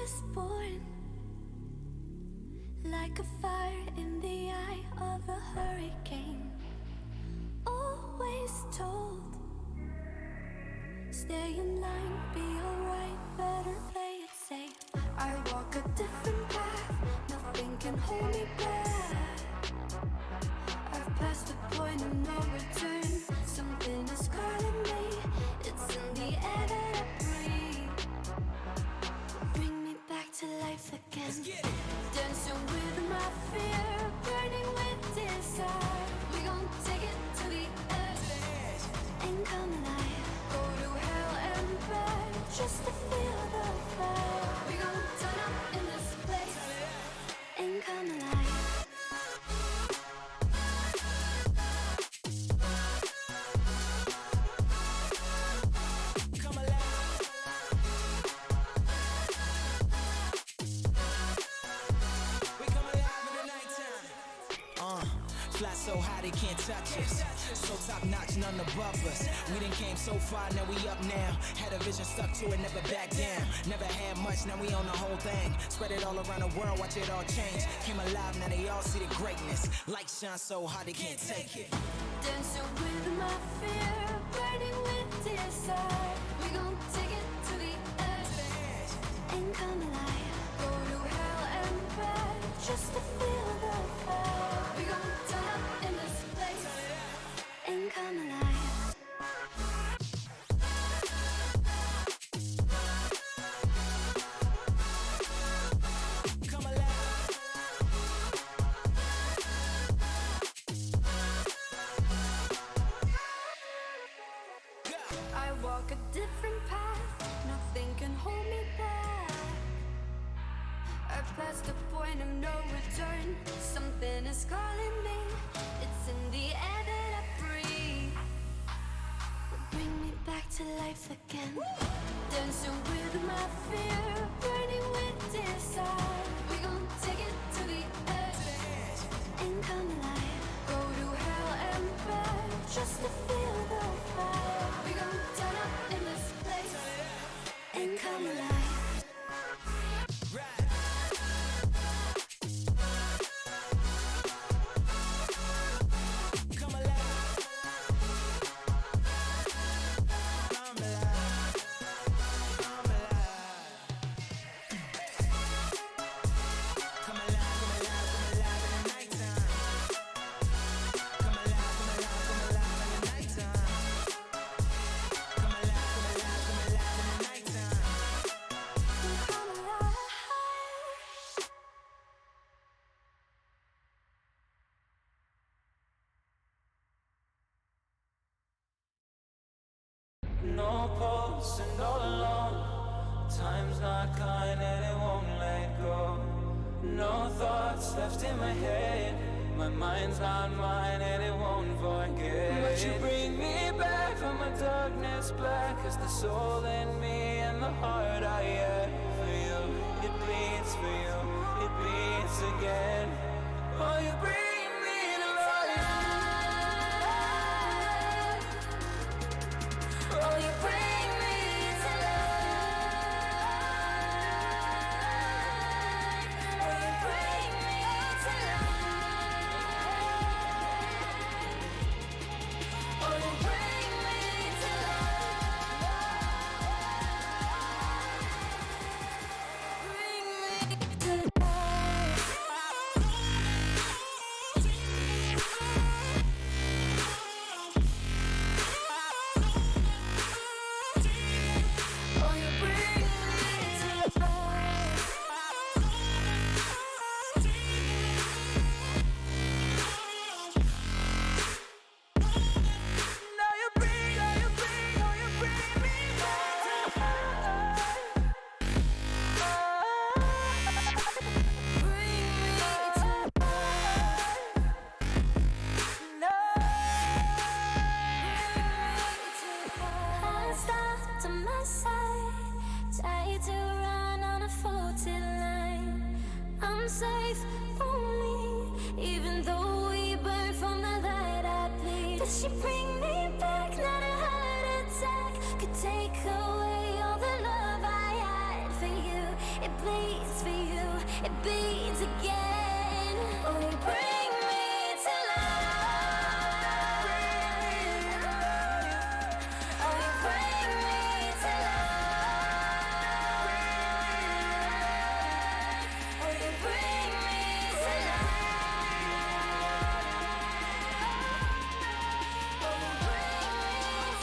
was born like a fire in the eye of a hurricane. Always told, stay in line, be alright, better play it safe. I walk a different path, nothing can hold me back. I've passed the point of no return. Something is calling me, it's in the air that I breathe. Bring me back to life again. Dancing with my fear, burning with desire. We gon' take it to the edge and come alive. Go to hell and back just to feel the fire. We gon' turn up in this place and come alive. Fly so high they can't touch us. So top notch, none above us. We done came so far, now we up now. Had a vision, stuck to it, never back down. Never had much, now we own the whole thing. Spread it all around the world, watch it all change. Came alive, now they all see the greatness. Light shine so hard they can't take it. Dancing with my fear, burning with desire. We gon' take it to the edge and come alive. Go to hell and back just to feel the fire. We gon' turn up in this place and come alive. Come alive. I walk a different path, nothing can hold me back. I passed the point of no return. Something is calling me, it's in the air that I breathe. Bring me back to life again. Dancing with my fear, burning with desire. We gon' take it to the edge and come alive. Go to hell and back just to feel the fire. We gon' turn up in this place and come alive. No pulse and all alone. Time's not kind and it won't let go. No thoughts left in my head. My mind's not mine and it won't forget. But you bring me back from my darkness black. Cause the soul in me and the heart I have for you. It bleeds for you, it beats again. Oh, you bring me to life. Oh, you bring me to life. Oh, you bring me to life. Oh, you bring me to life. Bring me to life. it beats again. Oh, you bring me to life. Oh, you bring me to life. Oh, you bring me to life. Oh, you bring me to life.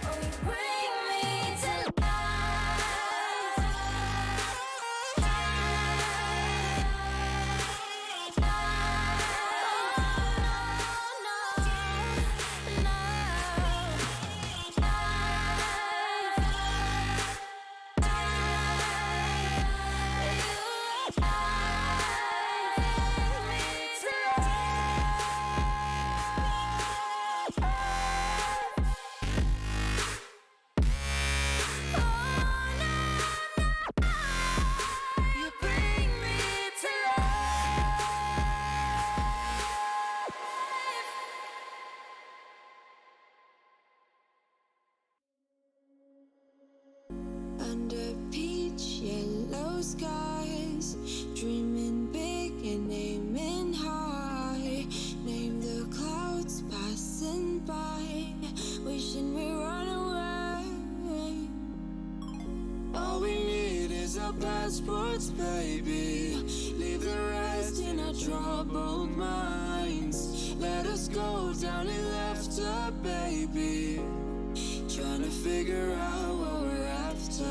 Oh, you bring me to you bring me to life. Under peach yellow skies, dreaming big and aiming high. Name the clouds passing by, wishing we run away. All we need is our passports, baby. Leave the rest in our troubled minds. Let us go down in laughter, baby. Trying to figure out what we're after.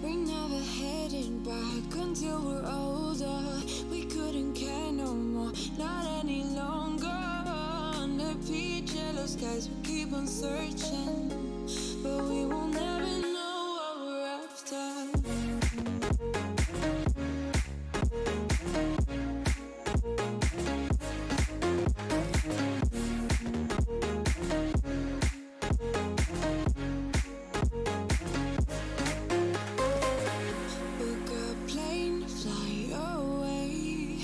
We're never heading back until we're older. We couldn't care no more, not any longer. Under peach yellow skies, we keep on searching, but we will never know what we're after. Book a plane, fly away.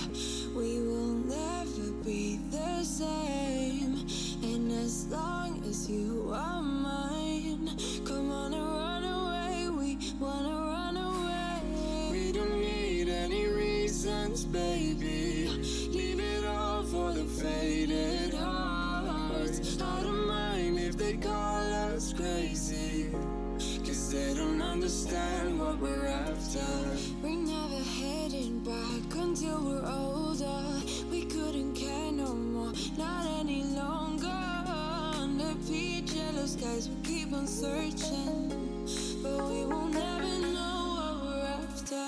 We will never be the same. And as long as you are mine, come on and run away. We wanna run away. We don't need any reasons, baby. Leave it all for the faded hearts. I don't mind if they call us crazy, 'cause they don't understand what we're after. We're never heading back until we're older. We couldn't care no more, not any longer. Under peach yellow skies, we keep on searching, but we will never know what we're after.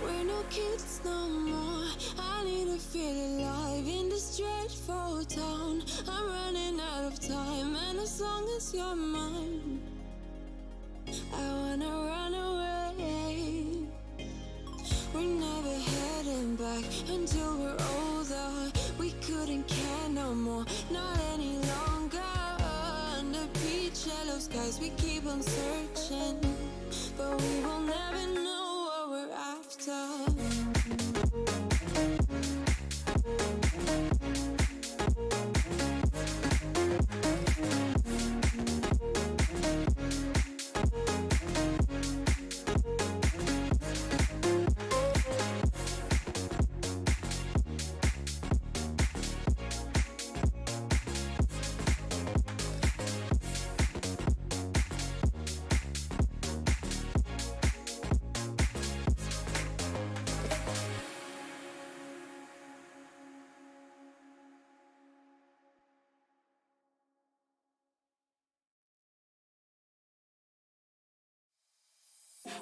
We're no kids no more. I need to feel alive in this dreadful town. I'm running out of time, and as long as you're mine, I wanna run away. We're never heading back until we're older. We couldn't care no more, not any longer. Under peach yellow skies, we keep on searching, but we will never know what we're after.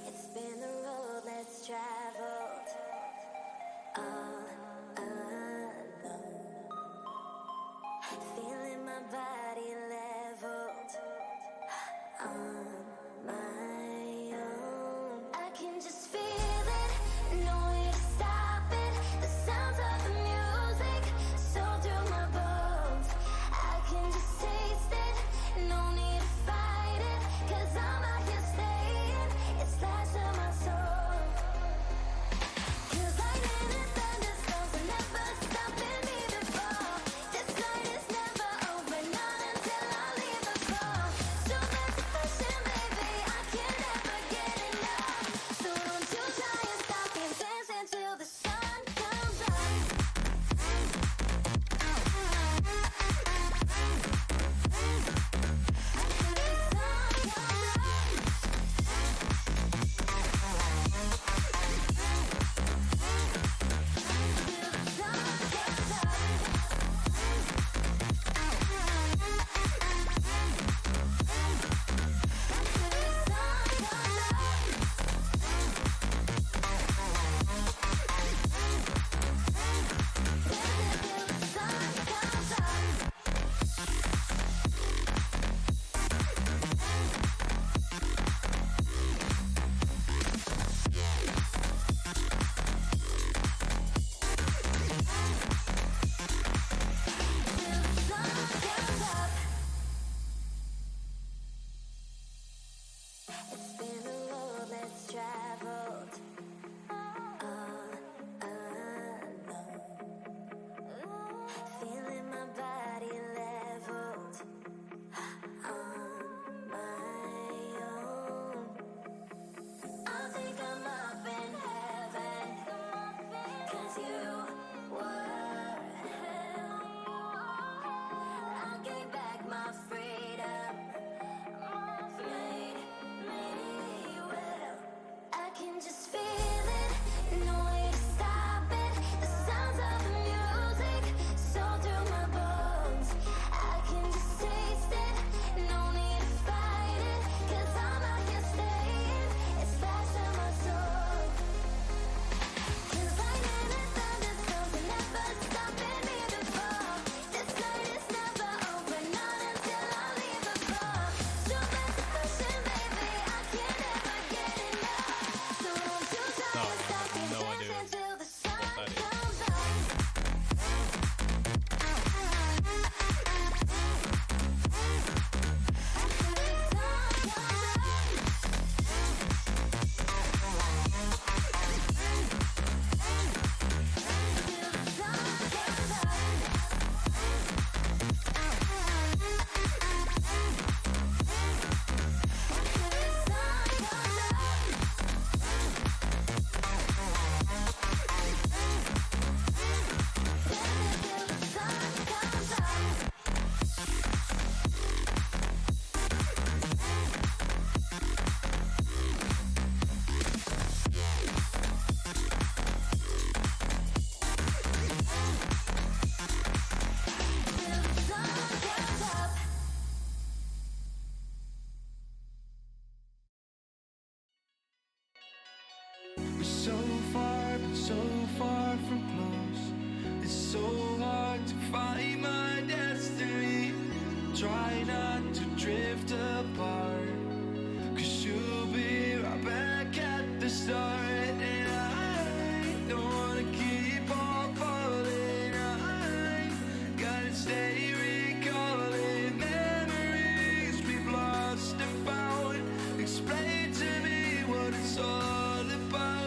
It's been a road less traveled, all alone. Feeling my body leveled on my own. I can just feel it, no way to stop it. The sounds of the music so through my bones. I can just taste it, no need to fight it, 'cause I'm out here staying. so hard to find my destiny. Try not to drift apart, 'cause you'll be right back at the start. And I don't wanna keep on falling. I gotta stay recalling memories we've lost and found. Explain to me what it's all about.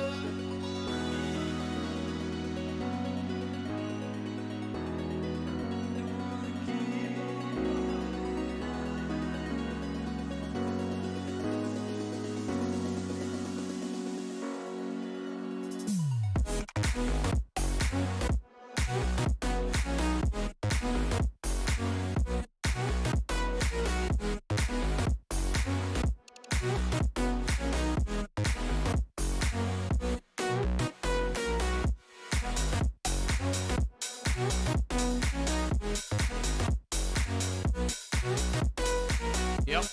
Yep.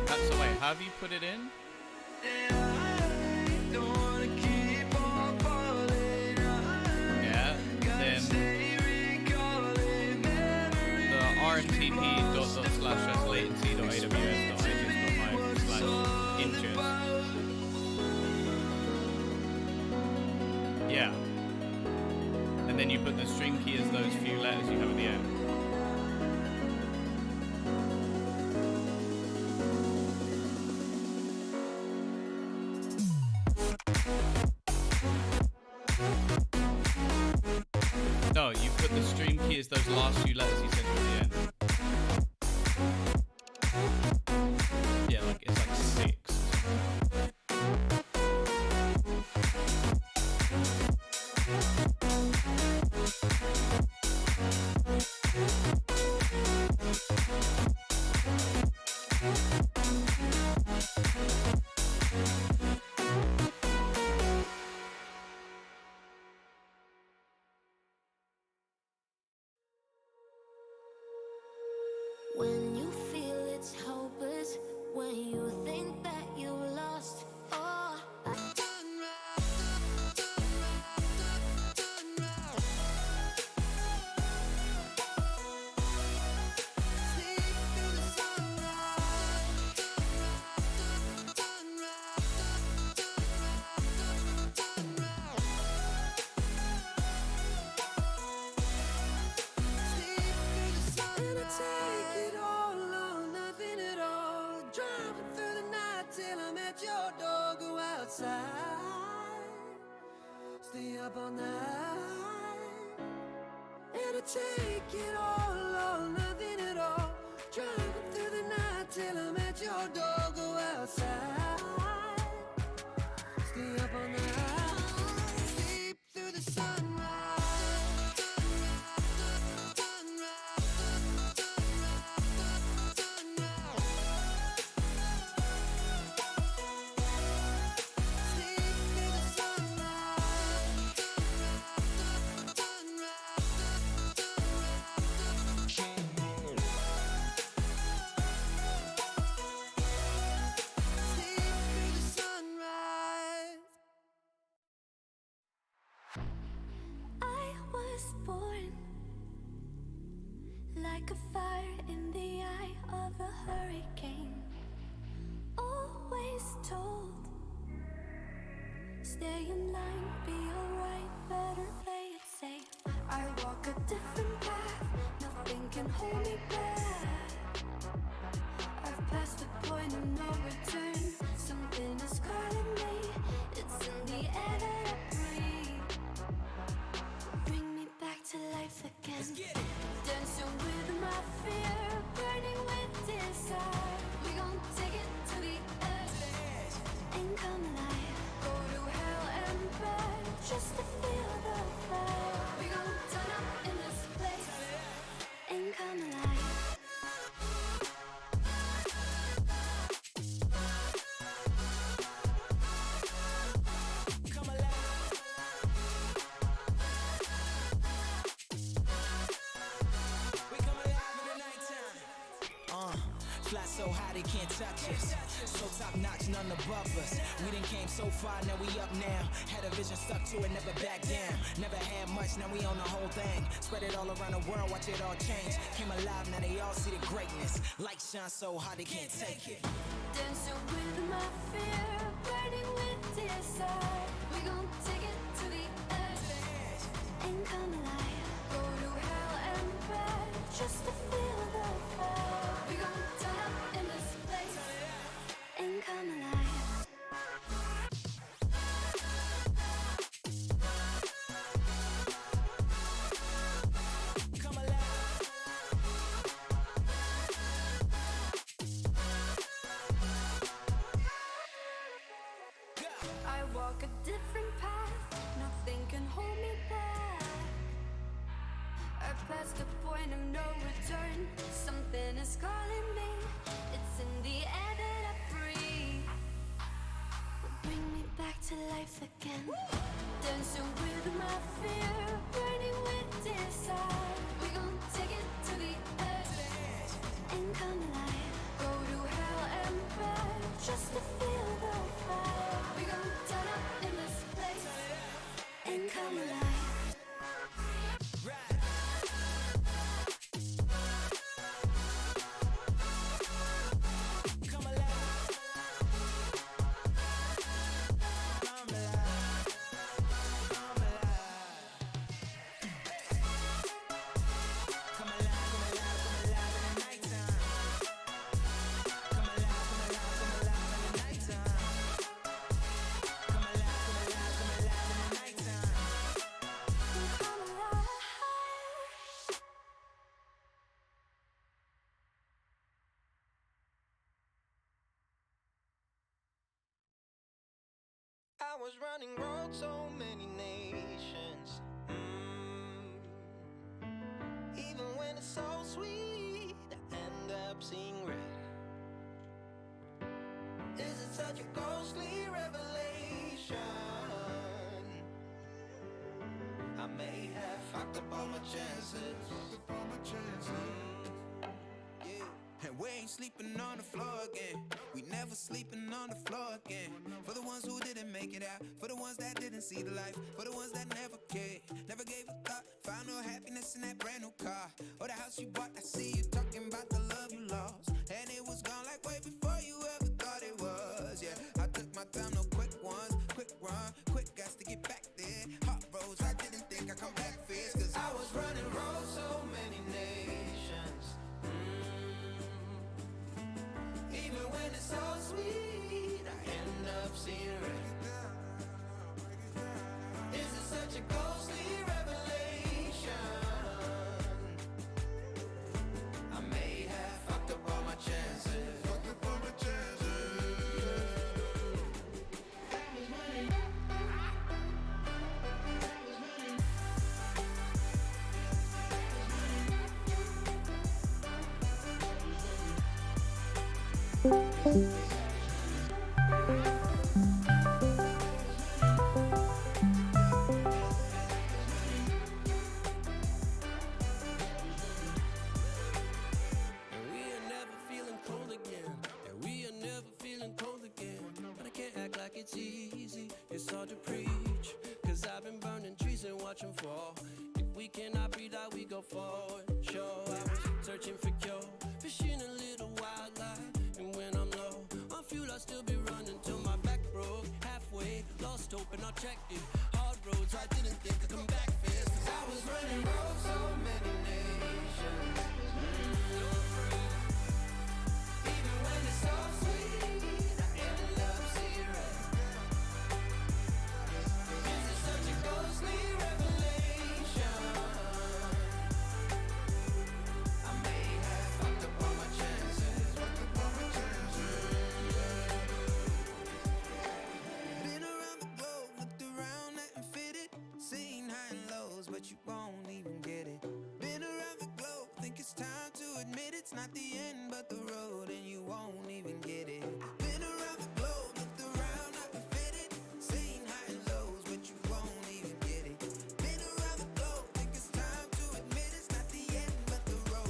That's the way. Have you put it in? Yeah. Then the rmtp./latency.aws.images.my/inches. Yeah. And then you put the string key as those few letters you have at the end. No, you put the string key as those last few letters you said at the end. Yeah, like it's like 6. When you feel it's hopeless, when you think that you lost, oh, stay up all night, and I take it all or nothing at all. Driving through the night till I'm at your door. Go outside, stay up all night, sleep through the sunrise. Like a fire in the eye of a hurricane. Always told, stay in line, be alright, better play it safe. I walk a different path, nothing can hold me back. I've passed the point of no return. Something is calling me, it's in the air that I breathe. Bring me back to life again. Let's get it. Dancing with my fear, burning with desire. We gon' take it to the edge and come alive. Go to hell and back just to feel the fire. We gon' turn up in this place and come alive. fly so high they can't touch us. So top notch, none above us. We done came so far, now we up now. Had a vision, stuck to it, never back down. Never had much, now we own the whole thing. Spread it all around the world, watch it all change. Came alive, now they all see the greatness. Light shine so high they can't take it. Dancing with my fear, burning with desire. We gon' take it to the edge and come alive. Go to hell and back just to feel the fire. We gon' turn up in this place and come alive. I walk a different path, nothing can hold me back. I passed the point of no return, something is calling me. It's in the air that I breathe. Bring me back to life again. Dancing with my fear, burning with desire. We gon' take it to the edge and come alive. Go to hell and back just to feel the fire. We gon' turn up in this place and come alive. I was running road so many nations. Even when it's so sweet, I end up seeing red. Is it such a ghostly revelation? I may have fucked up all my chances. And we ain't sleeping on the floor again. We never sleeping on the floor again. For the ones who didn't make it out, for the ones that didn't see the life, for the ones that never cared, never gave a thought, found no happiness in that brand new car or the house you bought. I see you talking about the love you lost, and it was gone like way before you ever thought it was. Yeah, I took my time, no quick ones, quick run, quick gas to get back there. Hot roads, I didn't think I'd come back fierce, cause I was running road so many nations. Even when it's so sweet, I end up seeing red. Is it such a ghostly revelation? I may have fucked up all my chances. And we are never feeling cold again. And we are never feeling cold again. But I can't act like it's easy. It's hard to preach. Cause I've been burning trees and watch them fall. If we cannot breathe out, we go forward. Sure, I was searching for cure. Fishing a little wildlife. And when I'm low on fuel, I'll still be running till my back broke. Halfway, lost hope and I checked it. Hard roads, I didn't think I'd come back fast. Cause I was running road so many nations. Even when it's so sweet, I end up seeing red. Is it such a ghostly revelation? I may have fucked up all my chances. been around the globe, looked around and fitted, seen high and lows, but you won't even get it. Been around the globe, think it's time to admit it's not the end, but the road, and you won't even get it. Been around the globe, looked around, not fitted, seen high and lows, but you won't even get it. Been around the globe, think it's time to admit it's not the end, but the road.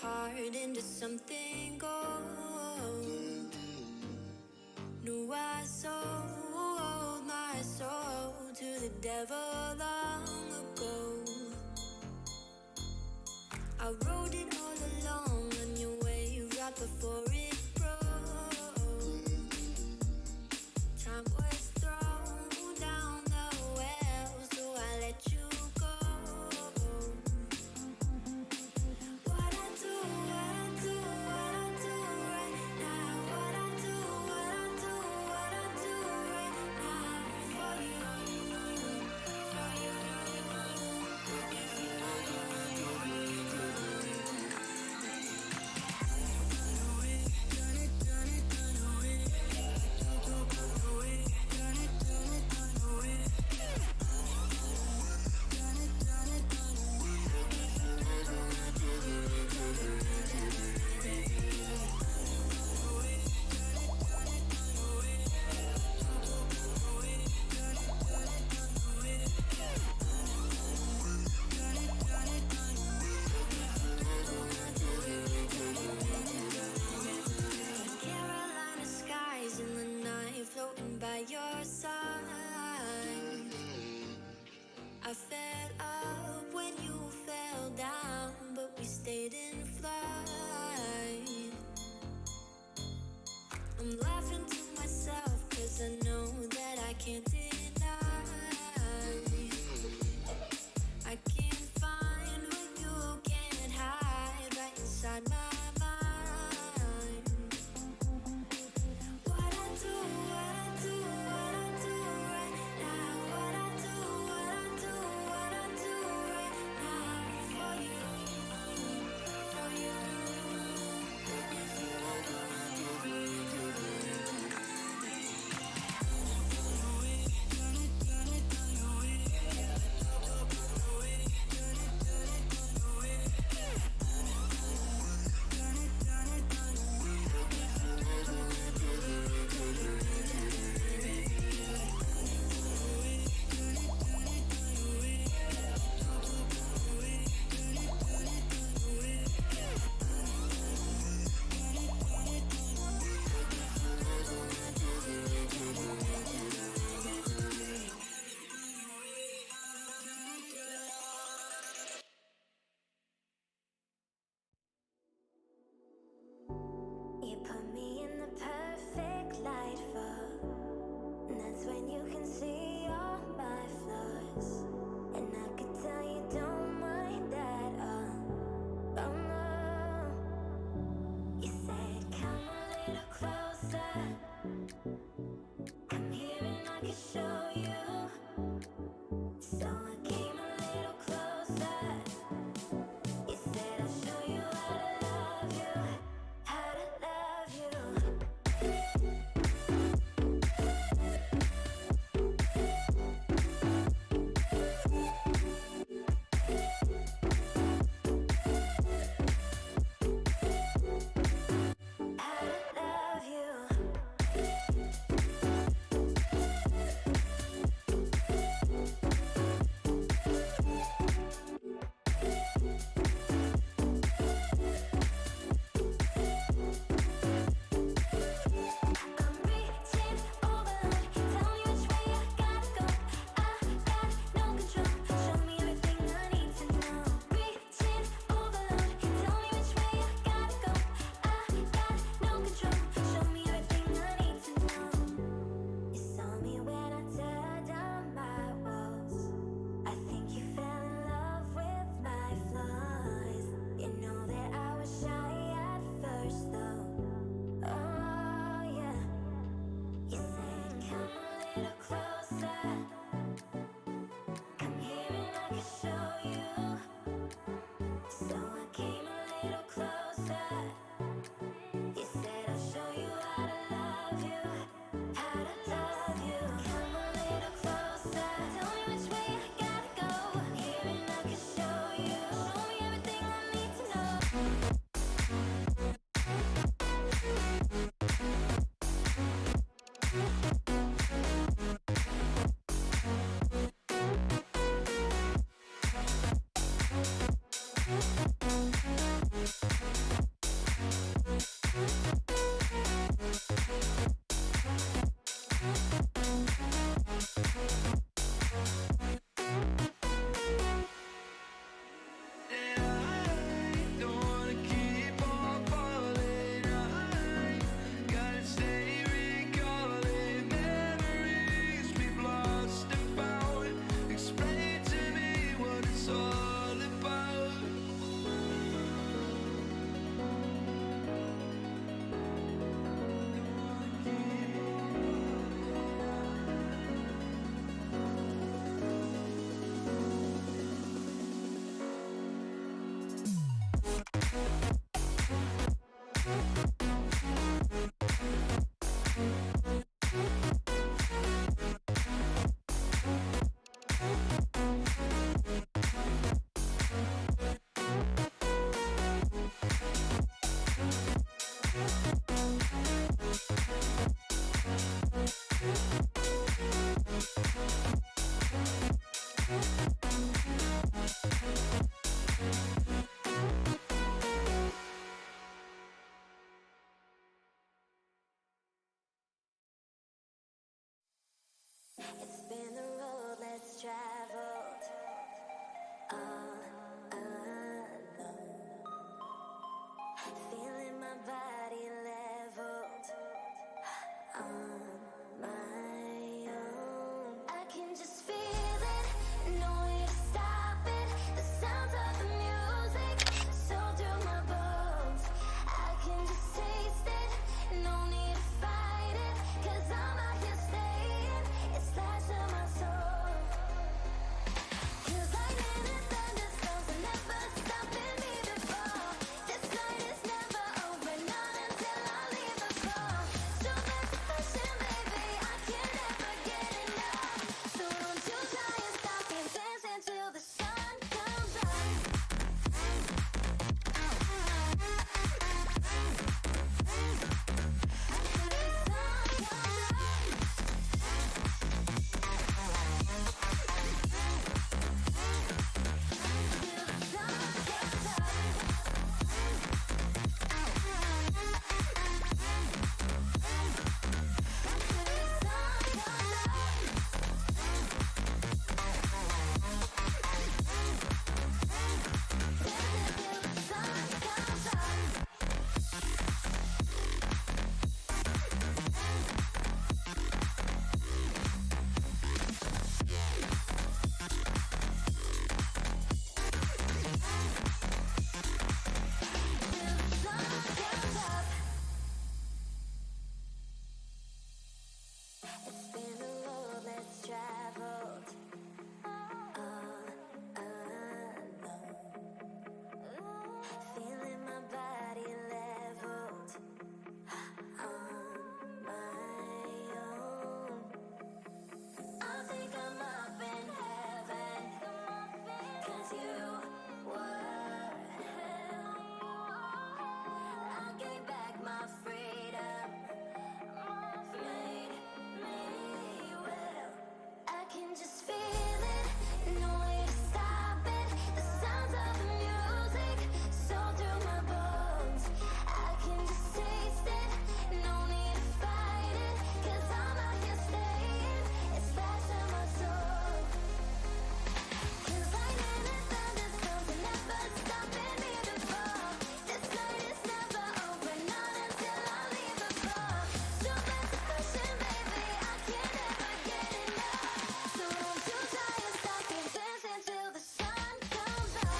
heart into something gold. No, I sold my soul to the devil long ago. I rode it all along on your wave right before it broke. Time was thrown down the well, so I let you go. What I do right now. What I do right now for you, for you. Carolina skies in the night, floating by your side. I fell up when you fell down, but we stayed in flight. I'm laughing to myself, 'cause I know that I can't deny. I can't find what you can't hide right inside my mind. What I do right now. What I do right now for you, for you. You put me in the perfect light for, and that's when you can see all my flaws. And I could tell you don't mind that, oh no. You said come a little closer, come here and I can show you. So I came a little closer. You said I'll show you how to love you, how to love you. How to love you. I'm reaching overload. Tell me which way I gotta go. I got no control. Show me everything I need to know. Reaching overload. Tell me which way I gotta go. I got no control. Show me everything I need to know. You saw me when I tear down my walls. I think you fell in love with my flaws. You know that I was shy at first though. Oh yeah. You said come a little closer. Come here and I can show you. So I came a little closer. You said I'll show you how to love you, how to love you. Come a little closer. Tell me which way I gotta go. Here and I can show you. Show me everything I need to know. less traveled. All alone, feeling my body leveled on my own. I can just feel it, no way to stop it. The sounds of the music, so through my bones. I can just taste it, no need to fight it. 'Cause I'm out here staying, it's life to my soul. 'Cause lightning and thunderstorms are never stopping me before. This night is never over, not until I leave the floor. So that's the passion, baby, I can never get enough. So don't you try and stop me, dance until the sun comes up. It's been a road less traveled, all alone, feeling my body leveled on my own. I think I'm up in heaven, 'cause you were hell. I gave back my freedom, made me well. I can just feel it, no way to stop it. The sounds of the music, so through my bones. I can just taste it, no need to fight it. 'Cause I'm out here staying, it's life to my soul. 'Cause lightning and thunderstorms are never stopping me before. This night is never over, not until I leave the floor. So that's the passion, baby, I can never get enough. So don't you try and stop me, dance until the sun comes up.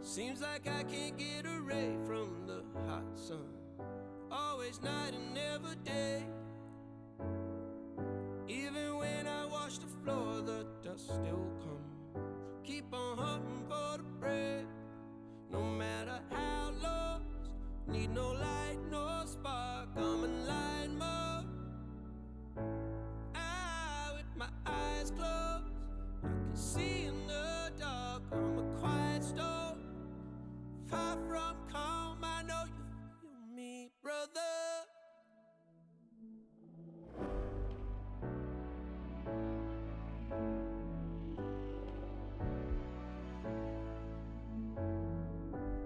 Seems like I can't get away from the hot sun. Always night and never day. Even when I wash the floor, the dust still comes. Keep on hunting for the bread. No matter how lost, need no light, no spark. I'm in line mode. With my eyes closed, I can see in the dark. I'm a quiet storm, far from calm. I know you feel me. brother.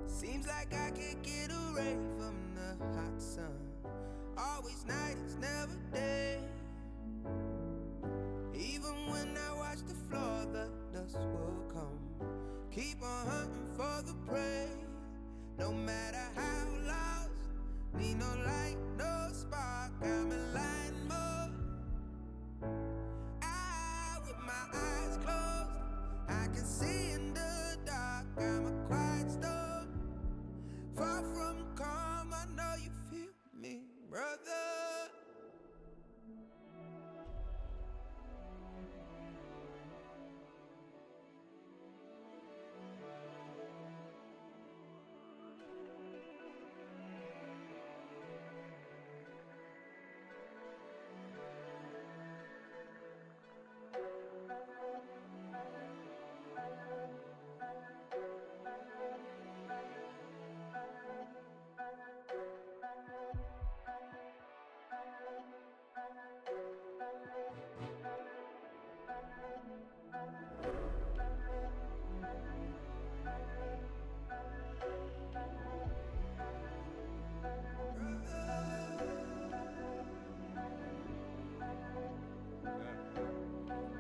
Seems like I can't get away from the hot sun. Always night, it's never day. Even when I watch the floor, the dust will come. Keep on hunting for the prey. No matter how lost, need no light, no spark. I'm in line mode. With my eyes closed, I can see in the dark. I'm a quiet storm, far from calm. I know you feel me, brother.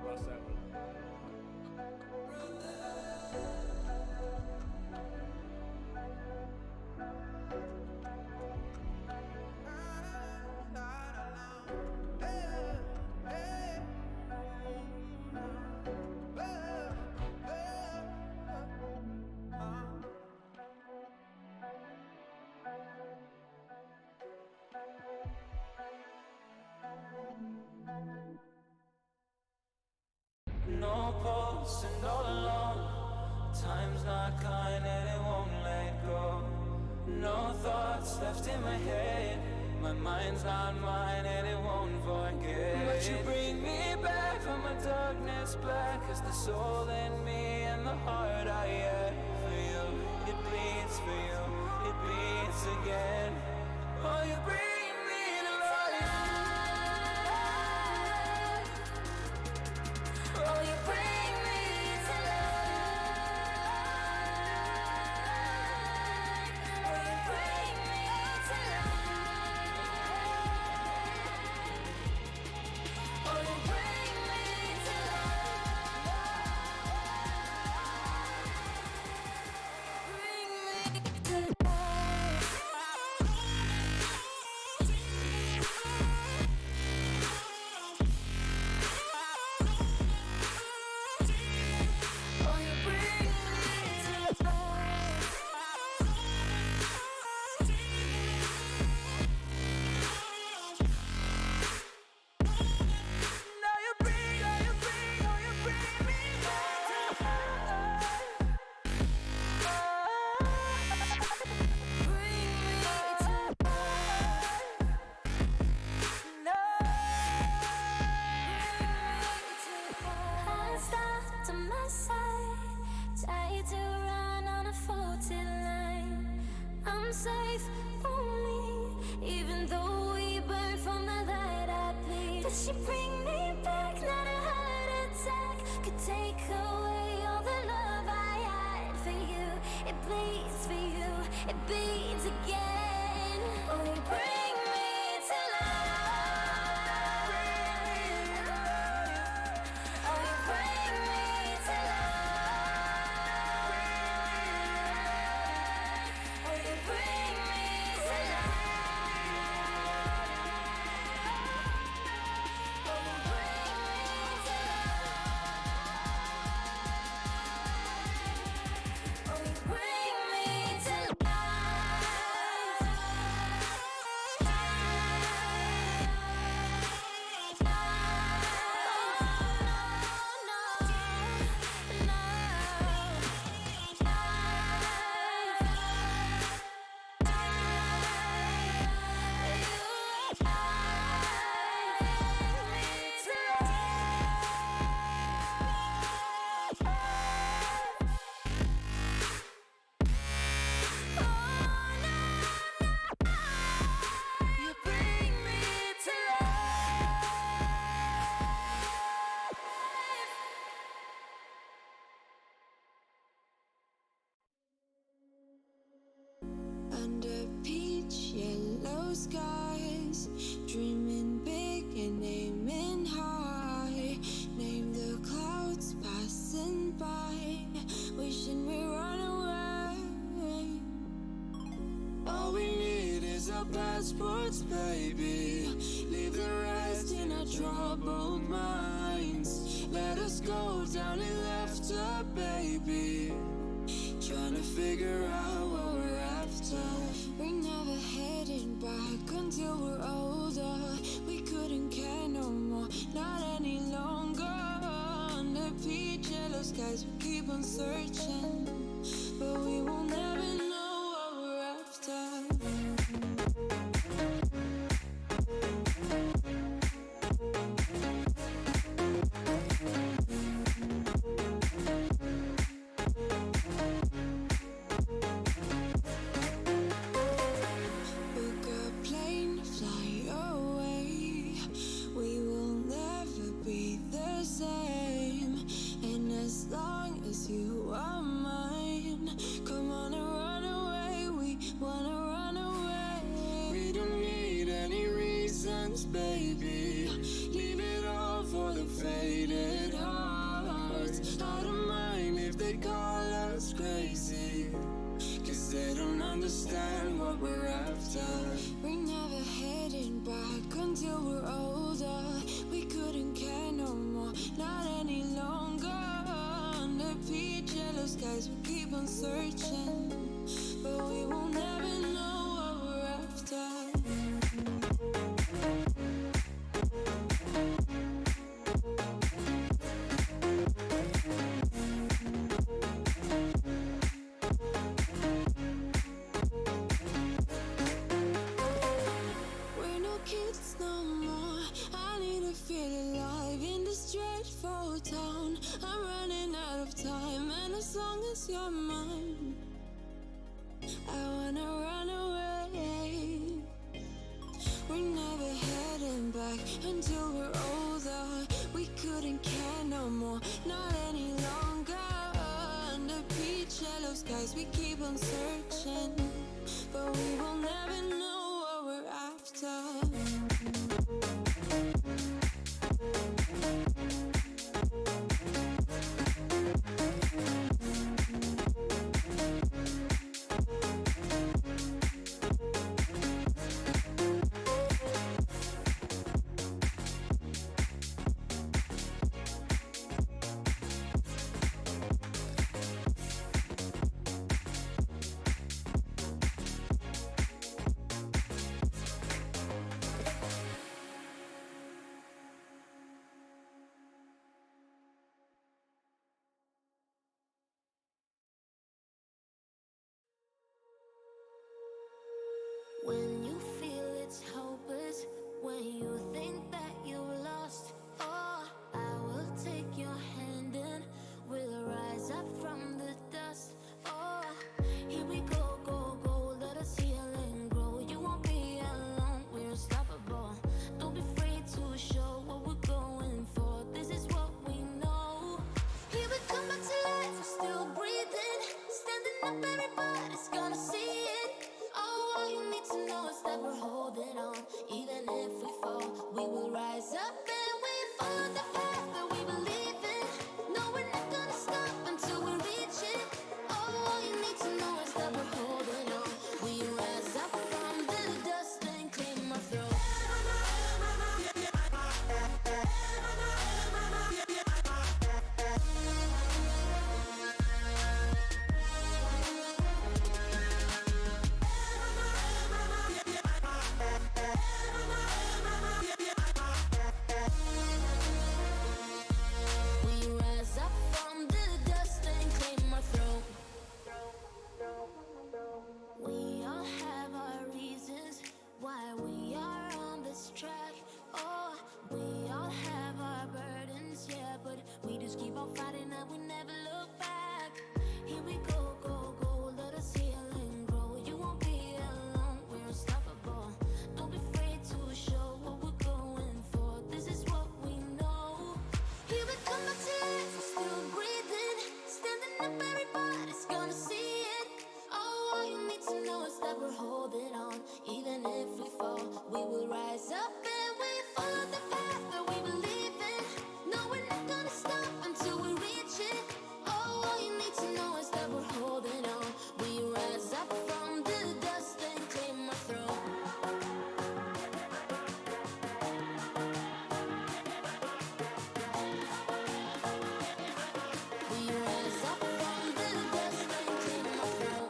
Lost that one. No pulse and all alone. Time's not kind and it won't let go. No thoughts left in my head. My mind's not mine and it won't forget. But you bring me back from my darkness black. As the soul in me and the heart I have for you. It bleeds for you, it beats again. Oh, you bring me to life. Oh, you bring me to life. Oh, you bring me to life. Oh, you bring me to life. Bring me to oh, you bring me to life. Now you bring, oh, you bring, oh, you bring me back to life. Bring me to life. No. I stopped on my side, tried to run on a faulty line. I'm safe only, even though we burn from the light I bleed. But she bring me back, not a heart attack could take away all the love I had for you. It bleeds for you, it beats again. Oh, you bring me to life. Oh, you bring me to life. Oh, you bring me to life. Oh, you bring me to life. Oh, you bring me to life. skies, dreaming big and aiming high. Name the clouds passing by, wishing we run away. All we need is our passports, baby. Leave the rest in our troubled minds. Let us go down in laughter, baby. Trying to figure out what we're after. We're never heading back until we're older. We couldn't care no more, not any longer. Under peach yellow skies, we keep on searching, but we will never know what we're after. Book a plane, fly away. We will never be the same. And as long as you are mine, come on and run away. We wanna run away. We don't need any reasons, baby. Leave it all for the faded hearts. I don't mind if they call us crazy, 'cause they don't understand what we're after. We're never heading back until we're older. We couldn't care no more, not any longer. Under peach yellow skies, we keep on searching, but we will never know what we're after. We're no kids no more. I need to feel alive in this dreadful town. I'm running out of time, and as long as you're mine, I wanna run away. We're never heading back until we're older. We couldn't care no more, not any longer. Under peach yellow skies, we keep on searching, but we will never know what we're after. to know is that we're holding on. Even if we fall, we will rise up and we follow the path that we believe in. No, we're not gonna stop until we reach it. Oh, all you need to know is that we're holding on. We rise up from the dust and claim our throne. We rise up from the dust and claim our throne.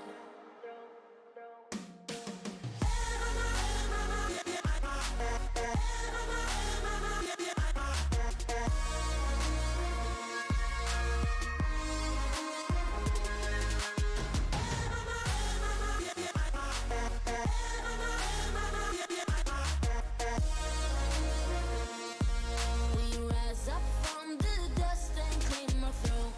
We rise up from the dust and claim our throne.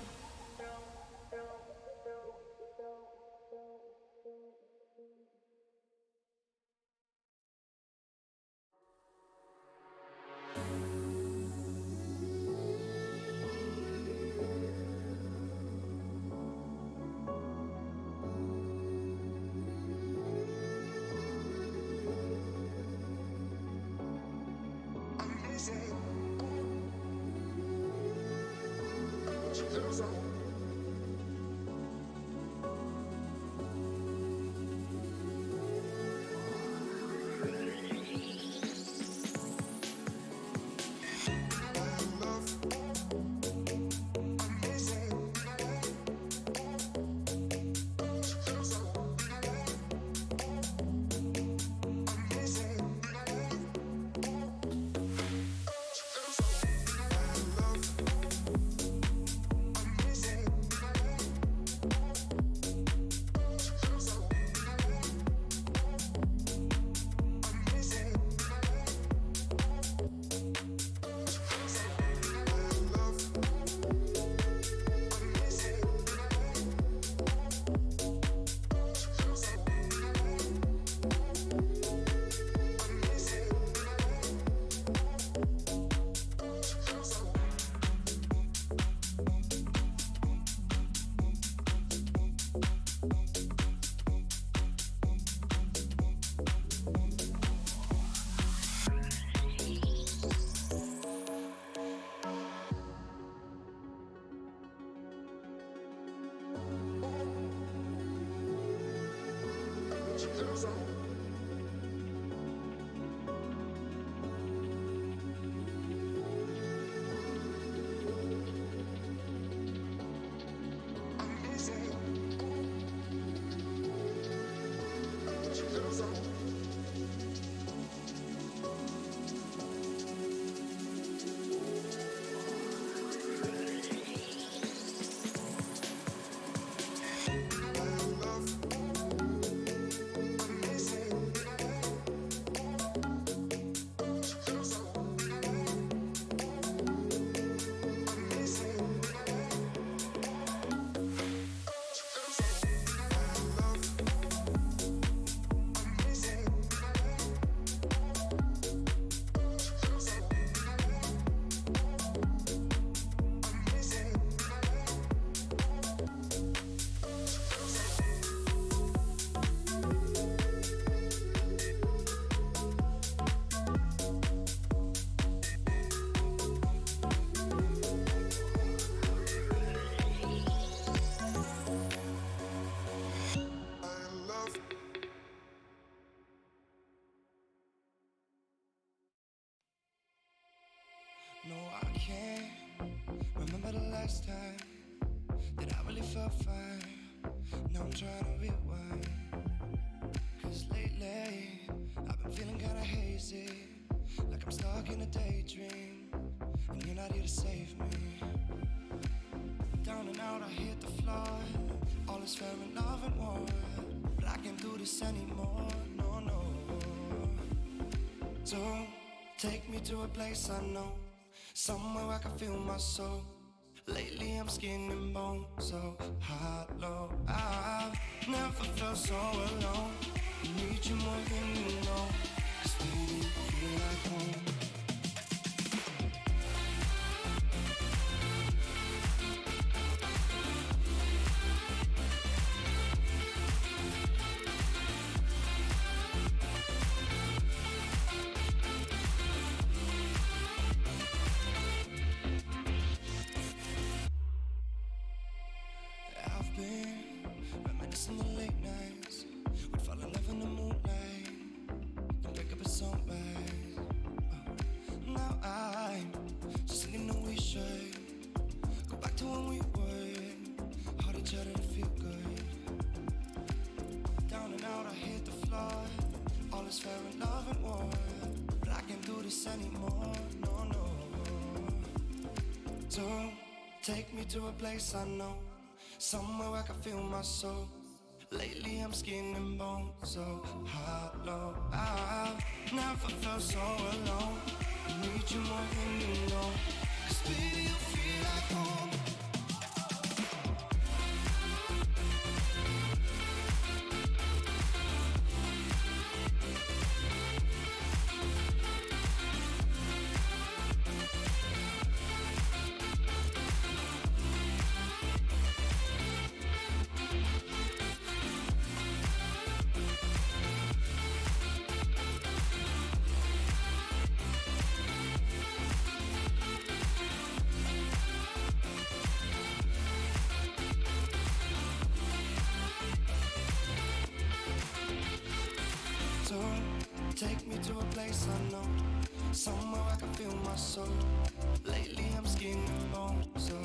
No, I can't remember the last time that I really felt fine. Now I'm trying to rewind. Cause lately, I've been feeling kinda hazy, like I'm stuck in a daydream, and you're not here to save me. Down and out, I hit the floor. All is fair in love and war, but I can't do this anymore, no, no. So, take me to a place I know, somewhere I can feel my soul. Lately I'm skin and bone, so hollow. I've never felt so alone. I need you more than you know, 'cause baby, you feel like home. sunrise. Now I'm just thinking that we should go back to when we were hard each other to feel good. Down and out, I hit the floor. All is fair in love and war, but I can't do this anymore. No, no. Don't take me to a place I know, somewhere where I can feel my soul. Lately I'm skin and bone, so hollow. I've never felt so alone. I need you more than you know, 'cause baby you feel like home. Take me to a place I know, somewhere I can feel my soul. Lately I'm skin and bone, so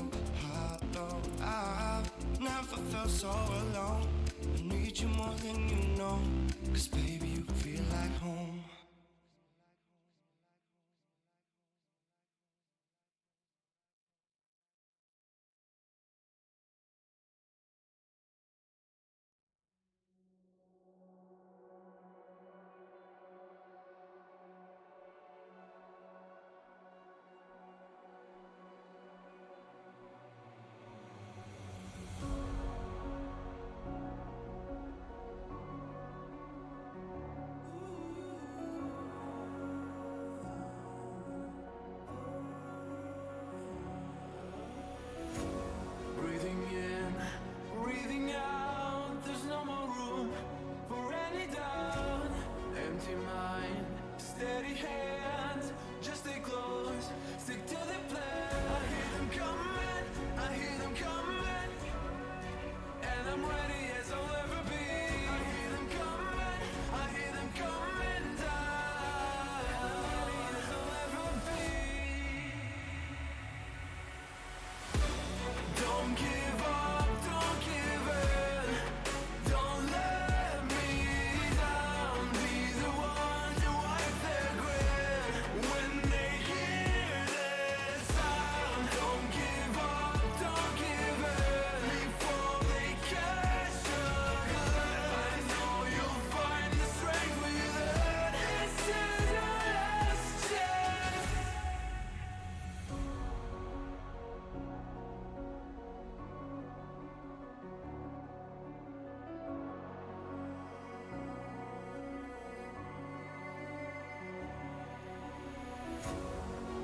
hollow. I've never felt so alone. I need you more than you know, 'cause baby you feel like home. Breathing in, breathing out. There's no more room for any doubt. Empty mind, steady hands. Just stay close, stick to the plan. I hear them coming, I hear them coming, and I'm ready as I'll ever be. I hear them coming, I hear them coming down. I'm ready as I'll ever be. Don't give up, don't give in. Don't let me down. Be the one to wipe their grin when they hear this sound. Don't give up, don't give in before they catch a glimpse. I know you'll find the strength within. This is your last chance.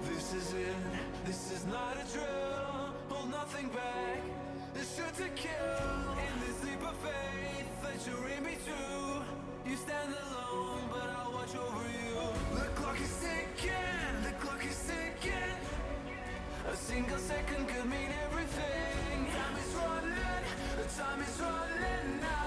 This is it, this is not a drill. Hold nothing back, it's sure to kill. In this leap of faith that you're in me too. You stand alone, but I'll watch over you. The clock is ticking, the clock is ticking. A single second could mean everything. Time is running, the time is running out.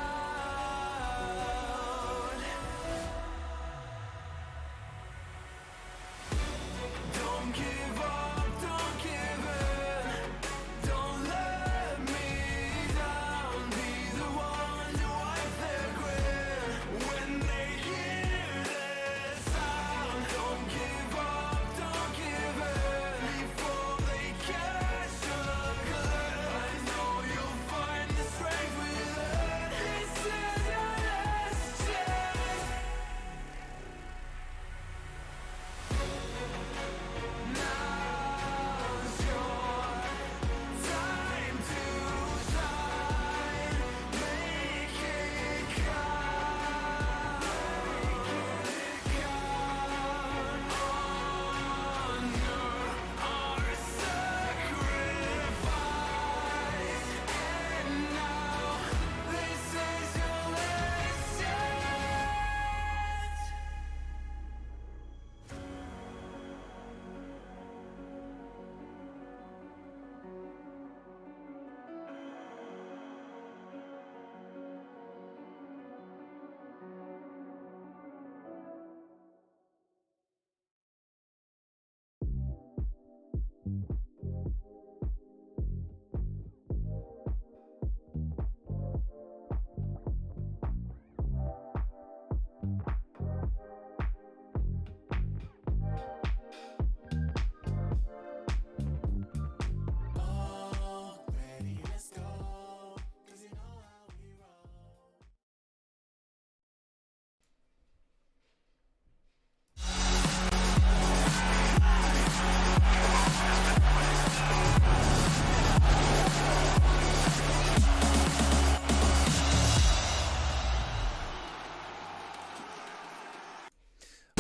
Don't give up, don't give in. Don't let me down. Be the one to wipe their grin when they hear this sound. Don't give up, don't give in before they catch a glimpse. I know you'll find the strength within.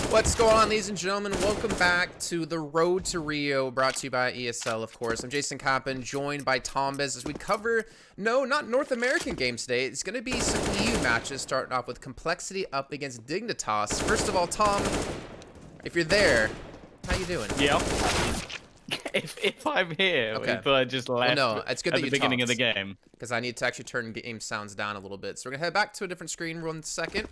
What's going on, ladies and gentlemen? Welcome back to the Road to Rio, brought to you by ESL, of course. I'm Jason Coppin, joined by Tom Biz, as we cover, no, not North American games today. It's going to be some EU matches, starting off with Complexity up against Dignitas. First of all, Tom, if you're there, how you doing? Yep. If I'm here, Okay. if I just left no, it's good at that the you beginning of the talked, game. because I need to actually turn game sounds down a little bit. So we're going to head back to a different screen 1 second.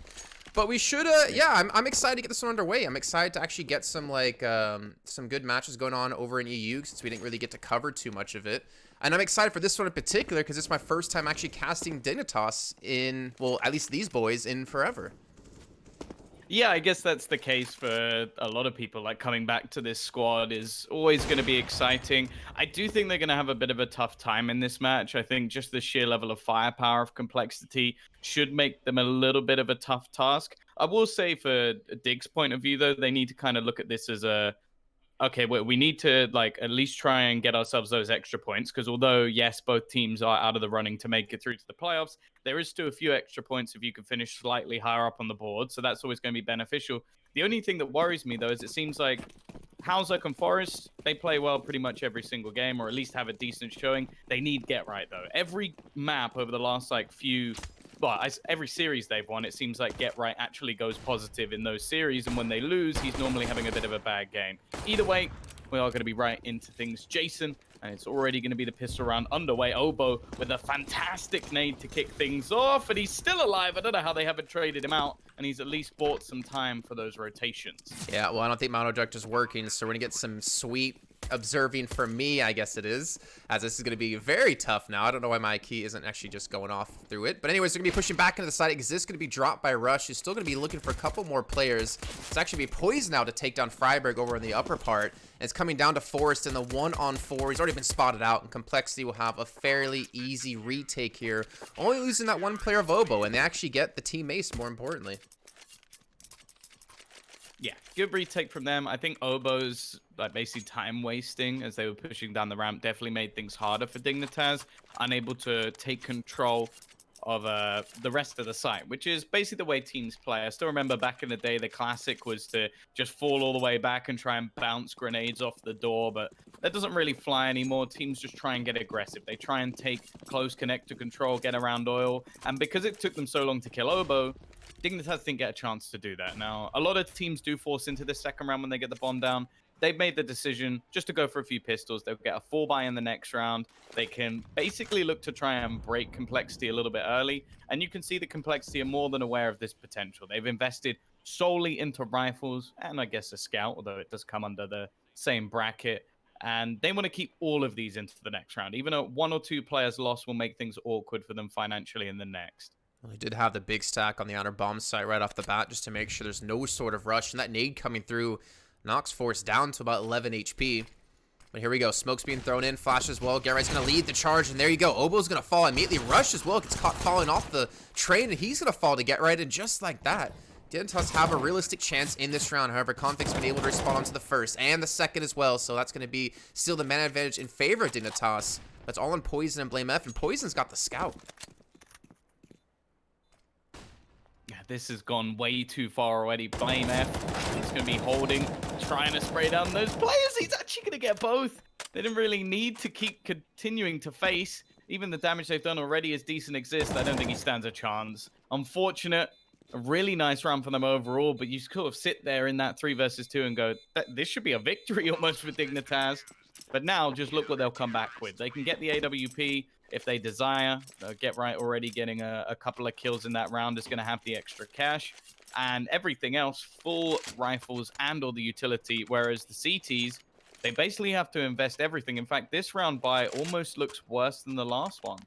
But we should, yeah, I'm excited to get this one underway. I'm excited to actually get some, like, some good matches going on over in EU, since we didn't really get to cover too much of it. And I'm excited for this one in particular, because it's my first time actually casting Dignitas in, well, at least these boys, in forever. Yeah, I guess that's the case for a lot of people. Like, coming back to this squad is always going to be exciting. I do think they're going to have a bit of a tough time in this match. I think just the sheer level of firepower of Complexity should make them a little bit of a tough task. I will say, for Dig's point of view, though, they need to kind of look at this as a, okay, we need to, like, at least try and get ourselves those extra points, because although, yes, both teams are out of the running to make it through to the playoffs, there is still a few extra points if you can finish slightly higher up on the board, so that's always going to be beneficial. The only thing that worries me, though, is it seems like Hauser and Forest, they play well pretty much every single game, or at least have a decent showing. They need Get Right, though. Every map over the last, like, few... Well, every series they've won, it seems like Get Right actually goes positive in those series, and when they lose, he's normally having a bit of a bad game. Either way, we are going to be right into things. Jason, and it's already going to be the pistol round underway. Obo with a fantastic nade to kick things off, and he's still alive. I don't know how they haven't traded him out, and he's at least bought some time for those rotations. Yeah, well, I don't think Mono Duct is working, so we're going to get some sweet observing for me, I guess it is, as this is going to be very tough now. I don't know why my key isn't actually just going off through it. But anyways, they're going to be pushing back into the side. Is this going to be dropped by Rush? He's still going to be looking for a couple more players. It's actually be Poison now to take down Freiburg over in the upper part. And it's coming down to Forrest in the 1-on-4. He's already been spotted out, and Complexity will have a fairly easy retake here. Only losing that one player of Obo, and they actually get the team ace, more importantly. Yeah, good retake from them. I think Obo's like basically time wasting as they were pushing down the ramp definitely made things harder for Dignitas, unable to take control of the rest of the site, which is basically the way teams play. I still remember back in the day, the classic was to just fall all the way back and try and bounce grenades off the door, but that doesn't really fly anymore. Teams just try and get aggressive. They try and take close connector control, get around oil, and because it took them so long to kill Obo, Dignitas didn't get a chance to do that. Now, a lot of teams do force into the second round when they get the bomb down. They've made the decision just to go for a few pistols. They'll get a 4-buy in the next round. They can basically look to try and break Complexity a little bit early. And you can see the Complexity are more than aware of this potential. They've invested solely into rifles and I guess a scout, although it does come under the same bracket. And they want to keep all of these into the next round. Even a 1 or 2 players loss will make things awkward for them financially in the next. Well, he did have the big stack on the outer bomb site right off the bat just to make sure there's no sort of rush. And that nade coming through knocks Force down to about 11 HP. But here we go. Smoke's being thrown in. Flash as well. Get Right's going to lead the charge. And there you go. Obo's going to fall immediately. Rush as well. Gets caught falling off the train. And he's going to fall to Get Right. And just like that, Dignitas have a realistic chance in this round. However, Config's been able to respond onto the first and the second as well. So that's going to be still the man advantage in favor of Dignitas. That's all on Poison and Blame F. And Poison's got the scout. This has gone way too far already. Blame F. He's going to be holding, trying to spray down those players. He's actually going to get both. They didn't really need to keep continuing to face. Even the damage they've done already is decent exist. I don't think he stands a chance. Unfortunate. A really nice round for them overall, but you sort of sit there in that 3 versus 2 and go, this should be a victory almost for Dignitas. But now, just look what they'll come back with. They can get the AWP if they desire. Get Right already getting a couple of kills in that round is going to have the extra cash. And everything else, full rifles and all the utility, whereas the CTs, they basically have to invest everything. In fact, this round buy almost looks worse than the last one.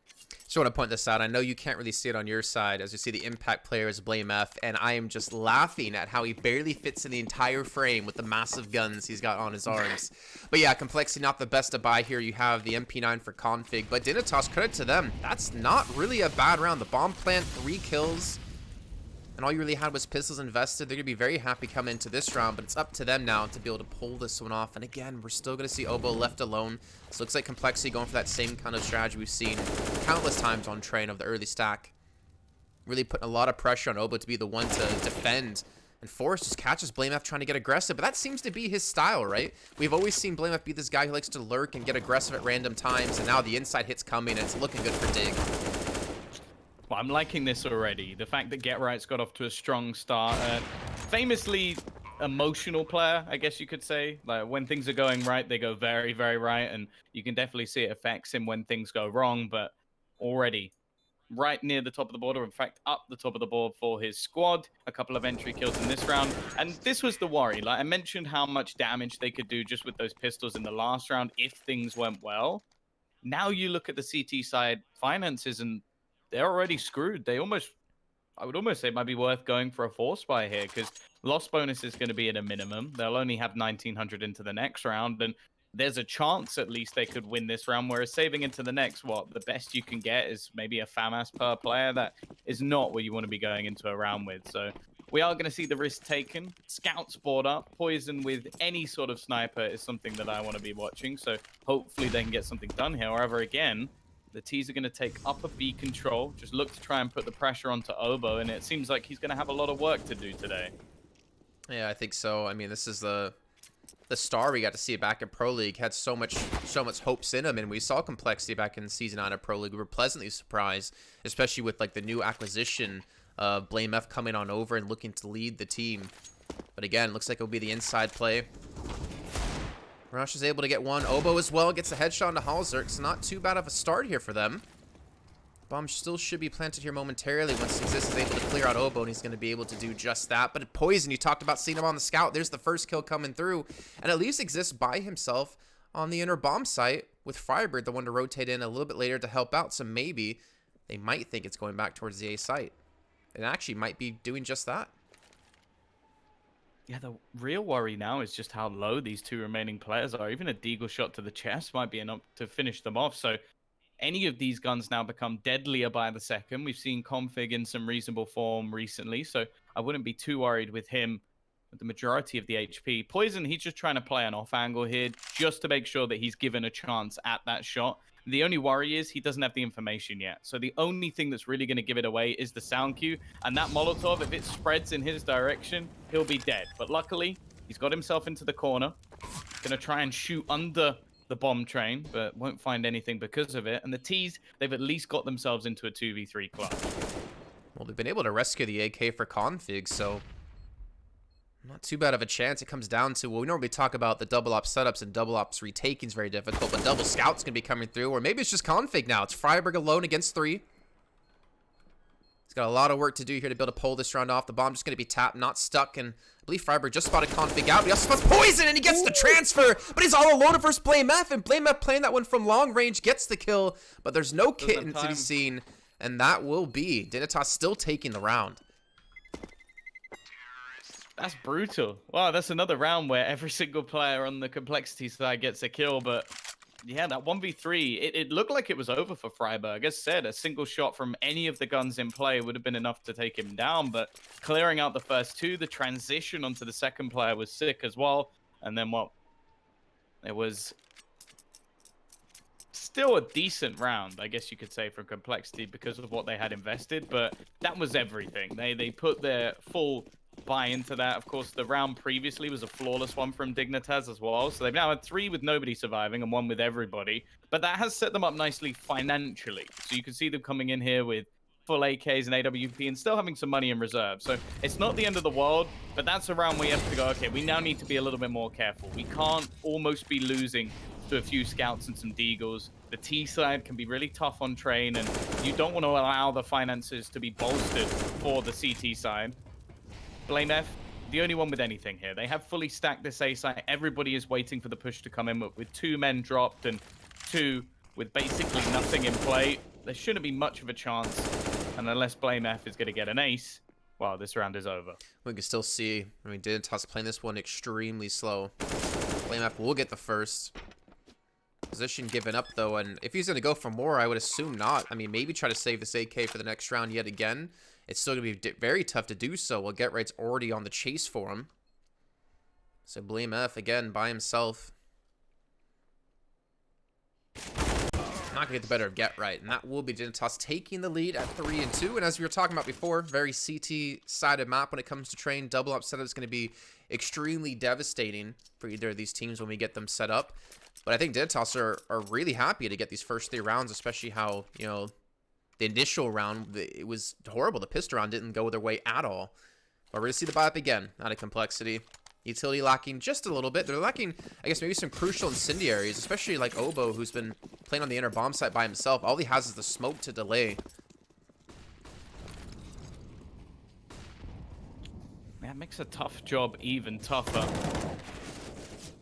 Just want to point this out. I know you can't really see it on your side as you see the impact players Blame F, and I am just laughing at how he barely fits in the entire frame with the massive guns he's got on his arms. But yeah, Complexity not the best to buy here. You have the MP9 for Config, but Dignitas, credit to them. That's not really a bad round. The bomb plant, 3 kills, and all you really had was pistols invested. They're going to be very happy coming into this round, but it's up to them now to be able to pull this one off. And again, we're still going to see Obo left alone. This looks like Complexity going for that same kind of strategy we've seen countless times on Train of the early stack. Really putting a lot of pressure on Obo to be the one to defend And Forrest just catches BlameF trying to get aggressive, but that seems to be his style, right? We've always seen BlameF be this guy who likes to lurk and get aggressive at random times, and now the inside hit's coming, and it's looking good for Dig. Well, I'm liking this already. The fact that Get Right's got off to a strong start. Famously emotional player, I guess you could say. Like, when things are going right, they go very, very right, and you can definitely see it affects him when things go wrong, but already right near the top of the board, or in fact up the top of the board for his squad. A couple of entry kills in this round, and this was the worry. Like I mentioned, how much damage they could do just with those pistols in the last round if things went well. Now you look at the CT side finances, and they're already screwed. I would almost say it might be worth going for a force buy here, because loss bonus is going to be at a minimum. They'll only have 1900 into the next round, and there's a chance at least they could win this round, whereas saving into the next, the best you can get is maybe a FAMAS per player. That is not what you want to be going into a round with. So we are going to see the risk taken. Scouts board up. Poison with any sort of sniper is something that I want to be watching. So hopefully they can get something done here. However, again, the T's are going to take upper B control. Just look to try and put the pressure onto Obo, and it seems like he's going to have a lot of work to do today. Yeah, I think so. I mean, this is the star we got to see back in Pro League. Had so much hopes in him, and we saw complexity back in Season 9 of Pro League. We were pleasantly surprised, especially with like the new acquisition of BlameF coming on over and looking to lead the team. But again, looks like it'll be the inside play. Rush is able to get one. Obo as well gets a headshot into Halzerk. So not too bad of a start here for them. Bomb still should be planted here momentarily once Exist is able to clear out Obo, and he's going to be able to do just that. But Poison, you talked about seeing him on the scout. There's the first kill coming through. And at least Exist by himself on the inner bomb site with Firebird, the one to rotate in a little bit later to help out. So maybe they might think it's going back towards the A site. It actually might be doing just that. Yeah, the real worry now is just how low these two remaining players are. Even a deagle shot to the chest might be enough to finish them off. So any of these guns now become deadlier by the second. We've seen Config in some reasonable form recently, so I wouldn't be too worried with him with the majority of the HP. Poison, he's just trying to play an off angle here just to make sure that he's given a chance at that shot. The only worry is he doesn't have the information yet. So the only thing that's really going to give it away is the sound cue. And that Molotov, if it spreads in his direction, he'll be dead. But luckily, he's got himself into the corner. Going to try and shoot under the bomb train, but won't find anything because of it. And the T's, they've at least got themselves into a 2v3 clutch. Well, they've been able to rescue the AK for Config, so not too bad of a chance. It comes down to, well, we normally talk about the double op setups, and double ops retaking is very difficult, but double scout's going to be coming through, or maybe it's just Config now. It's Freiburg alone against 3. He's got a lot of work to do here to be able to pull this round off. The bomb just going to be tapped, not stuck, and I believe Freiburg just spotted Config out, but he also spots Poison, and he gets the transfer, but he's all alone versus BlameF, and BlameF playing that one from long range gets the kill, but there's no kitten to be seen, and that will be Dignitas still taking the round. That's brutal. Wow, that's another round where every single player on the complexity side gets a kill, but yeah, that 1v3, it looked like it was over for Freiburg. As said, a single shot from any of the guns in play would have been enough to take him down, but clearing out the first two, the transition onto the second player was sick as well. And then, well, it was still a decent round, I guess you could say, from complexity because of what they had invested, but that was everything. They put their full buy into that. Of course, the round previously was a flawless one from Dignitas as well, so they've now had 3 with nobody surviving and 1 with everybody, but that has set them up nicely financially. So you can see them coming in here with full AKs and AWP and still having some money in reserve. So it's not the end of the world, but that's a round where you have to go, okay, we now need to be a little bit more careful. We can't almost be losing to a few scouts and some deagles. The T side can be really tough on train, and you don't want to allow the finances to be bolstered for the CT side. BlameF, the only one with anything here. They have fully stacked this A site. Everybody is waiting for the push to come in with 2 men dropped and 2 with basically nothing in play. There shouldn't be much of a chance. And unless BlameF is going to get an ace, well, this round is over. We can still see, I mean, Dignitas playing this one extremely slow. BlameF will get the first. Position given up, though, and if he's going to go for more, I would assume not. I mean, maybe try to save this AK for the next round yet again. It's still going to be very tough to do so while Get Right's already on the chase for him. So BlameF, again, by himself. not gonna get the better of Get Right, and that will be Dignitas taking the lead at 3-2. And as we were talking about before, very CT-sided map when it comes to train. Double up setup is going to be extremely devastating for either of these teams when we get them set up. But I think Dignitas are really happy to get these first 3 rounds, especially how, you know, the initial round, it was horrible. The pistol round didn't go their way at all. But we're going to see the buy up again out of Complexity. Utility lacking just a little bit. They're lacking, I guess, maybe some crucial incendiaries, especially like Obo, who's been playing on the inner bomb site by himself. All he has is the smoke to delay. That makes a tough job even tougher.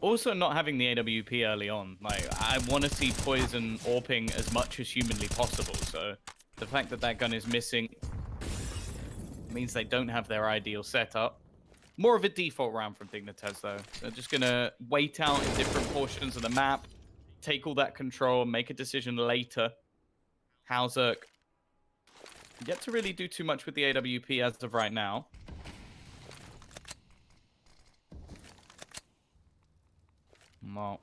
Also, not having the AWP early on. Like, I want to see Poison AWPing as much as humanly possible. So the fact that that gun is missing means they don't have their ideal setup. More of a default round from Dignitas, though. They're just going to wait out in different portions of the map, take all that control, make a decision later. Hauserk yet to really do too much with the AWP as of right now. Well,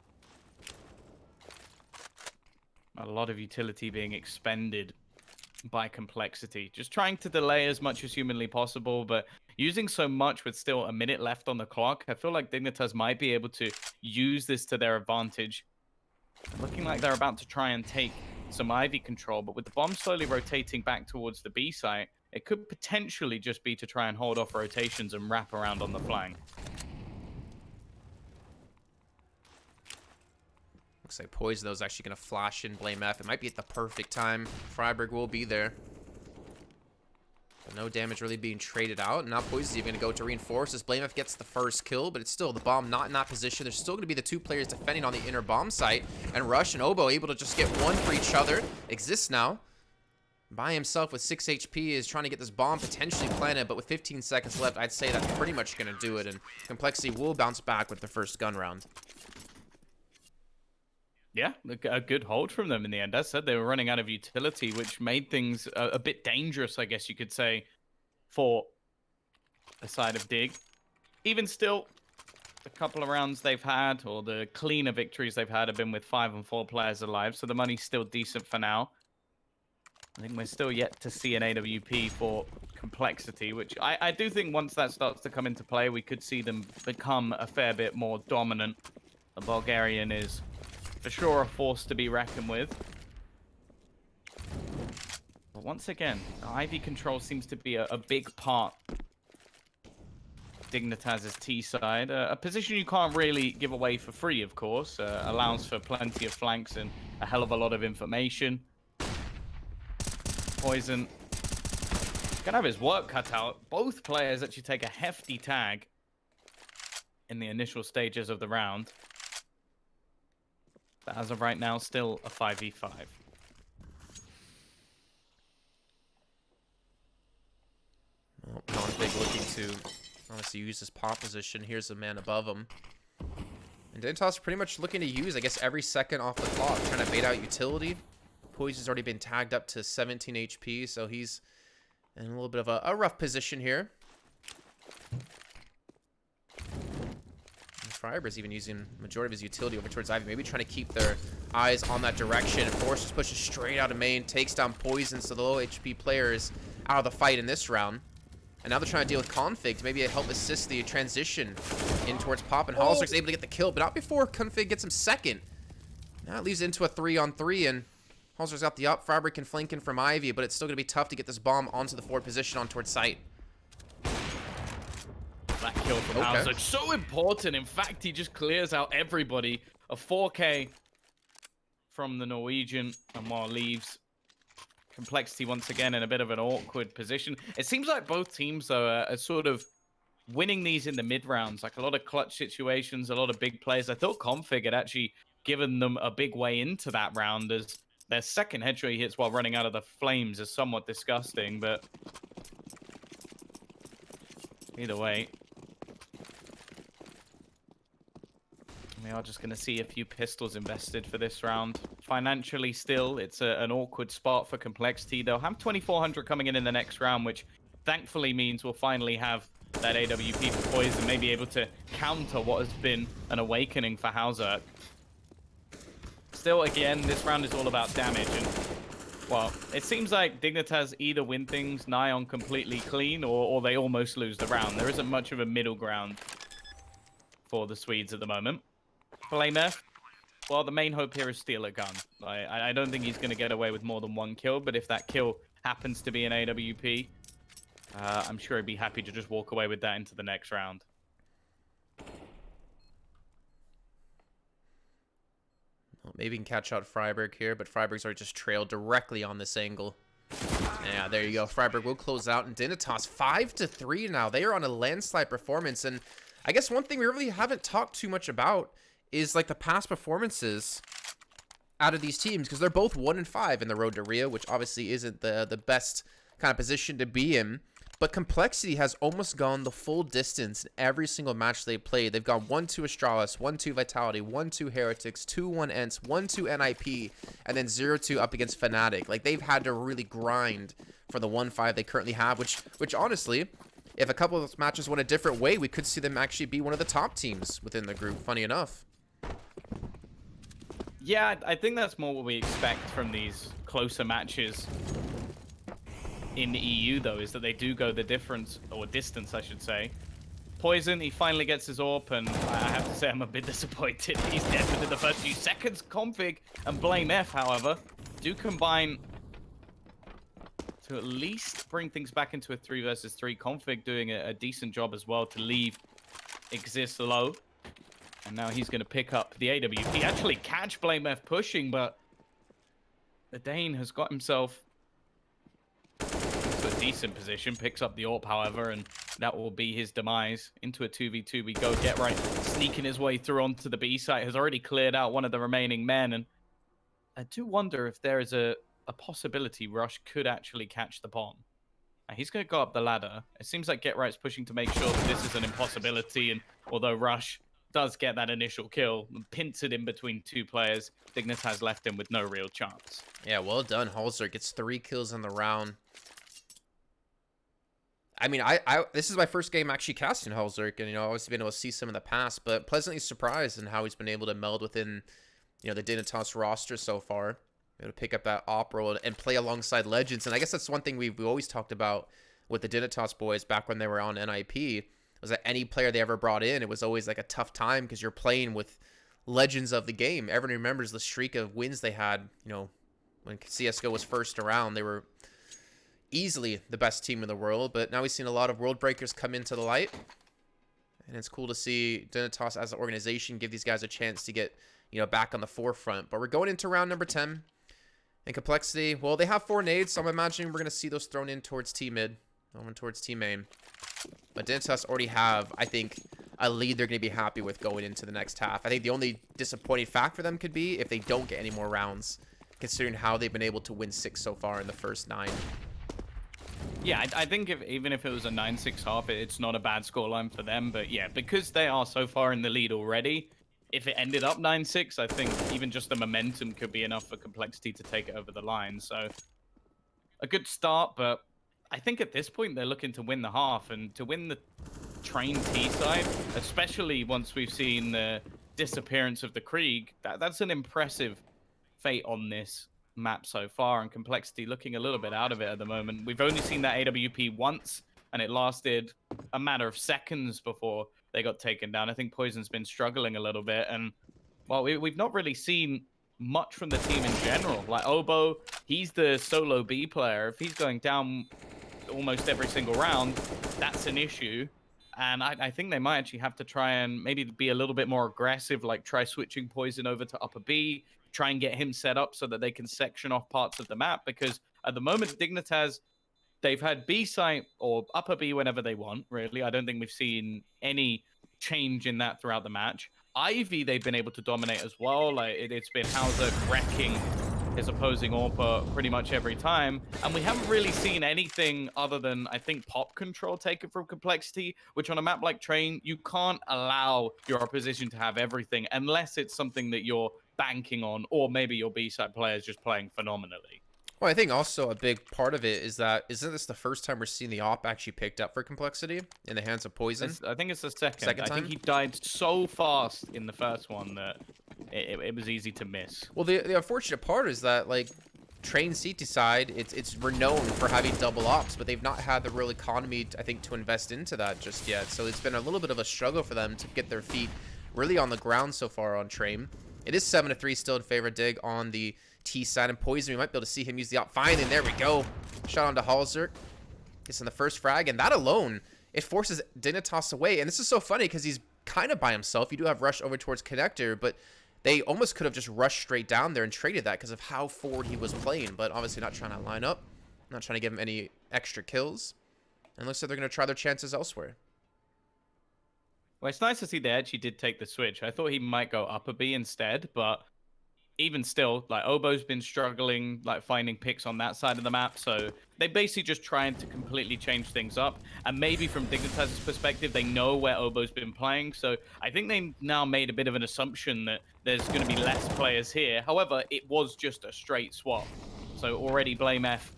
a lot of utility being expended by Complexity. Just trying to delay as much as humanly possible, but using so much with still a minute left on the clock, I feel like Dignitas might be able to use this to their advantage. Looking like they're about to try and take some Ivy control, but with the bomb slowly rotating back towards the B site, it could potentially just be to try and hold off rotations and wrap around on the flank. Looks like Poison, though, is actually going to flash in Blame F. It might be at the perfect time. Freiburg will be there. But no damage really being traded out. And now Poison's even going to go to reinforce as Blame F gets the first kill, but it's still the bomb not in that position. There's still going to be the 2 players defending on the inner bomb site. And Rush and Obo able to just get one for each other. Exists now. By himself with 6 HP is trying to get this bomb potentially planted, but with 15 seconds left, I'd say that's pretty much going to do it. And Complexity will bounce back with the first gun round. Yeah, a good hold from them in the end. As said, they were running out of utility, which made things a bit dangerous, I guess you could say, for the side of Dig. Even still, the couple of rounds they've had, or the cleaner victories they've had, have been with 5 and 4 players alive, so the money's still decent for now. I think we're still yet to see an AWP for Complexity, which I do think once that starts to come into play, we could see them become a fair bit more dominant. The Bulgarian is for sure a force to be reckoned with. But once again, Ivy control seems to be a big part. Dignitas' T side, a position you can't really give away for free, of course. Allows for plenty of flanks and a hell of a lot of information. Poison gonna have his work cut out. Both players actually take a hefty tag in the initial stages of the round. But as of right now, still a 5v5. Well, Config looking to honestly use his pop position. Here's a man above him. And Dignitas pretty much looking to use, I guess, every second off the clock, trying to bait out utility. Poison's already been tagged up to 17 HP, so he's in a little bit of a rough position here. Freiburg's even using the majority of his utility over towards Ivy, maybe trying to keep their eyes on that direction. Force just pushes straight out of main, takes down Poison, so the low HP player is out of the fight in this round. And now they're trying to deal with Config to maybe help assist the transition in towards Pop, and Halserk's able to get the kill, but not before Config gets him second. Now it leaves into a 3-on-3, and Halserk's got the up. Freiburg can flank in from Ivy, but it's still going to be tough to get this bomb onto the forward position on towards site. That kill from Hauserk, so important. In fact, he just clears out everybody. A 4K from the Norwegian, and while leaves Complexity once again in a bit of an awkward position. It seems like both teams are sort of winning these in the mid rounds, like a lot of clutch situations, a lot of big plays. I thought Config had actually given them a big way into that round, as their second headshot he hits while running out of the flames is somewhat disgusting, but either way, we are just going to see a few pistols invested for this round. Financially still, it's an awkward spot for Complexity. They'll have 2,400 coming in the next round, which thankfully means we'll finally have that AWP for Poison, may be able to counter what has been an awakening for Hauserk. still, again, this round is all about damage. And, well, it seems like Dignitas either win things nigh on completely clean or they almost lose the round. There isn't much of a middle ground for the Swedes at the moment. Flameth, well, the main hope here is steal a gun. I don't think he's going to get away with more than one kill, but if that kill happens to be an AWP, I'm sure he'd be happy to just walk away with that into the next round. Well, maybe we can catch out Freiburg here, but Freiburg's already just trailed directly on this angle. Yeah, there you go. Freiburg will close out, and Dignitas 5-3 now. They are on a landslide performance, and I guess one thing we really haven't talked too much about is like the past performances out of these teams, because they're both 1-5 in the road to Rio, which obviously isn't the best kind of position to be in. But Complexity has almost gone the full distance in every single match they played. They've gone 1-2 Astralis, 1-2 Vitality, 1-2 Heretics, 2-1 Ents, 1-2 NIP, and then 0-2 up against Fnatic. Like, they've had to really grind for the 1-5 they currently have, which honestly, if a couple of those matches went a different way, we could see them actually be one of the top teams within the group, funny enough. Yeah, I think that's more what we expect from these closer matches in the EU, though, is that they do go the difference, or distance, I should say. Poison, he finally gets his AWP, and I have to say I'm a bit disappointed. He's dead within the first few seconds. Config and Blame F, however, do combine to at least bring things back into a 3 versus 3. Config doing a decent job as well to leave Exist low. And now he's going to pick up the AWP. Actually catch Blame F pushing, but the Dane has got himself to a decent position. Picks up the AWP, however, and that will be his demise. Into a 2v2 we go. Get right, sneaking his way through onto the B site. Has already cleared out one of the remaining men. And I do wonder if there is a possibility Rush could actually catch the bomb. He's going to go up the ladder. It seems like Get Right's pushing to make sure that this is an impossibility. And although Rush does get that initial kill, pints it in between two players, Dignitas left him with no real chance. Yeah, well done. Halzer gets 3 kills in the round. I mean, this is my first game actually casting Halzer, and, you know, I've always been able to see some in the past, but pleasantly surprised in how he's been able to meld within, you know, the Dignitas roster so far. Able to pick up that op role and play alongside legends. And I guess that's one thing we've always talked about with the Dignitas boys back when they were on NIP, was that any player they ever brought in, it was always like a tough time because you're playing with legends of the game. Everyone remembers the streak of wins they had, you know, when CSGO was first around. They were easily the best team in the world, but now we've seen a lot of world breakers come into the light. And it's cool to see Dignitas as an organization give these guys a chance to get, you know, back on the forefront. But we're going into round number 10. And Complexity, well, they have 4 nades, so I'm imagining we're going to see those thrown in towards T-mid, over towards T-main. But Dignitas already have, I think, a lead they're going to be happy with going into the next half. I think the only disappointing fact for them could be if they don't get any more rounds, considering how they've been able to win 6 so far in the first 9. Yeah, I think even if it was a 9-6 half, it's not a bad scoreline for them. But yeah, because they are so far in the lead already, if it ended up 9-6, I think even just the momentum could be enough for Complexity to take it over the line. So a good start, but I think at this point they're looking to win the half and to win the train T side, especially once we've seen the disappearance of the Krieg. That's an impressive fate on this map so far, and Complexity looking a little bit out of it at the moment. We've only seen that AWP once, and it lasted a matter of seconds before they got taken down. I think Poison's been struggling a little bit, and well, we've not really seen much from the team in general. Like Obo, he's the solo B player. If he's going down almost every single round, that's an issue. And I think they might actually have to try and maybe be a little bit more aggressive, like try switching Poison over to upper B, try and get him set up so that they can section off parts of the map. Because at the moment, Dignitas, they've had B site or upper B whenever they want, really. I don't think we've seen any change in that throughout the match. Ivy, they've been able to dominate as well. Like it's been Hauser wrecking his opposing AWP pretty much every time. And we haven't really seen anything other than, I think, pop control taken from Complexity, which on a map like Train, you can't allow your opposition to have everything unless it's something that you're banking on, or maybe your B-side player is just playing phenomenally. Well, I think also a big part of it is that, isn't this the first time we're seeing the op actually picked up for Complexity in the hands of Poison? I think it's the second. Second I think time? he died so fast in the first one that it was easy to miss. Well, the unfortunate part is that, like, Train CT side, it's renowned for having double ops, but they've not had the real economy, I think, to invest into that just yet. So it's been a little bit of a struggle for them to get their feet really on the ground so far on Train. It is 7-3 still in favor of Dig on the T side, and Poison, we might be able to see him use the op. Finally, there we go. Shot onto Halzerk. Gets in the first frag, and that alone, it forces Dignitas away. And this is so funny because he's kind of by himself. You do have Rush over towards Connector, but they almost could have just rushed straight down there and traded that because of how forward he was playing. But obviously not trying to line up, not trying to give him any extra kills. And looks like they're going to try their chances elsewhere. Well, it's nice to see they actually did take the switch. I thought he might go upper B instead, but even still, like, Obo's been struggling, like, finding picks on that side of the map, so they basically just trying to completely change things up. And maybe from Dignitas' perspective, they know where Obo's been playing, so I think they now made a bit of an assumption that there's going to be less players here. However, it was just a straight swap. So already Blame F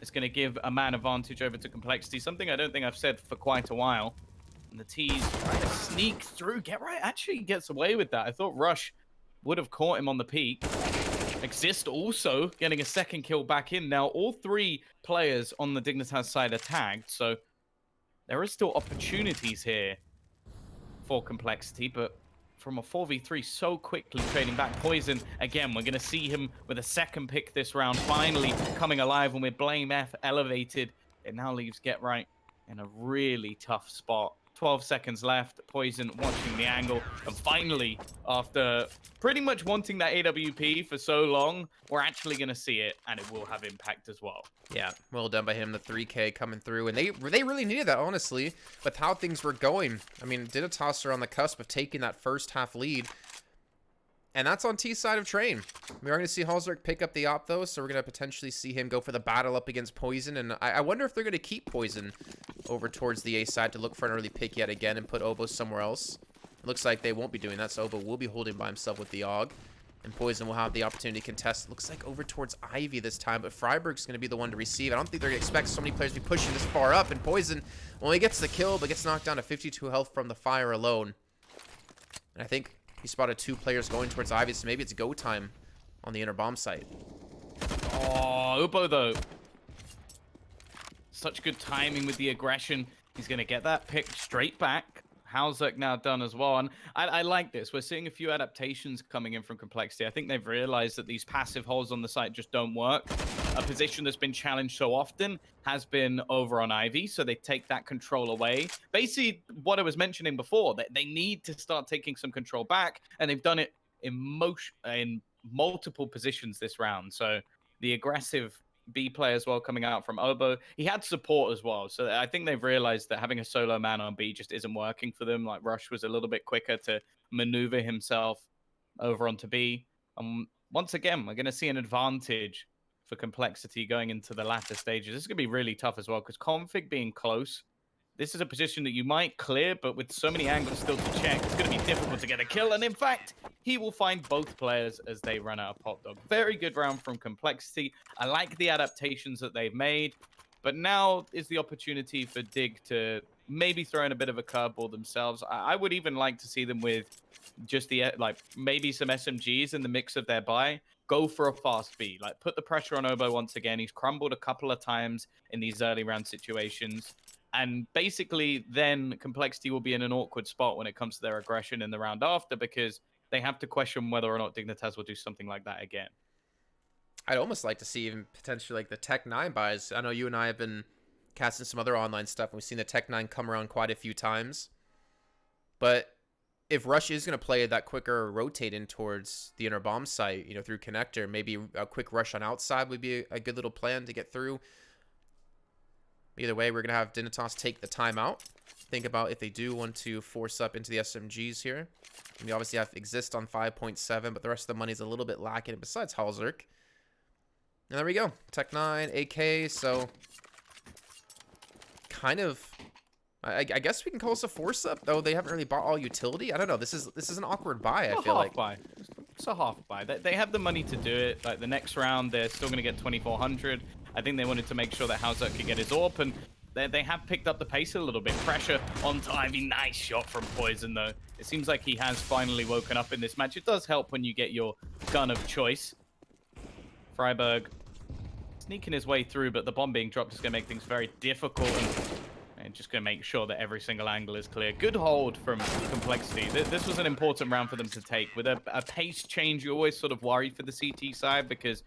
is going to give a man advantage over to Complexity, something I don't think I've said for quite a while. And the T's trying to sneak through. Get right actually gets away with that. I thought Rush would have caught him on the peak. Exist also getting a second kill back in. Now, all three players on the Dignitas side are tagged, so there is still opportunities here for Complexity, but from a 4v3 so quickly trading back. Poison, again, we're going to see him with a second pick this round, finally coming alive, and with Blame F elevated, it now leaves Get Right in a really tough spot. 12 seconds left. Poison watching the angle. And finally, after pretty much wanting that AWP for so long, we're actually going to see it, and it will have impact as well. Yeah, well done by him. The 3K coming through. And they really needed that, honestly, with how things were going. I mean, Dignitas are on the cusp of taking that first half lead. And that's on T side of Train. We are going to see Halzerk pick up the op, though, so we're going to potentially see him go for the battle up against Poison. And I wonder if they're going to keep Poison over towards the A side to look for an early pick yet again and put Obo somewhere else. It looks like they won't be doing that, so Obo will be holding by himself with the AUG. And Poison will have the opportunity to contest. Looks like over towards Ivy this time, but Freiburg's going to be the one to receive. I don't think they're going to expect so many players to be pushing this far up. And Poison, well, he gets the kill, but gets knocked down to 52 health from the fire alone. And I think he spotted two players going towards Ivy, so maybe it's go time on the inner bomb site. Oh, Ubo, though. Such good timing with the aggression. He's going to get that pick straight back. Halzerk now done as well. And I like this. We're seeing a few adaptations coming in from Complexity. I think they've realized that these passive holes on the site just don't work. A position that's been challenged so often has been over on Ivy, so they take that control away. Basically, what I was mentioning before, that they need to start taking some control back, and they've done it in multiple positions this round. So the aggressive B play as well coming out from Obo. He had support as well, so I think they've realized that having a solo man on B just isn't working for them. Like, Rush was a little bit quicker to maneuver himself over onto B. Once again, we're going to see an advantage for Complexity going into the latter stages. This is going to be really tough as well, because Config being close, this is a position that you might clear, but with so many angles still to check, it's going to be difficult to get a kill. And in fact, he will find both players as they run out of Pop Dog. Very good round from Complexity. I like the adaptations that they've made, but now is the opportunity for Dig to maybe throw in a bit of a curveball themselves. I would even like to see them with just the, like, maybe some SMGs in the mix of their buy. Go for a fast B. Like, put the pressure on Obo once again. He's crumbled a couple of times in these early round situations. And basically, then Complexity will be in an awkward spot when it comes to their aggression in the round after, because they have to question whether or not Dignitas will do something like that again. I'd almost like to see even potentially like the Tech 9 buys. I know you and I have been casting some other online stuff, and we've seen the Tech 9 come around quite a few times. But if Rush is going to play that quicker rotate in towards the inner bomb site, you know, through connector, maybe a quick rush on outside would be a good little plan to get through. Either way, we're going to have Dignitas take the timeout. Think about if they do want to force up into the SMGs here. And we obviously have Exist on 5.7, but the rest of the money is a little bit lacking besides Halzerk. And there we go. Tech 9, AK, so kind of, I guess we can call this a force up, though they haven't really bought all utility. I don't know. This is an awkward buy, I feel like. Buy. It's a half buy. They have the money to do it. Like, the next round, they're still going to get 2,400. I think they wanted to make sure that Halzerk could get his AWP, and They have picked up the pace a little bit. Pressure on Ivy. Nice shot from Poison, though. It seems like he has finally woken up in this match. It does help when you get your gun of choice. Freiburg sneaking his way through, but the bomb being dropped is going to make things very difficult, and just going to make sure that every single angle is clear. Good hold from Complexity. This was an important round for them to take. With a pace change, you always sort of worry for the CT side, because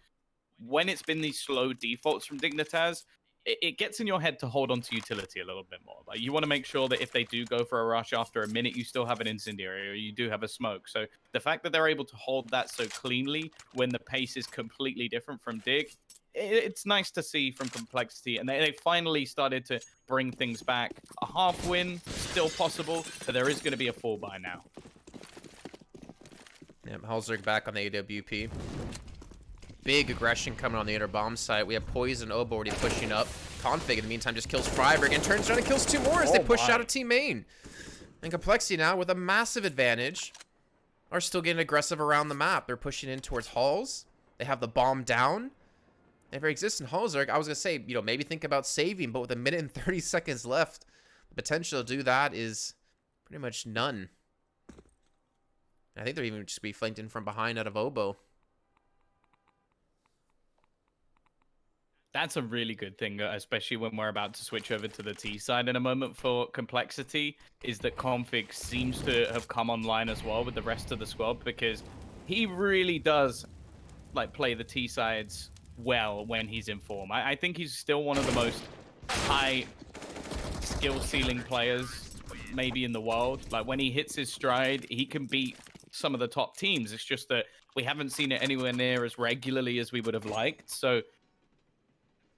when it's been these slow defaults from Dignitas, it gets in your head to hold on to utility a little bit more. Like, you want to make sure that if they do go for a rush after a minute, you still have an incendiary or you do have a smoke. So the fact that they're able to hold that so cleanly when the pace is completely different from Dig, it's nice to see from Complexity. And they finally started to bring things back. A half win, still possible, but there is going to be a full buy now. Yeah, Halzerg back on the AWP. Big aggression coming on the inner bomb site. We have Poison Obo already pushing up. Config in the meantime just kills Freiburg and turns around and kills 2 more as they push out of team main. And Complexity now with a massive advantage are still getting aggressive around the map. They're pushing in towards Halls. They have the bomb down. And for existing Halzerg, I was going to say, maybe think about saving, but with a minute and 30 seconds left, the potential to do that is pretty much none. And I think they're even just be flanked in from behind out of Obo. That's a really good thing, especially when we're about to switch over to the T side in a moment for Complexity, is that Config seems to have come online as well with the rest of the squad, because he really does play the T sides well when he's in form. I think he's still one of the most high skill ceiling players maybe in the world. Like, when he hits his stride, he can beat some of the top teams. It's just that we haven't seen it anywhere near as regularly as we would have liked. So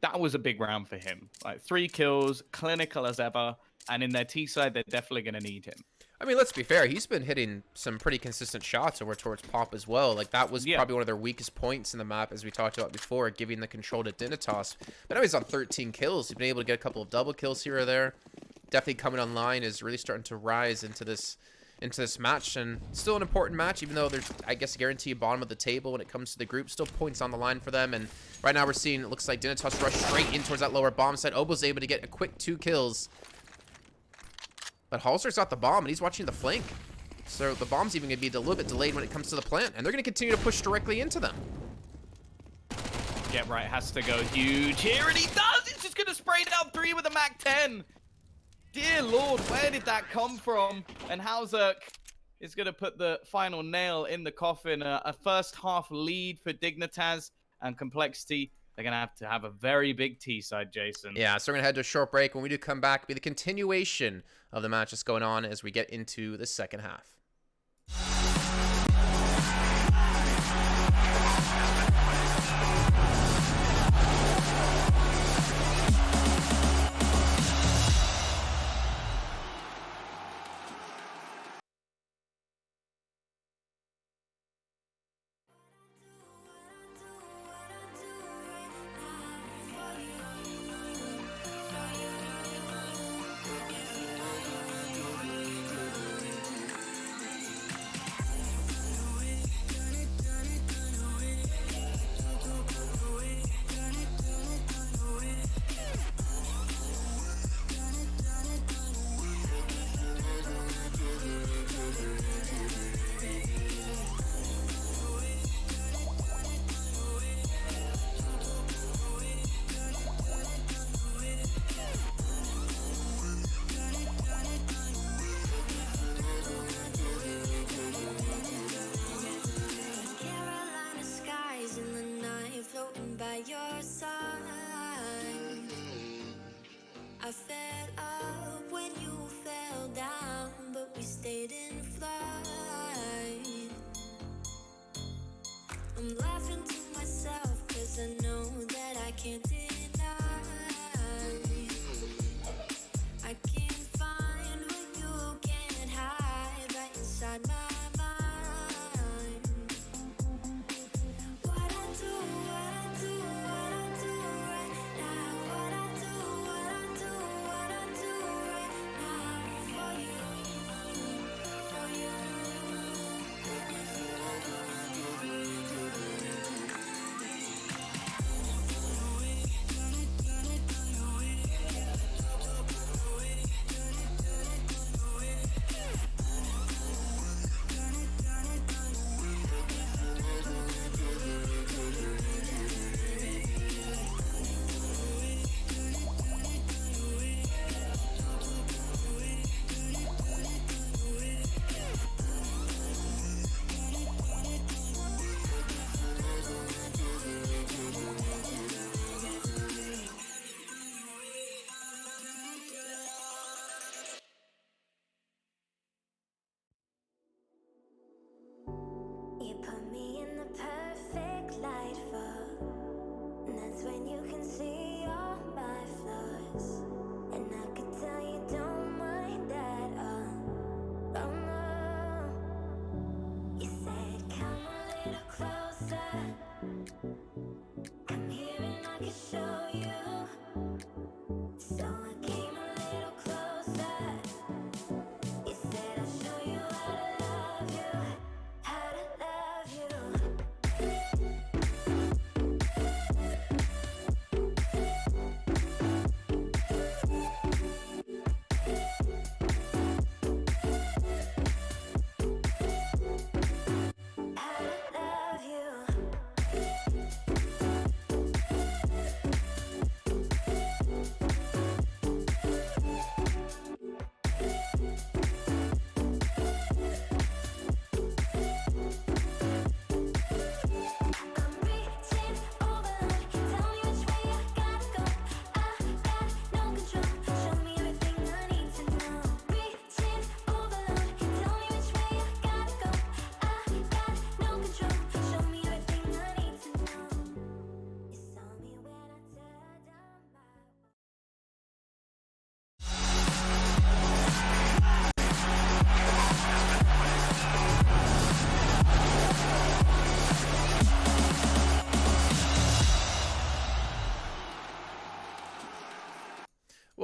that was a big round for him. 3 kills, clinical as ever, and in their T side, they're definitely going to need him. I mean, let's be fair. He's been hitting some pretty consistent shots over towards Pop as well. That was probably one of their weakest points in the map, as we talked about before, giving the control to Dignitas. But now he's on 13 kills. He's been able to get a couple of double kills here or there. Definitely coming online, is really starting to rise into this match, and still an important match, even though there's, I guess, a guaranteed bottom of the table when it comes to the group. Still points on the line for them, and right now we're seeing, it looks like Dignitas rush straight in towards that lower bomb site. Obo's able to get a quick 2 kills, but Halzer's got the bomb, and he's watching the flank, so the bomb's even going to be a little bit delayed when it comes to the plant, and they're going to continue to push directly into them. Get Right has to go huge here, and he does! He's just going to spray down 3 with a MAC-10. Dear Lord, where did that come from? And Halzerg is going to put the final nail in the coffin. A first half lead for Dignitas, and Complexity, they're going to have a very big T side, Jason. Yeah, so we're going to head to a short break. When we do come back, it'll be the continuation of the match that's going on as we get into the second half.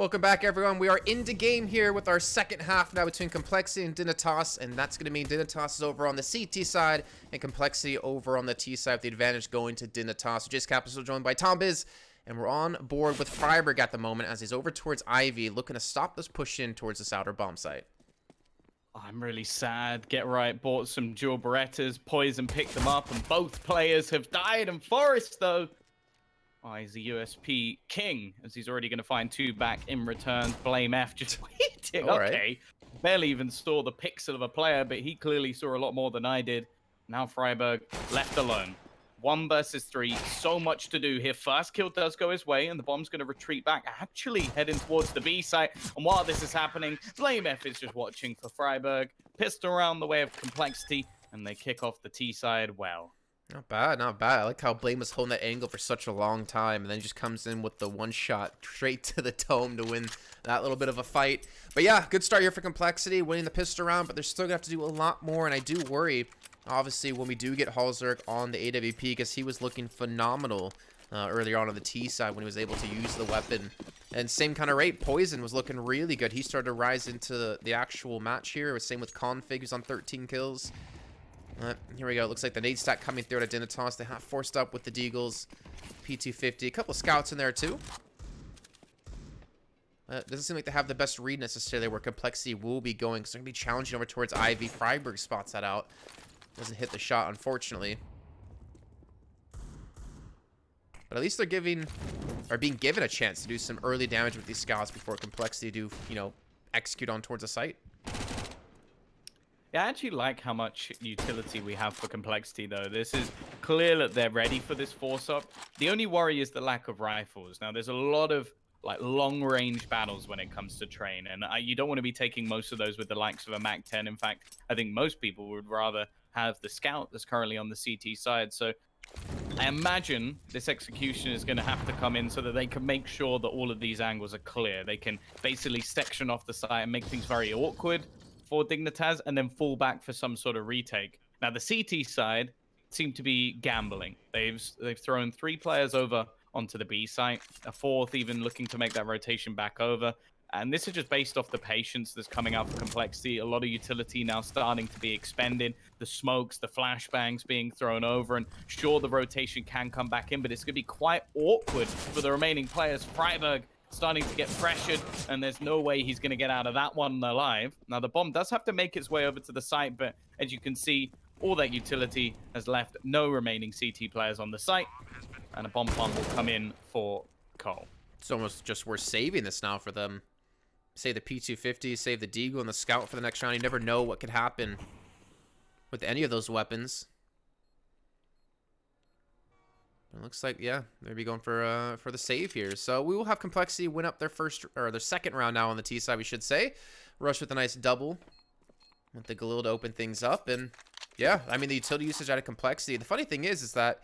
Welcome back, everyone. We are into game here with our second half now between Complexity and Dignitas, and that's going to mean Dignitas is over on the CT side and Complexity over on the T side with the advantage going to Dignitas. Jace Capital joined by Tom Biz, and we're on board with Freiburg at the moment as he's over towards Ivy, looking to stop this push in towards this outer bomb site. I'm really sad. Get Right bought some dual Berettas. Poison picked them up, and both players have died. And Forrest, though, he's the USP king, as he's already going to find 2 back in return. Blame F just waiting. All okay. right. Barely even saw the pixel of a player, but he clearly saw a lot more than I did. Now Freiburg left alone. 1 versus 3. So much to do here. First kill does go his way, and the bomb's going to retreat back, actually heading towards the B site. And while this is happening, Blame F is just watching for Freiburg. Pissed around the way of Complexity, and they kick off the T side well. Not bad, not bad. I like how Blame was holding that angle for such a long time, and then just comes in with the 1 shot straight to the dome to win that little bit of a fight. But yeah, good start here for Complexity, winning the pistol round, but they're still going to have to do a lot more, and I do worry, obviously, when we do get Halzerk on the AWP, because he was looking phenomenal earlier on the T side when he was able to use the weapon. And same kind of rate, Poison was looking really good. He started to rise into the actual match here. It was same with Config, who's on 13 kills. Here we go. Looks like the nade stack coming through at Dignitas. They have forced up with the Deagles. P250. A couple scouts in there, too. Doesn't seem like they have the best read necessarily where Complexity will be going. So they're going to be challenging over towards Ivy. Freiburg spots that out. Doesn't hit the shot, unfortunately. But at least they're being given a chance to do some early damage with these scouts before Complexity do, you know, execute on towards the site. Yeah, I actually like how much utility we have for Complexity, though. This is clear that they're ready for this force-up. The only worry is the lack of rifles. Now, there's a lot of like long-range battles when it comes to train, and you don't want to be taking most of those with the likes of a MAC-10. In fact, I think most people would rather have the scout that's currently on the CT side. So I imagine this execution is going to have to come in so that they can make sure that all of these angles are clear. They can basically section off the site and make things very awkward for Dignitas and then fall back for some sort of retake. Now, the CT side seem to be gambling. They've thrown 3 players over onto the B site, a 4th even looking to make that rotation back over. And this is just based off the patience that's coming out for Complexity. A lot of utility now starting to be expended. The smokes, the flashbangs being thrown over. And sure, the rotation can come back in, but it's going to be quite awkward for the remaining players. Freiburg starting to get pressured, and there's no way he's going to get out of that one alive. Now, the bomb does have to make its way over to the site, but as you can see, all that utility has left no remaining CT players on the site, and a bomb pump will come in for Cole. It's almost just worth saving this now for them. Save the P250, save the Deagle and the Scout for the next round. You never know what could happen with any of those weapons. It looks like, yeah, they'll be going for the save here. So we will have Complexity win up their second round now on the T side, we should say. Rush with a nice double with the Galil to open things up. And yeah, I mean, the utility usage out of Complexity. The funny thing is that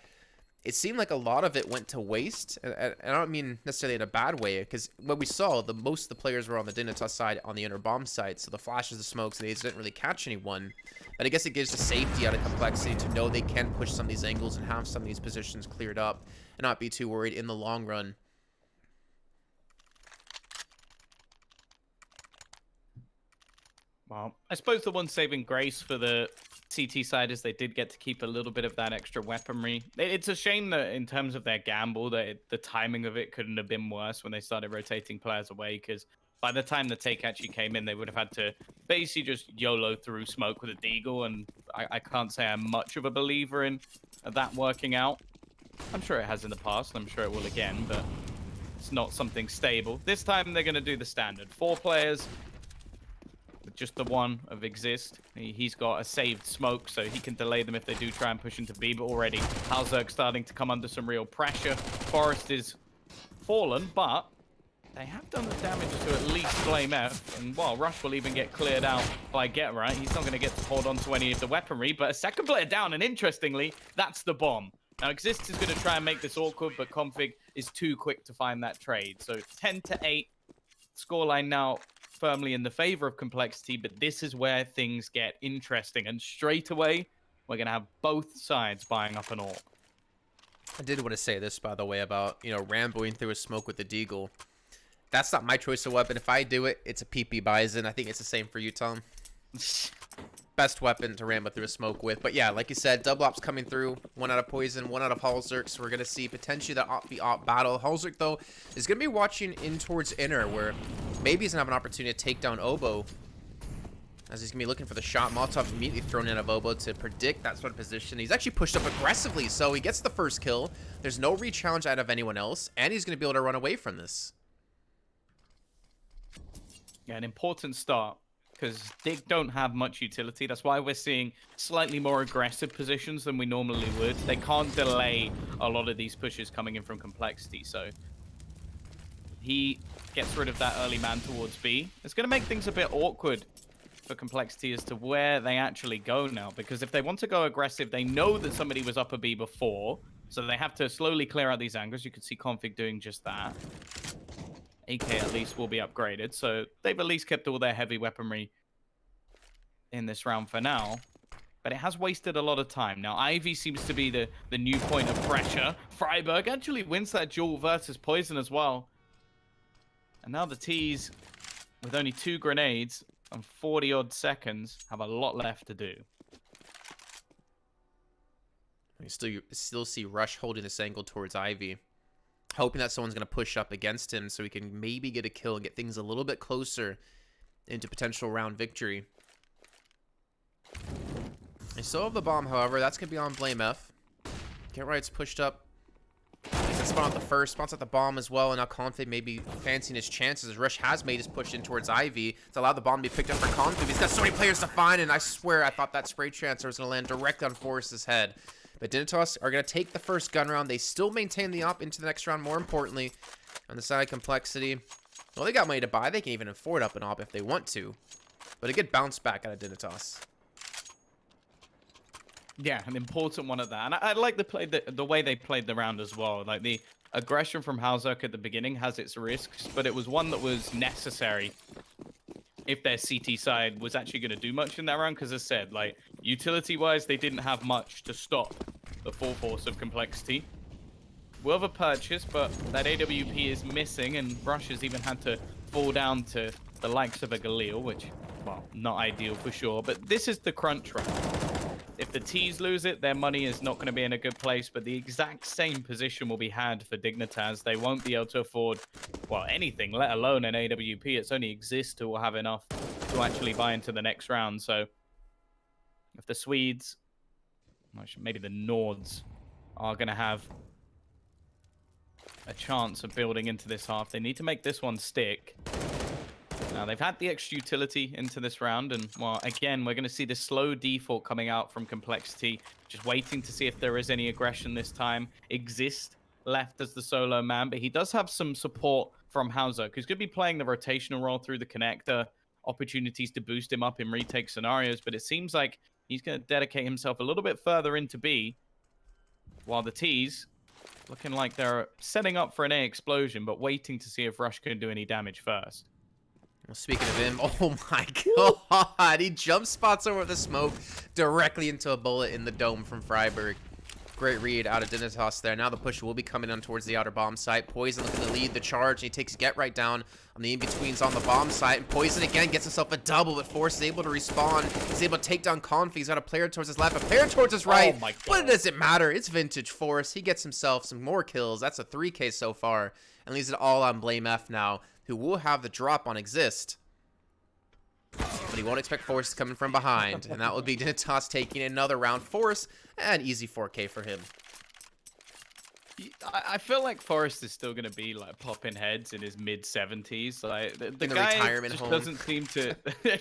it seemed like a lot of it went to waste. And I don't mean necessarily in a bad way, because what we saw, most of the players were on the Dignitas side, on the inner bomb side. So the flashes, the smokes, and they didn't really catch anyone. But I guess it gives the safety out of Complexity to know they can push some of these angles and have some of these positions cleared up and not be too worried in the long run. Well, I suppose the one saving grace for the CT side is they did get to keep a little bit of that extra weaponry. It's a shame that in terms of their gamble, that the timing of it couldn't have been worse when they started rotating players away, because by the time the take actually came in, they would have had to basically just YOLO through smoke with a Deagle, and I can't say I'm much of a believer in that working out. I'm sure it has in the past, and I'm sure it will again, but it's not something stable. This time they're going to do the standard. 4 players, just the one of Exist. He's got a saved smoke, so he can delay them if they do try and push into B. But already, Halzerk starting to come under some real pressure. Forrest is fallen, but they have done the damage to at least Blame F. And while Rush will even get cleared out by Get Right, he's not going to get to hold on to any of the weaponry. But a second player down, and interestingly, that's the bomb. Now, Exist is going to try and make this awkward, but Config is too quick to find that trade. So 10-8, scoreline now firmly in the favor of Complexity, but this is where things get interesting. And straight away, we're going to have both sides buying up an AWP. I did want to say this, by the way, about, you know, ramboing through a smoke with the Deagle. That's not my choice of weapon. If I do it, it's a PP Bison. I think it's the same for you, Tom. Best weapon to rambo through a smoke with. But yeah, like you said, double ops coming through. 1 out of Poison, 1 out of Halzerk. So we're going to see potentially the op battle. Halzerk, though, is going to be watching in towards inner, where maybe he's going to have an opportunity to take down Oboe. As he's going to be looking for the shot. Molotov immediately thrown in of Oboe to predict that sort of position. He's actually pushed up aggressively, so he gets the first kill. There's no re-challenge out of anyone else, and he's going to be able to run away from this. Yeah, an important start, because Dig don't have much utility. That's why we're seeing slightly more aggressive positions than we normally would. They can't delay a lot of these pushes coming in from Complexity, so he gets rid of that early man towards B. It's going to make things a bit awkward for Complexity as to where they actually go now, because if they want to go aggressive, they know that somebody was up a B before, so they have to slowly clear out these angles. You can see Config doing just that. AK at least will be upgraded, so they've at least kept all their heavy weaponry in this round for now, but it has wasted a lot of time. Now Ivy seems to be the new point of pressure. Freiburg actually wins that duel versus Poison as well, and now the T's, with only 2 grenades and 40 odd seconds, have a lot left to do. You still see Rush holding this angle towards Ivy, hoping that someone's going to push up against him so he can maybe get a kill and get things a little bit closer into potential round victory. They still have the bomb, however. That's going to be on Blame F. Get Right's pushed up. He's spawn at the first, spawns at the bomb as well, and now Config may be fancying his chances. Rush has made his push in towards Ivy. It's allowed the bomb to be picked up for Config. He's got so many players to find, and I swear I thought that spray transfer was going to land directly on Forrest's head. But Dignitas are going to take the first gun round. They still maintain the op into the next round, more importantly. On the side of Complexity, well, they got money to buy. They can even afford up an op if they want to. But a good bounce back out of Dignitas. Yeah, an important one at that. And I like the way they played the round as well. Like, the aggression from Halzerk at the beginning has its risks, but it was one that was necessary if their CT side was actually going to do much in that round. Because as I said, like, utility-wise, they didn't have much to stop the full force of Complexity. Will have a purchase, but that AWP is missing, and Rush has even had to fall down to the likes of a Galil, which, well, not ideal for sure. But this is the crunch round. If the T's lose it, their money is not going to be in a good place, but the exact same position will be had for Dignitas. They won't be able to afford, well, anything, let alone an AWP. It's only Exist who will have enough to actually buy into the next round. So if the Swedes, maybe the Nords, are going to have a chance of building into this half, they need to make this one stick. Now, they've had the extra utility into this round, and, well, again, we're going to see this slow default coming out from Complexity, just waiting to see if there is any aggression this time. Exist left as the solo man, but he does have some support from Halzerk, who's going to be playing the rotational role through the connector, opportunities to boost him up in retake scenarios, but it seems like he's going to dedicate himself a little bit further into B, while the T's looking like they're setting up for an A explosion, but waiting to see if Rush can do any damage first. Well, speaking of him, oh my god, he jump spots over the smoke directly into a bullet in the dome from Freiburg. Great read out of Dignitas there. Now the push will be coming on towards the outer bomb site. Poison looking to lead the charge, and he takes Get Right down on the in-betweens on the bomb site. And Poison again gets himself a double, but Force is able to respawn. He's able to take down Config. He's got a player towards his left, a player towards his right. Oh my god. But it doesn't matter. It's vintage Force. He gets himself some more kills. That's a 3K so far. And leaves it all on Blame F now, who will have the drop on Exist. But he won't expect Force coming from behind. And that would be Dignitas taking another round. Force, an easy 4K for him. I feel like Forrest is still going to be like popping heads in his mid-70s. Like the guy retirement just home. doesn't seem to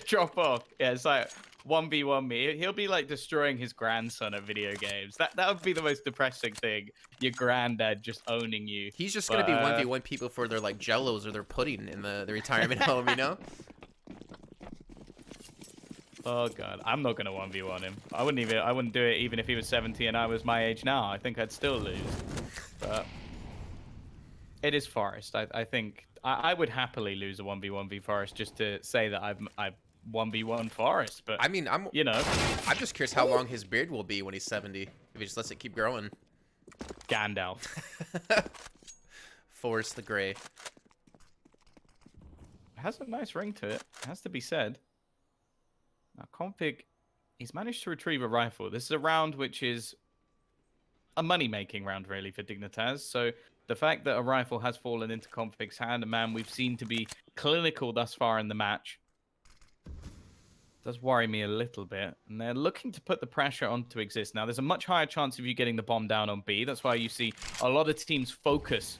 drop off. Yeah, it's like 1v1 me. He'll be like destroying his grandson at video games. That would be the most depressing thing. Your granddad just owning you. He's just going to be 1v1 people for their like jellos or their pudding in the retirement home, you know? Oh god, I'm not gonna 1v1 him. I wouldn't do it even if he was 70 and I was my age now. I think I'd still lose. But it is Forest. I think I would happily lose a 1v1v Forest just to say that I've 1v1 Forest. But I mean, I'm just curious how long his beard will be when he's 70. If he just lets it keep growing. Gandalf. Forest the Grey. has a nice ring to it, has to be said. Now, Config, he's managed to retrieve a rifle. This is a round which is a money-making round, really, for Dignitas. So the fact that a rifle has fallen into Config's hand, a man we've seen to be clinical thus far in the match, does worry me a little bit. And they're looking to put the pressure on to exist. Now, there's a much higher chance of you getting the bomb down on B. That's why you see a lot of teams focus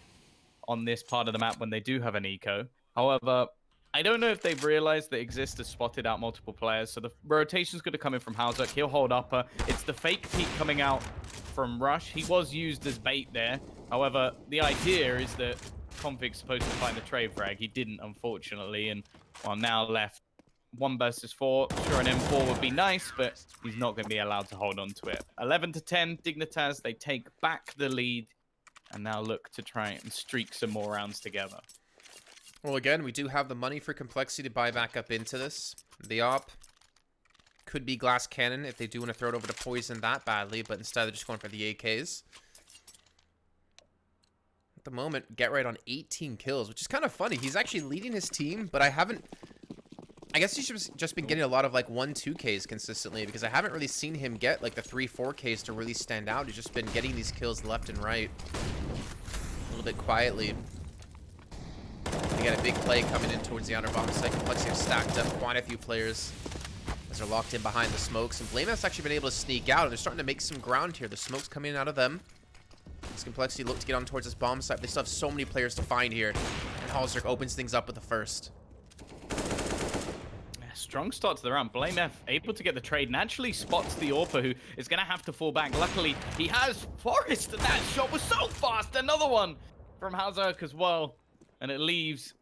on this part of the map when they do have an eco. However, I don't know if they've realized that Exist has spotted out multiple players. So the rotation's going to come in from Hauser. He'll hold upper. It's the fake peek coming out from Rush. He was used as bait there. However, the idea is that Config's supposed to find the trade frag. He didn't, unfortunately. And well, now left 1 versus 4. Sure, an M4 would be nice, but he's not going to be allowed to hold on to it. 11-10, Dignitas, they take back the lead and now look to try and streak some more rounds together. Well, again, we do have the money for Complexity to buy back up into this. The op could be Glass Cannon if they do want to throw it over to Poison that badly, but instead they're just going for the AKs. At the moment, Get Right on 18 kills, which is kind of funny. He's actually leading his team, but I guess he's just been getting a lot of like 1-2Ks consistently, because I haven't really seen him get like the 3-4Ks to really stand out. He's just been getting these kills left and right a little bit quietly. They got a big play coming in towards the outer bomb site. Complexity have stacked up quite a few players as they're locked in behind the smokes. And Blame has actually been able to sneak out, and they're starting to make some ground here. The smoke's coming in out of them. As Complexity look to get on towards this bomb site. They still have so many players to find here. And Halzerk opens things up with the first. Strong start to the round. Blame F able to get the trade and actually spots the AWPer, who is going to have to fall back. Luckily, he has Forrest, and that shot was so fast. Another one from Hauserk as well. And it leaves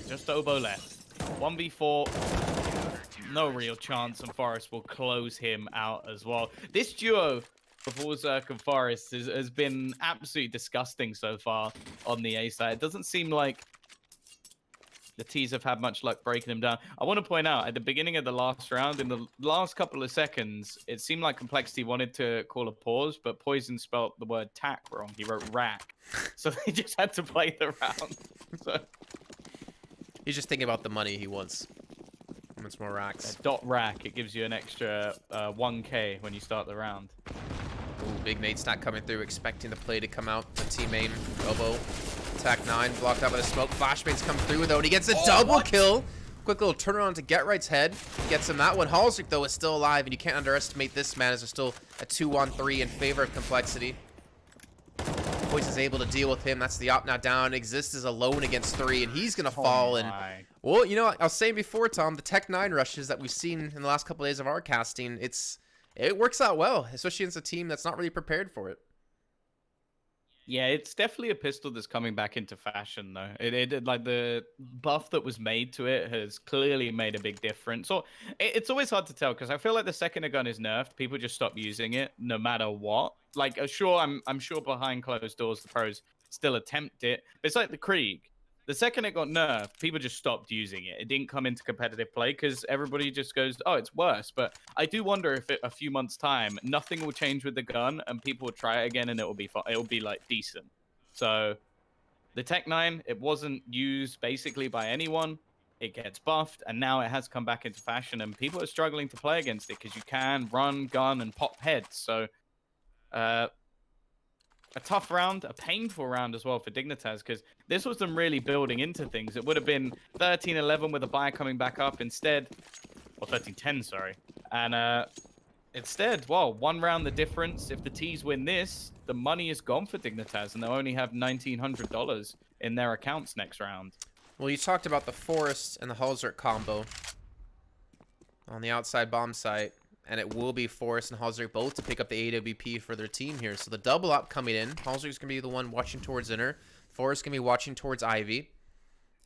just Obo left. 1v4. No real chance, and Forrest will close him out as well. This duo of Hauserk and Forrest has been absolutely disgusting so far on the A side. It doesn't seem like the T's have had much luck breaking them down. I want to point out, at the beginning of the last round, in the last couple of seconds, it seemed like Complexity wanted to call a pause, but Poison spelt the word tack wrong. He wrote rack. So they just had to play the round. So he's just thinking about the money he wants. He wants more racks. Dot rack, it gives you an extra 1k when you start the round. Ooh, big nade stack coming through, expecting the play to come out. The teammate, Obo. Attack 9, blocked out by the smoke. Flashbangs come through, though, and he gets a double kill. Quick little turnaround to Get Right's head. Gets him that one. Halzerk, though, is still alive, and you can't underestimate this man, as there's still a 2-on-3 in favor of Complexity. Poison's able to deal with him. That's the op now down. Exist is alone against 3, and he's going to fall. And well, you know, I was saying before, Tom, the Tech 9 rushes that we've seen in the last couple of days of our casting, it works out well, especially against a team that's not really prepared for it. Yeah, it's definitely a pistol that's coming back into fashion, though. It like the buff that was made to it has clearly made a big difference. Or it's always hard to tell, because I feel like the second a gun is nerfed, people just stop using it no matter what. Like, sure, I'm sure behind closed doors the pros still attempt it, but it's like the Krieg. The second it got nerfed, people just stopped using it. It didn't come into competitive play because everybody just goes, oh, it's worse. But I do wonder if a few months' time, nothing will change with the gun and people will try it again and it will be fun. It will be like decent. So the Tech 9, it wasn't used basically by anyone. It gets buffed, and now it has come back into fashion, and people are struggling to play against it because you can run, gun, and pop heads. So a tough round, a painful round as well for Dignitas, because this was them really building into things. It would have been 13-11 with a buy coming back up instead, or 13-10, sorry. And instead, well, one round the difference. If the T's win this, the money is gone for Dignitas, and they'll only have $1,900 in their accounts next round. Well, you talked about the Forrest and the Halzerk combo on the outside bomb site. And it will be Forrest and Halzerk both to pick up the AWP for their team here. So the double up coming in. Halzerk's going to be the one watching towards Inner. Forrest going to be watching towards Ivy.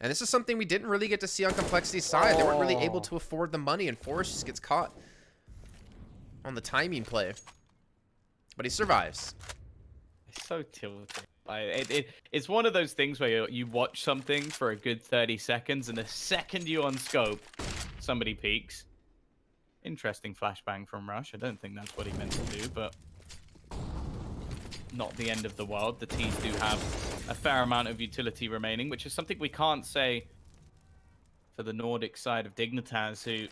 And this is something we didn't really get to see on Complexity's side. They weren't really able to afford the money, and Forrest just gets caught on the timing play. But he survives. It's so tilted. It's one of those things where you watch something for a good 30 seconds, and the second you unscope, somebody peeks. Interesting flashbang from Rush. I don't think that's what he meant to do, but not the end of the world. The T's do have a fair amount of utility remaining, which is something we can't say for the Nordic side of Dignitas, who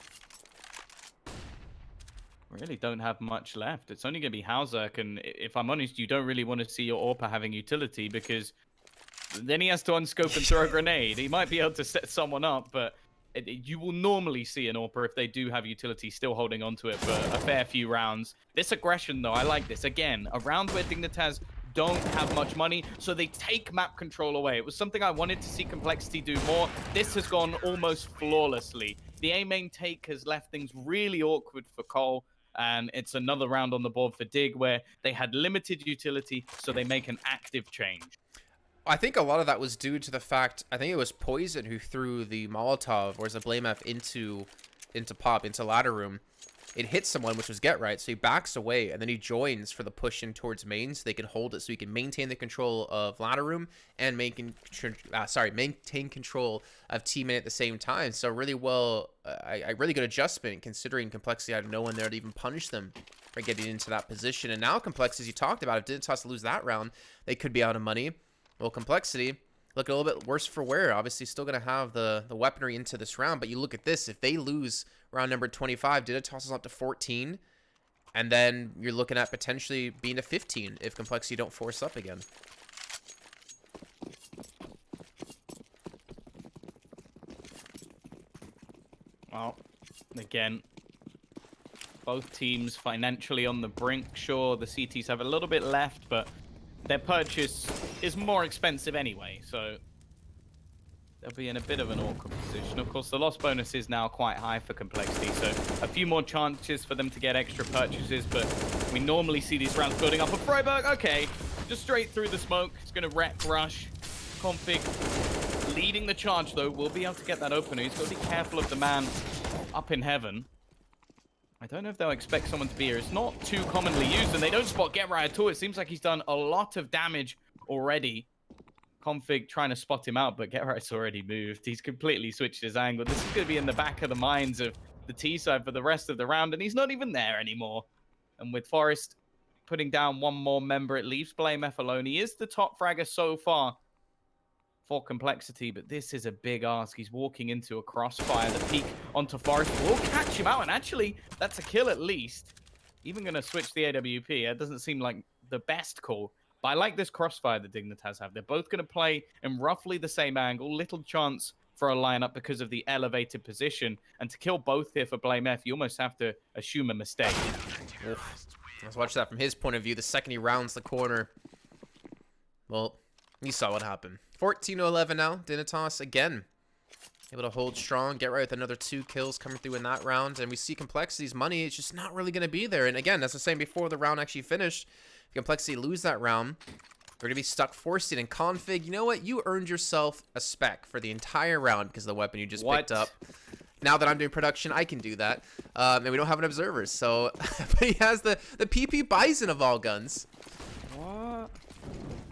really don't have much left. It's only going to be Hauzerk, and if I'm honest, you don't really want to see your Orpa having utility, because then he has to unscope and throw a grenade. He might be able to set someone up, but you will normally see an Orpa, if they do have utility, still holding onto it for a fair few rounds. This aggression, though, I like this. Again, a round where Dignitas don't have much money, so they take map control away. It was something I wanted to see Complexity do more. This has gone almost flawlessly. The A main take has left things really awkward for Cole, and it's another round on the board for Dig, where they had limited utility, so they make an active change. I think a lot of that was due to the fact, I think it was Poison who threw the Molotov, or as a Blame F, into ladder room. It hit someone, which was Get Right, so he backs away, and then he joins for the push in towards main, so they can hold it, so he can maintain the control of ladder room and maintain control of teammate at the same time. So really well, a really good adjustment, considering Complexity had no one there to even punish them for getting into that position. And now Complexity, as you talked about, if Dignitas lose that round, they could be out of money. Well, Complexity look a little bit worse for wear. Obviously, still going to have the weaponry into this round, but you look at this. If they lose round number 25, Dignitas is up to 14, and then you're looking at potentially being a 15 if Complexity don't force up again. Well, again, both teams financially on the brink. Sure, the CTs have a little bit left, but their purchase is more expensive anyway, so they'll be in a bit of an awkward position. Of course, the loss bonus is now quite high for Complexity, so a few more chances for them to get extra purchases, but we normally see these rounds building up. A Freiburg, okay, just straight through the smoke. It's going to wreck Rush. Config leading the charge, though, will be able to get that opener. He's got to be careful of the man up in heaven. I don't know if they'll expect someone to be here. It's not too commonly used, and they don't spot Get Right at all. It seems like he's done a lot of damage already. Config trying to spot him out, but Get Right's already moved. He's completely switched his angle. This is going to be in the back of the minds of the T side for the rest of the round, and he's not even there anymore. And with Forest putting down one more member, it leaves Blame F alone. He is the top fragger so far for Complexity, but this is a big ask. He's walking into a crossfire. The peek onto Forest will catch him out, and actually, that's a kill at least. Even going to switch the AWP. It doesn't seem like the best call, but I like this crossfire that Dignitas have. They're both going to play in roughly the same angle. Little chance for a lineup because of the elevated position, and to kill both here for Blame F, you almost have to assume a mistake. Let's watch that from his point of view. The second he rounds the corner, well, you saw what happened. 14-11 now. Dignitas again able to hold strong, Get Right with another 2 kills coming through in that round, and we see Complexity's money. It's just not really going to be there. And again, as I was saying before the round actually finished, if Complexity lose that round, we're going to be stuck forcing. And Config, you know what? You earned yourself a spec for the entire round because of the weapon you just picked up. Now that I'm doing production, I can do that. And we don't have an observer, so but he has the PP Bison of all guns. What?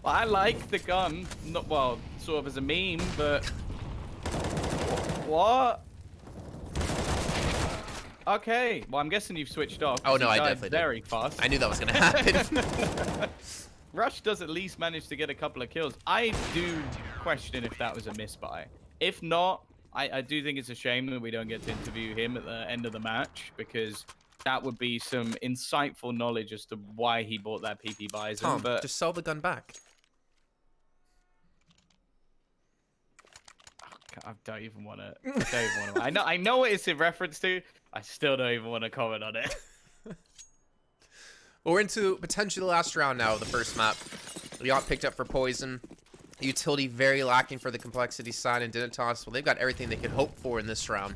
Well, I like the gun. Not, well, sort of as a meme, but what? Okay. Well, I'm guessing you've switched off. Oh no, I definitely very did. fast. I knew that was gonna happen. Rush does at least manage to get a couple of kills. I do question if that was a misbuy. If not, I do think it's a shame that we don't get to interview him at the end of the match, because that would be some insightful knowledge as to why he bought that PP Bison. Tom, but just sell the gun back. I don't even want to. I know what it's in reference to. I still don't even want to comment on it. Well, we're into potentially the last round now of the first map. We got picked up for Poison. Utility very lacking for the Complexity side, and Dignitas, well, they've got everything they could hope for in this round.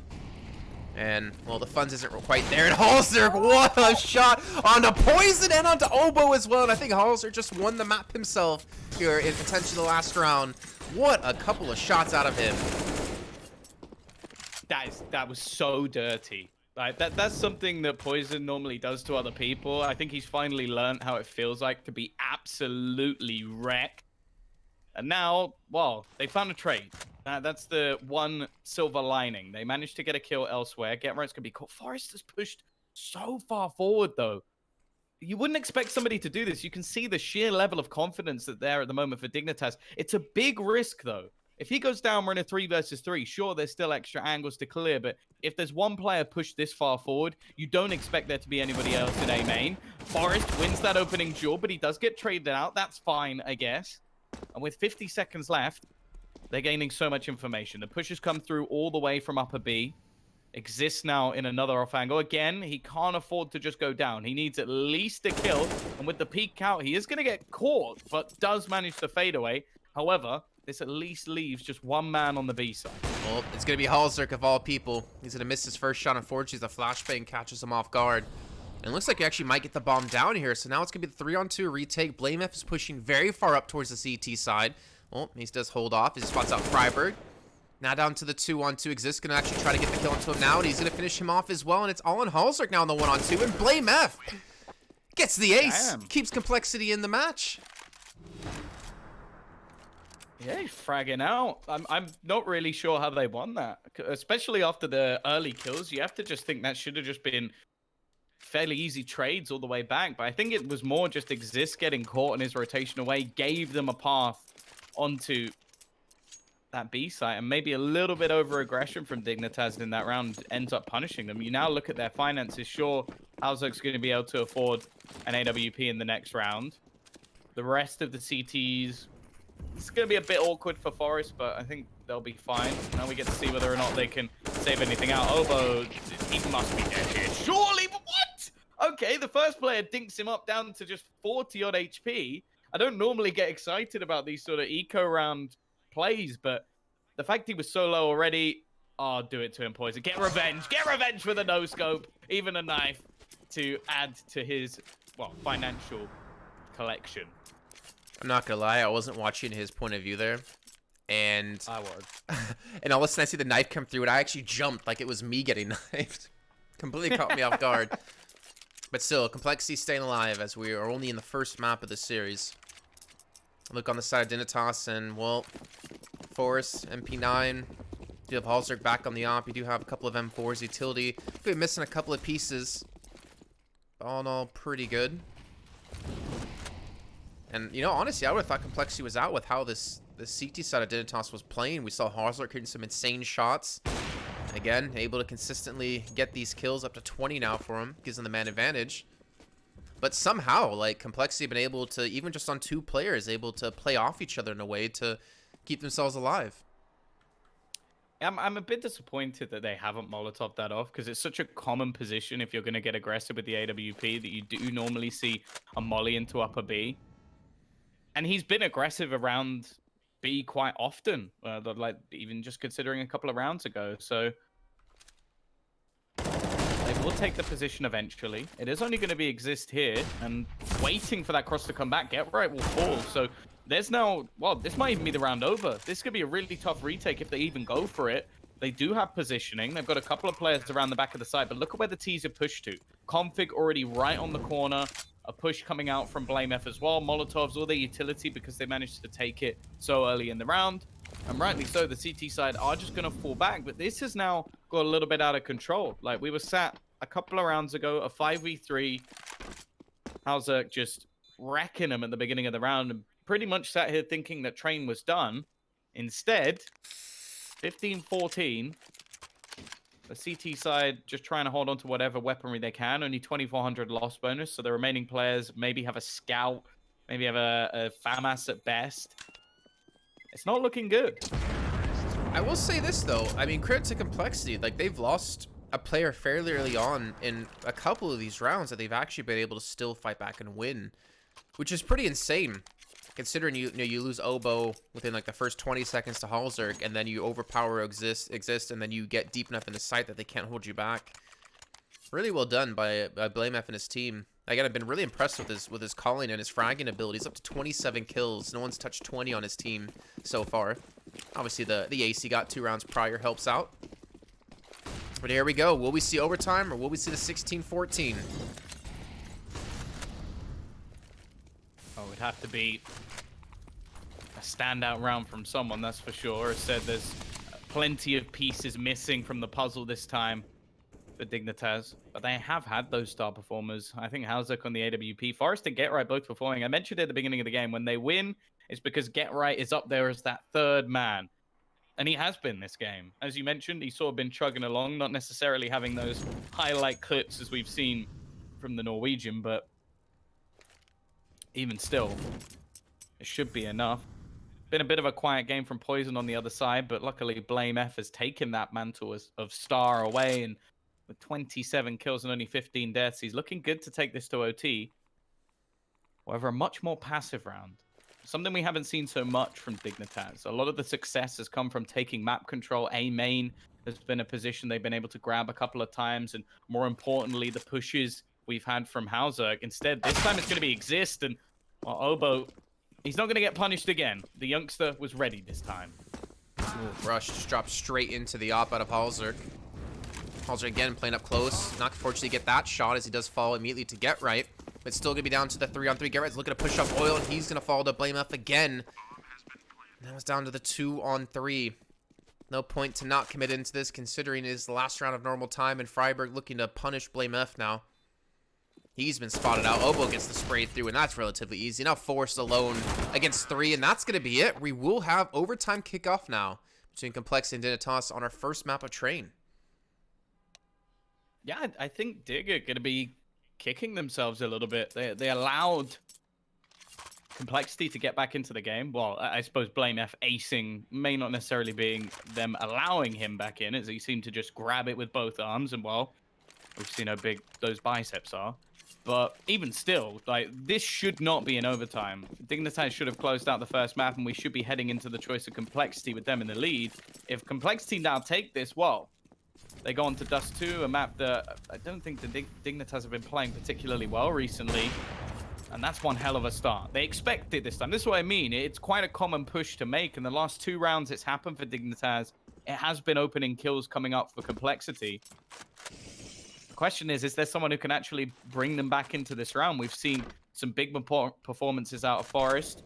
And, well, the funds isn't quite there. And Halser, what a shot onto Poison and onto Oboe as well. And I think Halser just won the map himself here in potentially the last round. What a couple of shots out of him. That was so dirty. Like that's something that Poison normally does to other people. I think he's finally learned how it feels like to be absolutely wrecked. And now, well, they found a trade. That's the one silver lining. They managed to get a kill elsewhere. Get Right's gonna be caught. Forest has pushed so far forward, though. You wouldn't expect somebody to do this. You can see the sheer level of confidence that there at the moment for Dignitas. It's a big risk, though. If he goes down, we're in a 3 versus 3. Sure, there's still extra angles to clear, but if there's one player pushed this far forward, you don't expect there to be anybody else in A main. Forest wins that opening duel, but he does get traded out. That's fine, I guess. And with 50 seconds left, they're gaining so much information. The pushes come through all the way from upper B. Exists now in another off angle. Again, he can't afford to just go down. He needs at least a kill. And with the peek out, he is going to get caught, but does manage to fade away. However, this at least leaves just one man on the B side. Well, it's going to be Halzerk of all people. He's going to miss his first shot. Unfortunately, the flashbang catches him off guard. And it looks like he actually might get the bomb down here. So now it's going to be the 3-on-2 retake. BlameF is pushing very far up towards the CT side. Well, he does hold off. He spots out Freiberg. Now down to the 2-on-2. Exists going to actually try to get the kill onto him now, and he's going to finish him off as well. And it's all on Halzerk now on the 1-on-2. And BlameF gets the ace. Damn. Keeps complexity in the match. Yeah, he's fragging out. I'm not really sure how they won that, especially after the early kills. You have to just think that should have just been fairly easy trades all the way back. But I think it was more just Exist getting caught in his rotation away, gave them a path onto that B site, and maybe a little bit over aggression from Dignitas in that round ends up punishing them. You now look at their finances. Sure, Halzerk's going to be able to afford an AWP in the next round. The rest of the CTs, it's going to be a bit awkward for Forest, but I think they'll be fine. Now we get to see whether or not they can save anything out. Obo, he must be dead here. Surely, but what? Okay, the first player dinks him up down to just 40-odd HP. I don't normally get excited about these sort of eco-round plays, but the fact he was so low already, oh, do it to him, Poison. Get revenge with a no-scope, even a knife, to add to his, well, financial collection. I'm not gonna lie, I wasn't watching his point of view there, and I was. and all of a sudden I see the knife come through, and I actually jumped like it was me getting knifed. Completely caught me off guard. But still, complexity staying alive as we are only in the first map of the series. Look on the side of Dignitas, and well, Forest, MP9. You have Halzerk back on the op. You do have a couple of M4s, utility. Could be missing a couple of pieces. All in all, pretty good. And, you know, honestly, I would have thought complexity was out with how the CT side of Dignitas was playing. We saw Halzerk hitting some insane shots. Again, able to consistently get these kills up to 20 now for him. Gives him the man advantage. But somehow, like, complexity been able to, even just on 2 players, able to play off each other in a way to keep themselves alive. I'm a bit disappointed that they haven't Molotov that off, because it's such a common position if you're going to get aggressive with the AWP that you do normally see a molly into upper B. And he's been aggressive around B quite often, like even just considering a couple of rounds ago. So they will take the position eventually. It is only going to be Exist here, and waiting for that cross to come back. Get Right will fall. So there's now, well, this might even be the round over. This could be a really tough retake if they even go for it. They do have positioning. They've got a couple of players around the back of the site, but look at where the T's are pushed to. Config already right on the corner. A push coming out from BlameF as well. Molotovs, all their utility because they managed to take it so early in the round. And rightly so, the CT side are just going to fall back. But this has now got a little bit out of control. Like, we were sat a couple of rounds ago, a 5v3. Halzerk just wrecking them at the beginning of the round. And pretty much sat here thinking that Train was done. Instead, 15-14. The CT side just trying to hold on to whatever weaponry they can. Only 2,400 loss bonus, so the remaining players maybe have a scout, maybe have a FAMAS at best. It's not looking good. I will say this, though. I mean, credit to complexity. Like, they've lost a player fairly early on in a couple of these rounds that they've actually been able to still fight back and win, which is pretty insane. Considering you lose Obo within like the first 20 seconds to Halzerk, and then you overpower exist, and then you get deep enough in the site that they can't hold you back. Really well done by BlameF and his team. Again, I've been really impressed with his calling and his fragging abilities. Up to 27 kills. No one's touched 20 on his team so far. Obviously, the ace he got 2 rounds prior helps out. But here we go. Will we see overtime, or will we see the 16-14? Oh, it'd have to be a standout round from someone, that's for sure. As said, there's plenty of pieces missing from the puzzle this time for Dignitas. But they have had those star performers. I think Halzerk on the AWP. Forest and Get Right both performing. I mentioned at the beginning of the game, when they win, it's because Get Right is up there as that third man. And he has been this game. As you mentioned, he's sort of been chugging along, not necessarily having those highlight clips as we've seen from the Norwegian, but even still, it should be enough. Been a bit of a quiet game from Poison on the other side, but luckily Blame F has taken that mantle of Star away, and with 27 kills and only 15 deaths, he's looking good to take this to OT. However, a much more passive round. Something we haven't seen so much from Dignitas. A lot of the success has come from taking map control. A main has been a position they've been able to grab a couple of times, and more importantly, the pushes we've had from Hauser. Instead, this time it's going to be Exist, and well, Obo, he's not going to get punished again. The youngster was ready this time. Ooh, Rush just dropped straight into the op out of Halzerk. Halzerk again playing up close. Not fortunate to get that shot as he does fall immediately to Get Right. But still going to be down to the 3-on-3. Get Right's looking to push up Oil, and he's going to fall to Blame F again. Now it's down to the 2-on-3. No point to not commit into this, considering it is the last round of normal time, and Freiburg looking to punish Blame F now. He's been spotted out. Obo gets the spray through, and that's relatively easy. Now Forrest alone against 3, and that's going to be it. We will have overtime kickoff now between Complex and Dignitas on our first map of Train. Yeah, I think Dig are going to be kicking themselves a little bit. They allowed Complexity to get back into the game. Well, I suppose Blame F acing may not necessarily being them allowing him back in, as he seemed to just grab it with both arms, and well, we've seen how big those biceps are. But even still, like, this should not be in overtime. Dignitas should have closed out the first map, and we should be heading into the choice of Complexity with them in the lead. If Complexity now take this, well, they go on to Dust 2, a map that I don't think the Dignitas have been playing particularly well recently. And that's one hell of a start. They expected this time. This is what I mean. It's quite a common push to make. In the last 2 rounds it's happened for Dignitas. It has been opening kills coming up for Complexity. The question is there someone who can actually bring them back into this round? We've seen some big performances out of Forest.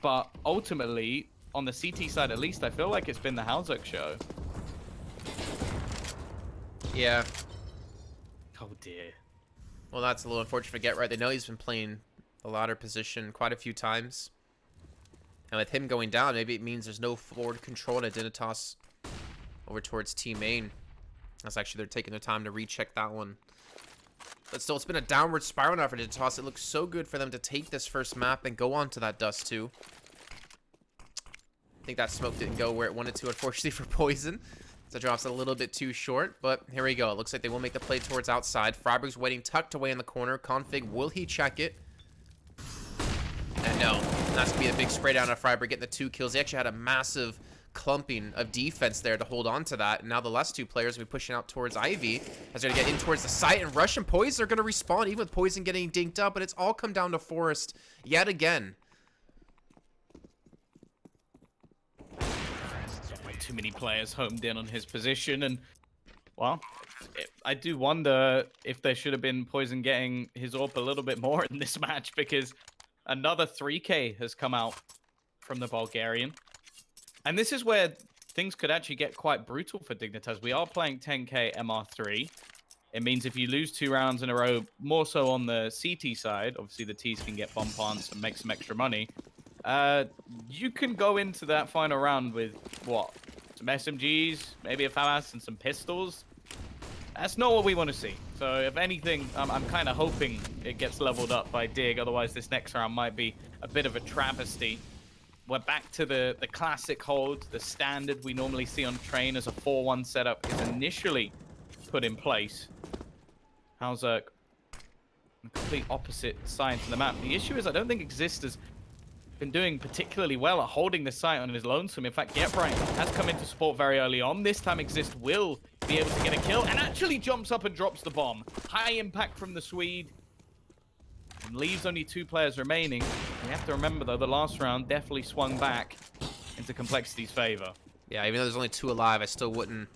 But ultimately, on the CT side at least, I feel like it's been the Halzerk show. Yeah. Oh dear. Well, that's a little unfortunate for Get Right. They know he's been playing the ladder position quite a few times. And with him going down, maybe it means there's no forward control to Dignitas over towards Team Main. That's actually, they're taking their time to recheck that one. But still, it's been a downward spiral now for Dignitas. It looks so good for them to take this first map and go on to that Dust 2. I think that smoke didn't go where it wanted to, unfortunately, for Poison. So drops a little bit too short, but here we go. It looks like they will make the play towards outside. Freiburg's waiting tucked away in the corner. Config, will he check it? And no. That's going to be a big spray down of Freiburg getting the 2 kills. They actually had a massive clumping of defense there to hold on to that. And now the last 2 players will be pushing out towards Ivy as they're going to get in towards the site. And Rush and Poison are going to respawn, even with Poison getting dinked up. But it's all come down to Forrest yet again. Too many players homed in on his position, and well, I do wonder if there should have been Poison getting his AWP a little bit more in this match, because another 3K has come out from the Bulgarian, and this is where things could actually get quite brutal for Dignitas. We are playing 10K MR3. It means if you lose 2 rounds in a row, more so on the CT side, obviously the Ts can get bump ons and make some extra money. You can go into that final round with what? Some SMGs, maybe a FAMAS, and some pistols. That's not what we want to see. So if anything, I'm kind of hoping it gets leveled up by Dig. Otherwise, this next round might be a bit of a travesty. We're back to the classic hold, the standard we normally see on Train as a 4-1 setup is initially put in place. Halzerk, the complete opposite side to the map. The issue is I don't think Exist has been doing particularly well at holding the site on his lonesome. In fact, Get Right has come into support very early on. This time Exist will be able to get a kill and actually jumps up and drops the bomb. High impact from the Swede. And leaves only 2 players remaining. You have to remember, though, the last round definitely swung back into Complexity's favor. Yeah, even though there's only 2 alive, I still wouldn't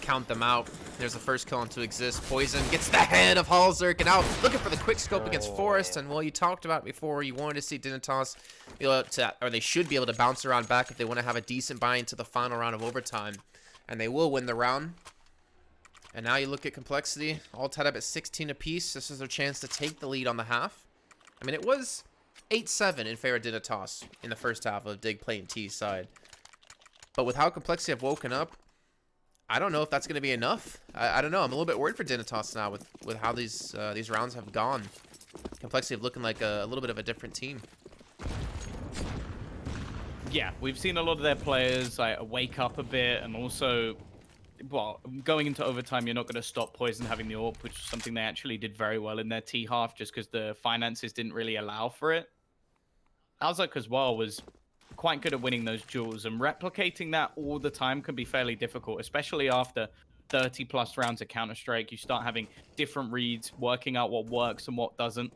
count them out. There's the first kill onto Exist. Poison gets the head of Halzerk, and now looking for the quick scope against Forrest. And well, you talked about it before, you wanted to see Dignitas be able to, or they should be able to bounce around back if they want to have a decent buy into the final round of overtime. And they will win the round. And now you look at Complexity, all tied up at 16 apiece. This is their chance to take the lead on the half. I mean, it was 8-7 in favor of Dignitas in the first half of Dig playing T's side. But with how Complexity have woken up, I don't know if that's going to be enough. I don't know. I'm a little bit worried for Dignitas now with how these rounds have gone. Complexity of looking like a little bit of a different team. Yeah, we've seen a lot of their players wake up a bit, and also, well, going into overtime, you're not going to stop Poison having the AWP, which is something they actually did very well in their T half, just because the finances didn't really allow for it. Alzak as well was quite good at winning those duels, and replicating that all the time can be fairly difficult, especially after 30 plus rounds of Counter-Strike. You start having different reads, working out what works and what doesn't.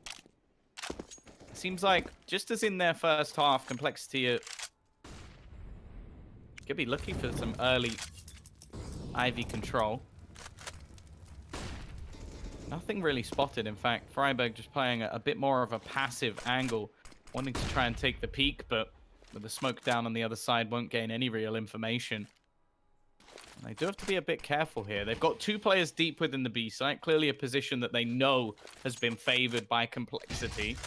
It seems like, just as in their first half, Complexity could be looking for some early Ivy control. Nothing really spotted, in fact. Freiburg just playing a bit more of a passive angle, wanting to try and take the peak, but with the smoke down on the other side, won't gain any real information. And they do have to be a bit careful here. They've got 2 players deep within the B site, clearly a position that they know has been favored by Complexity.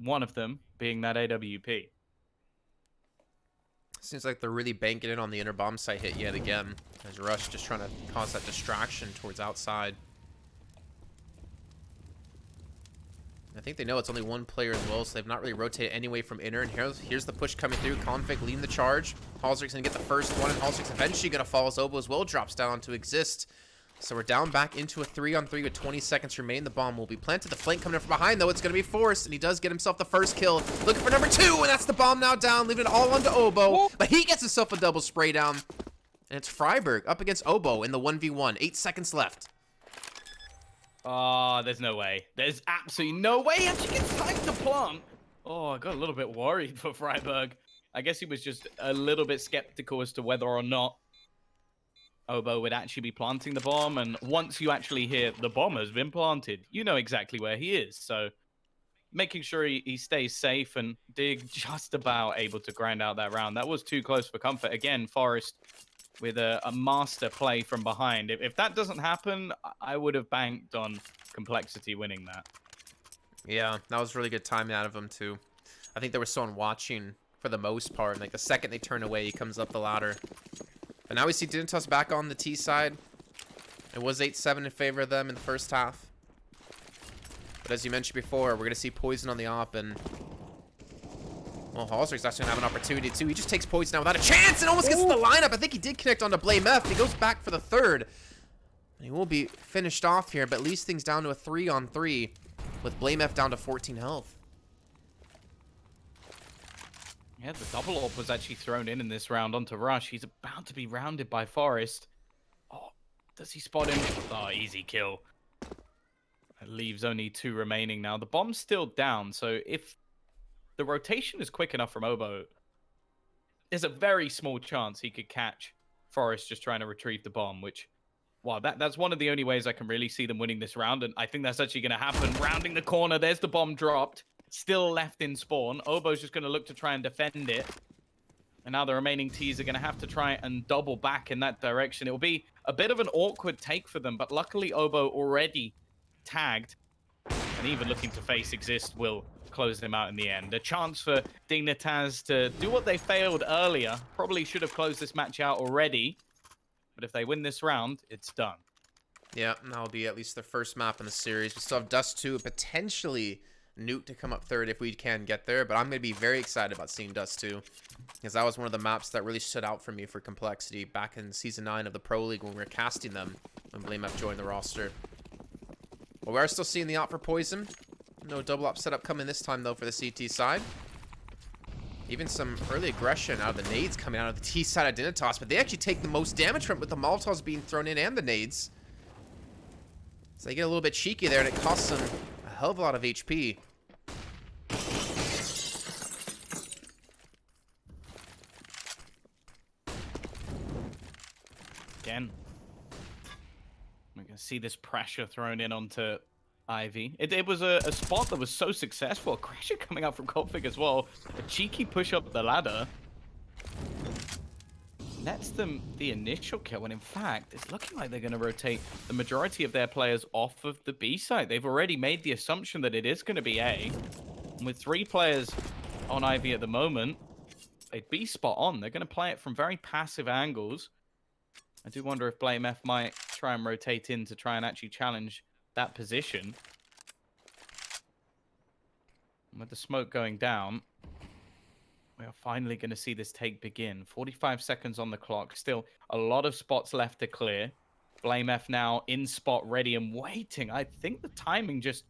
One of them being that AWP. Seems like they're really banking in on the inner bomb site hit yet again. As Rush just trying to cause that distraction towards outside. I think they know it's only one player as well, so they've not really rotated anyway from inner. And here's the push coming through. Config leading the charge. Halzer's going to get the first one, and Halzer's eventually going to fall as Oboe as well drops down to exist. So we're down back into a 3-on-3 with 20 seconds remaining. The bomb will be planted. The flank coming in from behind, though. It's going to be forced, and he does get himself the first kill. Looking for number 2, and that's the bomb now down, leaving it all onto Oboe. But he gets himself a double spray down. And it's Freiburg up against Oboe in the 1v1. 8 seconds left. Oh, there's no way. There's absolutely no way. And she gets time to plant. Oh, I got a little bit worried for Freiburg. I guess he was just a little bit skeptical as to whether or not Oboe would actually be planting the bomb. And once you actually hear the bomb has been planted, you know exactly where he is. So making sure he stays safe, and Dig just about able to grind out that round. That was too close for comfort. Again, Forest with a master play from behind. If that doesn't happen, I would have banked on Complexity winning that. Yeah, that was really good timing out of him, too. I think there was someone watching for the most part. And, like, the second they turn away, he comes up the ladder. But now we see Dignitas back on the T side. It was 8-7 in favor of them in the first half. But as you mentioned before, we're going to see Poison on the op, and well, Halzer's actually going to have an opportunity, too. He just takes Poison now without a chance and almost gets to the lineup. I think he did connect onto Blame F. He goes back for the third. And he will be finished off here, but at least things down to a 3-on-3 with Blame F down to 14 health. Yeah, the double AWP was actually thrown in this round onto Rush. He's about to be rounded by Forest. Oh, does he spot him? Oh, easy kill. It leaves only 2 remaining now. The bomb's still down, so if the rotation is quick enough from Oboe, there's a very small chance he could catch Forest just trying to retrieve the bomb, which, wow, that's one of the only ways I can really see them winning this round, and I think that's actually going to happen. Rounding the corner, there's the bomb dropped. Still left in spawn. Oboe's just going to look to try and defend it. And now the remaining Ts are going to have to try and double back in that direction. It will be a bit of an awkward take for them, but luckily Oboe already tagged, and even looking to face Exist will close them out in the end. A chance for Dignitas to do what they failed earlier. Probably should have closed this match out already, but if they win this round, it's done. Yeah, and that'll be at least their first map in the series. We still have Dust 2, potentially Nuke to come up third if we can get there, but I'm going to be very excited about seeing Dust 2, because that was one of the maps that really stood out for me for Complexity back in Season 9 of the Pro League when we were casting them when Blame F joined the roster. Well, we are still seeing the op for Poison. No double op setup coming this time, though, for the CT side. Even some early aggression out of the nades coming out of the T side of Dignitas, but they actually take the most damage from it with the Molotovs being thrown in and the nades. So they get a little bit cheeky there, and it costs them a hell of a lot of HP. Again, we're going to see this pressure thrown in onto Ivy. It was a spot that was so successful. Crasher coming out from Config as well. A cheeky push up the ladder nets them the initial kill, when in fact, it's looking like they're going to rotate the majority of their players off of the B side. They've already made the assumption that it is going to be A. And with 3 players on Ivy at the moment, they'd be spot on. They're going to play it from very passive angles. I do wonder if Blame F might try and rotate in to try and actually challenge that position. And with the smoke going down, we are finally going to see this take begin. 45 seconds on the clock. Still a lot of spots left to clear. Blame F now in spot ready and waiting. I think the timing just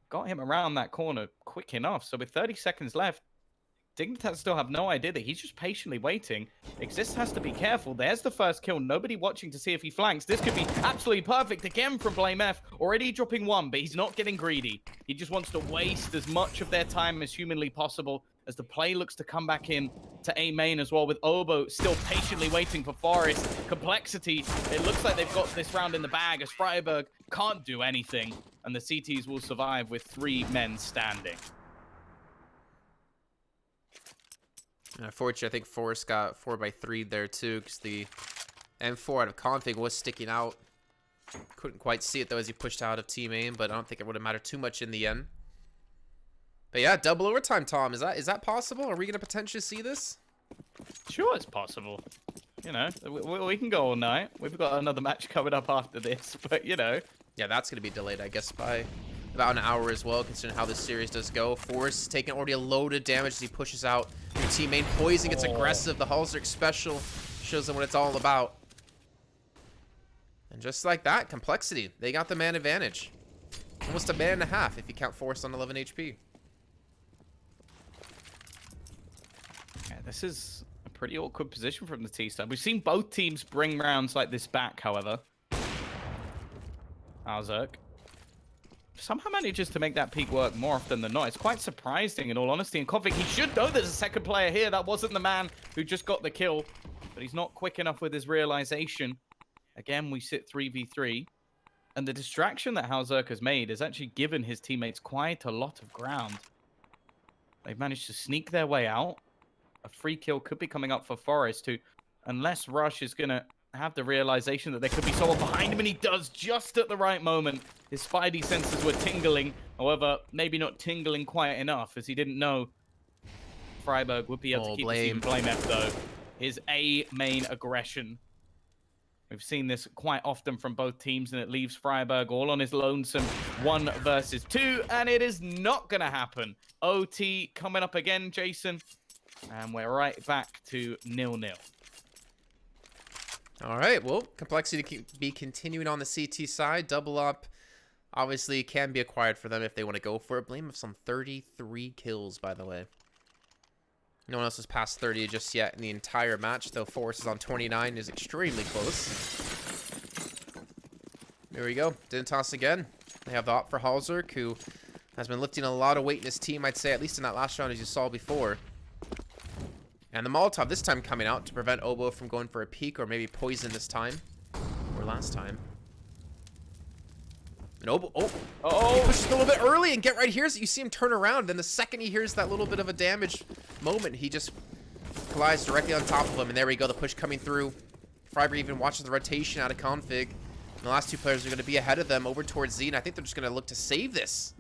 got him around that corner quick enough. So with 30 seconds left, Dignitas still have no idea that he's just patiently waiting. Exist has to be careful. There's the first kill. Nobody watching to see if he flanks. This could be absolutely perfect again from Blame F. Already dropping one, but he's not getting greedy. He just wants to waste as much of their time as humanly possible as the play looks to come back in to A main as well, with Obo still patiently waiting for Forest. Complexity, it looks like they've got this round in the bag as Freiburg can't do anything, and the CTs will survive with 3 men standing. Unfortunately, I think Forrest got 4x3 there too, because the M4 out of config was sticking out. Couldn't quite see it though as he pushed out of team aim, but I don't think it would have mattered too much in the end. But yeah, double overtime, Tom. Is that possible? Are we gonna potentially see this? Sure, it's possible. You know, we can go all night. We've got another match coming up after this, but you know. Yeah, that's gonna be delayed, I guess, by about an hour as well, considering how this series does go. Forrest taking already a load of damage as he pushes out. Your teammate Poison gets aggressive. The Halzerk special shows them what it's all about. And just like that, Complexity, they got the man advantage. Almost a man and a half if you count Forrest on 11 HP. Yeah, this is a pretty awkward position from the T side. We've seen both teams bring rounds like this back, however. Halzerk somehow manages to make that peak work more often than not. It's quite surprising, in all honesty. And Config, he should know there's a second player here. That wasn't the man who just got the kill, but he's not quick enough with his realization. Again, we sit 3v3. And the distraction that Halzerk has made has actually given his teammates quite a lot of ground. They've managed to sneak their way out. A free kill could be coming up for Forest, who, unless Rush is going to have the realization that there could be someone behind him, and he does just at the right moment. His spidey senses were tingling. However, maybe not tingling quite enough, as he didn't know Freiburg would be able to keep the team. Blame F, though. His A main aggression. We've seen this quite often from both teams, and it leaves Freiburg all on his lonesome 1 versus 2, and it is not going to happen. OT coming up again, Jason, and we're right back to 0-0. All right, well, Complexity to be continuing on the CT side. Double up, obviously, can be acquired for them if they want to go for it. Blame of some 33 kills, by the way. No one else has passed 30 just yet in the entire match, though Forrest is on 29, is extremely close. There we go. Dignitas again. They have the op for Halzerk, who has been lifting a lot of weight in his team, I'd say, at least in that last round, as you saw before. And the Molotov this time coming out to prevent Obo from going for a peek, or maybe Poison this time. Or last time. And Obo, he pushes a little bit early, and Get Right hears it. You see him turn around, then the second he hears that little bit of a damage moment, he just collides directly on top of him. And there we go, the push coming through. Freiburg even watches the rotation out of config. And the last 2 players are going to be ahead of them over towards Z, and I think they're just going to look to save this.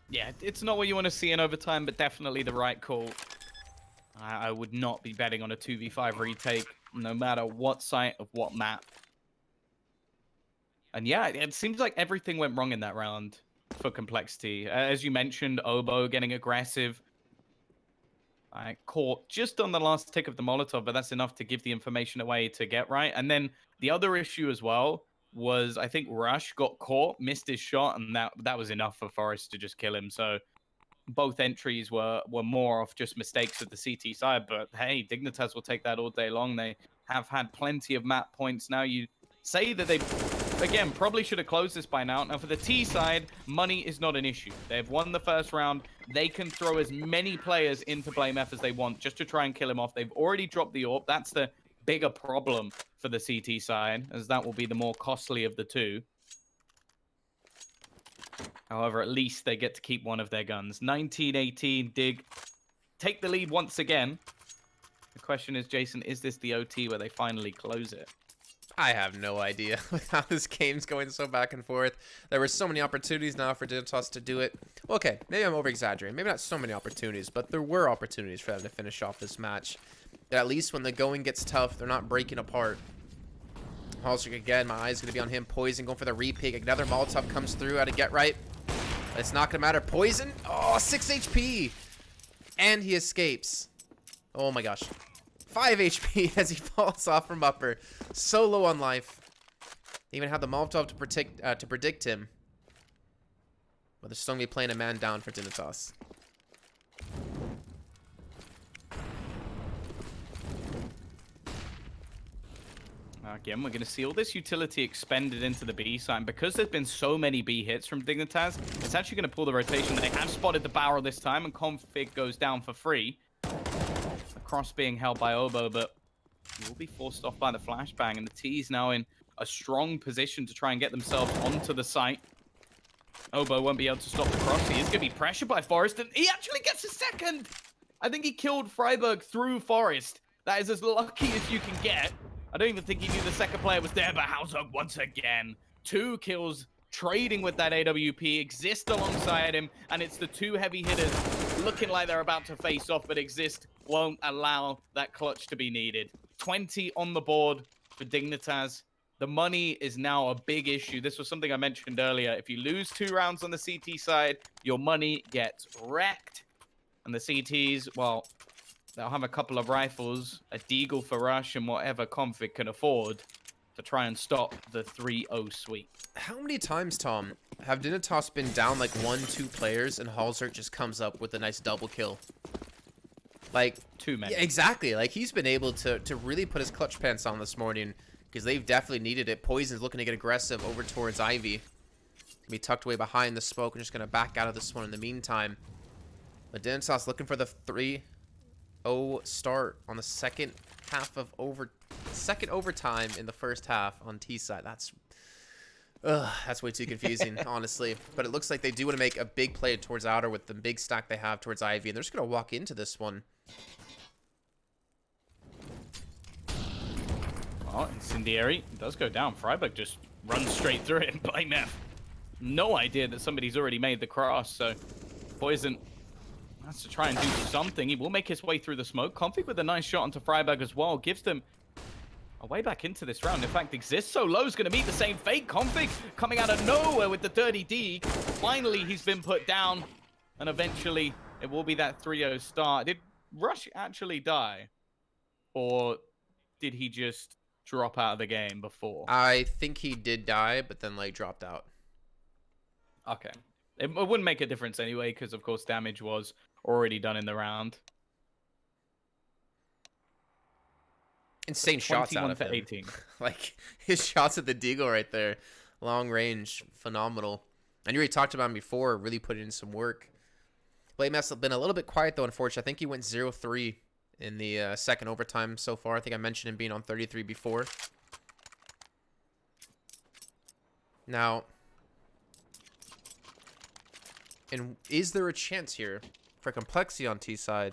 Yeah, it's not what you want to see in overtime, but definitely the right call. I would not be betting on a 2v5 retake, no matter what site of what map. And yeah, it seems like everything went wrong in that round for Complexity. As you mentioned, Obo getting aggressive. I caught just on the last tick of the Molotov, but that's enough to give the information away to Get Right. And then the other issue as well was, I think Rush got caught, missed his shot, and that was enough for Forrest to just kill him. So both entries were more of just mistakes of the CT side. But hey, Dignitas will take that all day long. They have had plenty of map points. Now you say that they, again, probably should have closed this by now. Now for the T side, money is not an issue. They've won the first round. They can throw as many players into Blame F as they want just to try and kill him off. They've already dropped the AWP. That's the bigger problem for the CT side, as that will be the more costly of the two. However, at least they get to keep one of their guns. 19-18, Dig take the lead once again. The question is, Jason, is this the OT where they finally close it? I have no idea with how this game's going so back and forth. There were so many opportunities now for Dignitas to do it. Okay, maybe I'm over-exaggerating. Maybe not so many opportunities, but there were opportunities for them to finish off this match. That at least when the going gets tough, they're not breaking apart. Halsrick again, my eye's going to be on him. Poison going for the repick. Another Molotov comes through out of Get Right. It's not going to matter. Poison. Oh, 6 HP. And he escapes. Oh my gosh. 5 HP as he falls off from upper. So low on life. They even have the Molotov to predict him. But they're still going to be playing a man down for Dignitas. Again, we're going to see all this utility expended into the B side. Because there's been so many B hits from Dignitas, it's actually going to pull the rotation. They have spotted the barrel this time, and Config goes down for free. The cross being held by Obo, but he will be forced off by the flashbang, and the T's now in a strong position to try and get themselves onto the site. Obo won't be able to stop the cross. He is going to be pressured by Forrest, and he actually gets a second. I think he killed Freiburg through Forrest. That is as lucky as you can get. I don't even think he knew the second player was there, but Hausberg once again. 2 kills, trading with that AWP, exist alongside him, and it's the 2 heavy hitters looking like they're about to face off, but exist won't allow that clutch to be needed. 20 on the board for Dignitas. The money is now a big issue. This was something I mentioned earlier. If you lose 2 rounds on the CT side, your money gets wrecked. And the CTs, well, they'll have a couple of rifles, a deagle for rush, and whatever Config can afford to try and stop the 3-0 sweep. How many times, Tom, have Dignitas been down like 1-2 players and Halsert just comes up with a nice double kill? Like, too many. Yeah, exactly. Like, he's been able to really put his clutch pants on this morning because they've definitely needed it. Poison's looking to get aggressive over towards Ivy. Be tucked away behind the smoke and just going to back out of this one in the meantime. But Dignitas looking for the 3-0 start on the second overtime in the first half on T side. That's way too confusing, honestly. But it looks like they do want to make a big play towards outer with the big stack they have towards Ivy, and they're just going to walk into this one. Oh, Incendiary does go down. Freiburg just runs straight through it. BlameF, no idea that somebody's already made the cross, so Poison has to try and do something. He will make his way through the smoke. Config with a nice shot onto Freiburg as well. Gives them a way back into this round. In fact, Exist so low is going to meet the same fate. Config coming out of nowhere with the dirty D. Finally, he's been put down. And eventually, it will be that 3-0 start. Did Rush actually die? Or did he just drop out of the game before? I think he did die, but then, like, dropped out. Okay. It wouldn't make a difference anyway, because, of course, damage was already done in the round. Insane shots out of him. 18. Like, his shots at the Deagle right there. Long range. Phenomenal. And you already talked about him before, really put in some work. BlameF's been a little bit quiet, though, unfortunately. I think he went 0-3 in the second overtime so far. I think I mentioned him being on 33 before. Now, and is there a chance here for Complexity on T side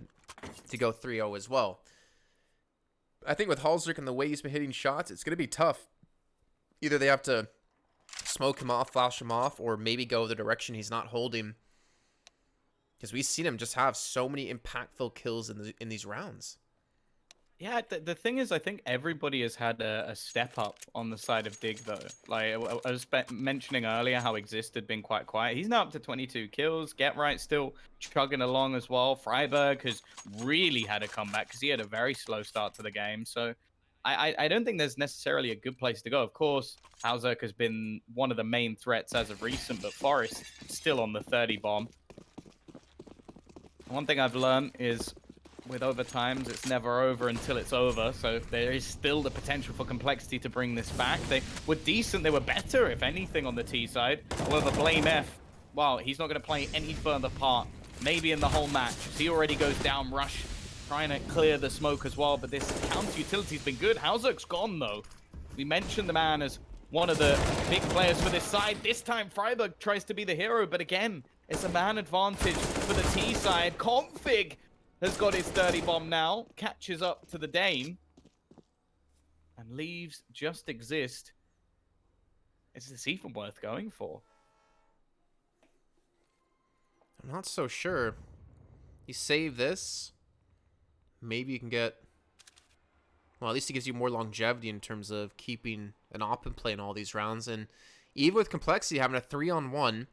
to go 3-0 as well? I think with Halsrick and the way he's been hitting shots, it's going to be tough. Either they have to smoke him off, flash him off, or maybe go the direction he's not holding. Because we've seen him just have so many impactful kills in these rounds. Yeah, the thing is, I think everybody has had a step up on the side of Dig, though. Like, I was mentioning earlier how Exist had been quite quiet. He's now up to 22 kills. Get Right still chugging along as well. Freiburg has really had a comeback because he had a very slow start to the game. So I don't think there's necessarily a good place to go. Of course, Hausberg has been one of the main threats as of recent, but Forrest still on the 30 bomb. One thing I've learned is with overtimes, it's never over until it's over. So there is still the potential for Complexity to bring this back. They were decent. They were better, if anything, on the T side. However, BlameF, well, he's not going to play any further part, maybe in the whole match. He already goes down. Rush trying to clear the smoke as well. But this counter utility's been good. Hausberg's gone, though. We mentioned the man as one of the big players for this side. This time, Freiburg tries to be the hero. But again, it's a man advantage for the T side. Config has got his 30 bomb now, catches up to the Dane. And and leaves just exist, is this even worth going for? I'm not so sure. You save this, maybe you can get... Well, at least it gives you more longevity in terms of keeping an op in play in all these rounds. And even with Complexity having a 3-on-1,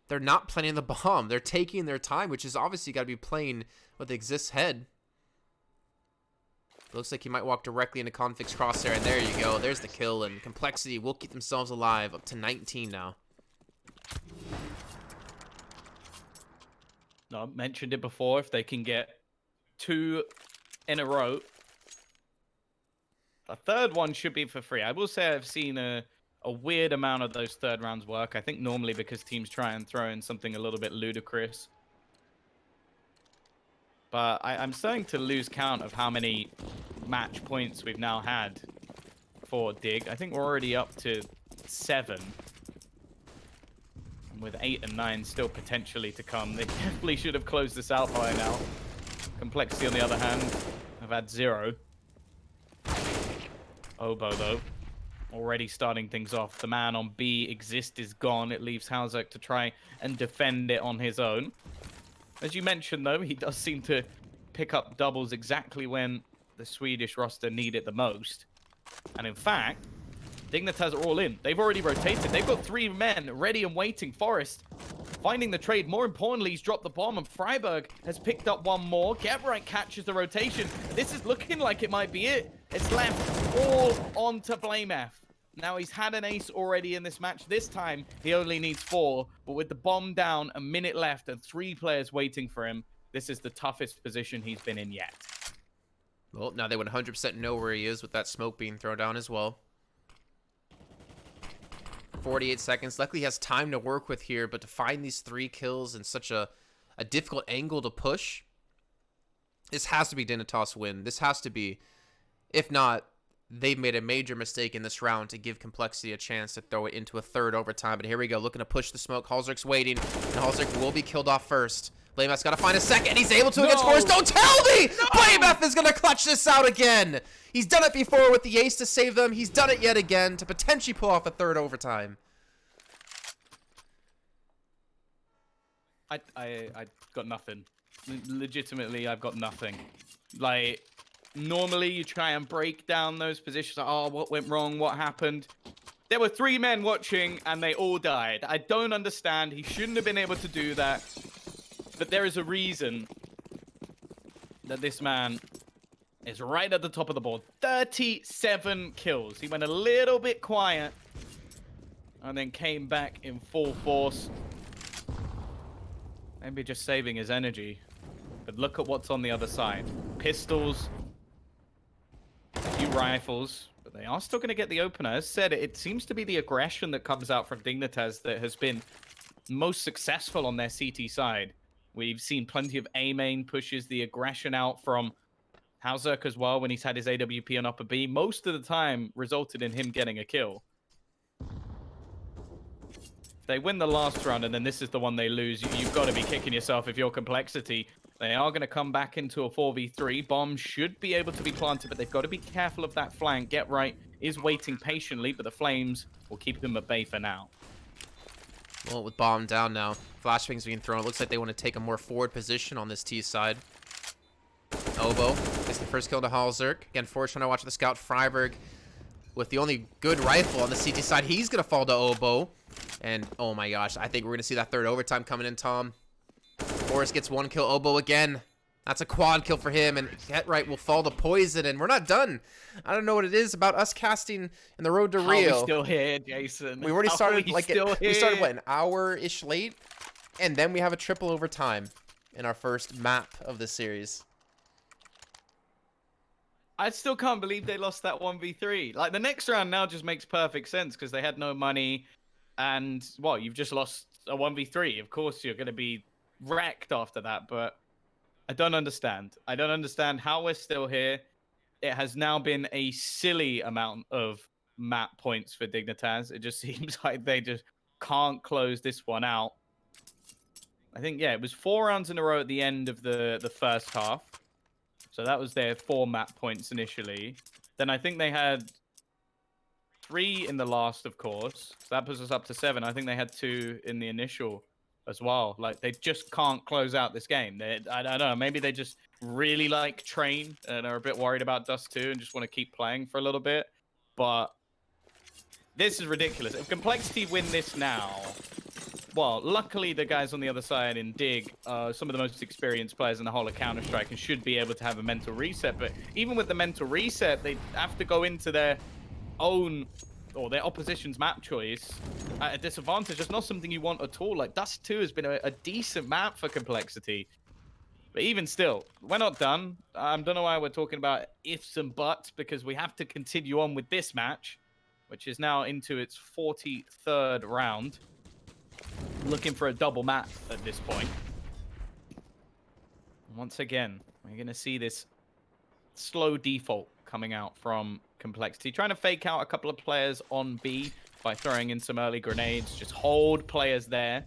they're not planning the bomb. They're taking their time, which is obviously got to be playing with Exist's head. Looks like he might walk directly into Config's crosshair, and there you go. There's the kill, and Complexity will keep themselves alive, up to 19 now. I mentioned it before. If they can get 2 in a row, a third one should be for free. I will say I've seen a weird amount of those third rounds work. I think normally because teams try and throw in something a little bit ludicrous. But I'm starting to lose count of how many match points we've now had for Dig. I think we're already up to 7. With 8 and 9 still potentially to come. They definitely should have closed this out by now. Complexity, on the other hand, have had 0. Oboe, though, already starting things off. The man on B, Exist, is gone. It leaves Hauzek to try and defend it on his own. As you mentioned, though, he does seem to pick up doubles exactly when the Swedish roster need it the most. And in fact, Dignitas are all in. They've already rotated. They've got 3 men ready and waiting. Forrest finding the trade. More importantly, he's dropped the bomb, and Freiburg has picked up one more. Getright catches the rotation. This is looking like it might be it. It's left all on to BlameF. Now, he's had an ace already in this match. This time, he only needs 4. But with the bomb down, a minute left, and 3 players waiting for him, this is the toughest position he's been in yet. Well, now they would 100% know where he is with that smoke being thrown down as well. 48 seconds. Luckily, he has time to work with here, but to find these 3 kills in such a difficult angle to push, this has to be Dignitas win. This has to be. If not, they've made a major mistake in this round to give Complexity a chance to throw it into a third overtime. But here we go, looking to push the smoke. Halzerk's waiting, and Halzerk will be killed off first. BlameF's got to find a second. He's able to against Forrest. Don't tell me! No! BlameF is going to clutch this out again. He's done it before with the ace to save them. He's done it yet again to potentially pull off a third overtime. I got nothing. Legitimately, I've got nothing. Like, normally you try and break down those positions. Like, oh, what went wrong? What happened? There were 3 men watching, and they all died. I don't understand. He shouldn't have been able to do that. But there is a reason that this man is right at the top of the board. 37 kills. He went a little bit quiet and then came back in full force. Maybe just saving his energy. But look at what's on the other side. Pistols, a few rifles, but they are still going to get the opener. As said, it seems to be the aggression that comes out from Dignitas that has been most successful on their CT side. We've seen plenty of A-main pushes, the aggression out from Hauzerk as well when he's had his AWP on upper B. Most of the time resulted in him getting a kill. If they win the last round and then this is the one they lose, you've got to be kicking yourself if you're Complexity. They are going to come back into a 4v3. Bomb should be able to be planted, but they've got to be careful of that flank. Getright is waiting patiently, but the Flames will keep him at bay for now. Well, with bomb down now, flashbangs being thrown. It looks like they want to take a more forward position on this T side. Oboe gets the first kill to Halzerk. Again, Forrest trying to watch the scout. Freiburg with the only good rifle on the CT side. He's going to fall to Oboe. And, oh my gosh, I think we're going to see that third overtime coming in, Tom. Forrest gets 1 kill. Oboe again. That's a quad kill for him, and Getright will fall to poison, and we're not done. I don't know what it is about us casting in the road to Rio. How are we still here, Jason? We already started, we started, what, an hour-ish late? And then we have a triple overtime in our first map of the series. I still can't believe they lost that 1v3. Like, the next round now just makes perfect sense because they had no money, and, well, you've just lost a 1v3. Of course, you're going to be wrecked after that, but I don't understand. I don't understand how we're still here. It has now been a silly amount of map points for Dignitas. It just seems like they just can't close this one out. I think, yeah, it was 4 rounds in a row at the end of the first half. So that was their 4 map points initially. Then I think they had 3 in the last, of course. So that puts us up to 7. I think they had 2 in the initial as well. Like, they just can't close out this game. I don't know. Maybe they just really like train and are a bit worried about Dust 2 and just want to keep playing for a little bit. But this is ridiculous. If Complexity win this now, well, luckily the guys on the other side in Dig are some of the most experienced players in the whole of Counter-Strike and should be able to have a mental reset. But even with the mental reset, they have to go into their own or their opposition's map choice at a disadvantage. It's not something you want at all. Like, Dust 2 has been a decent map for Complexity. But even still, we're not done. I don't know why we're talking about ifs and buts, because we have to continue on with this match, which is now into its 43rd round. Looking for a double map at this point. Once again, we're going to see this slow default coming out from Complexity. Trying to fake out a couple of players on B by throwing in some early grenades. Just hold players there,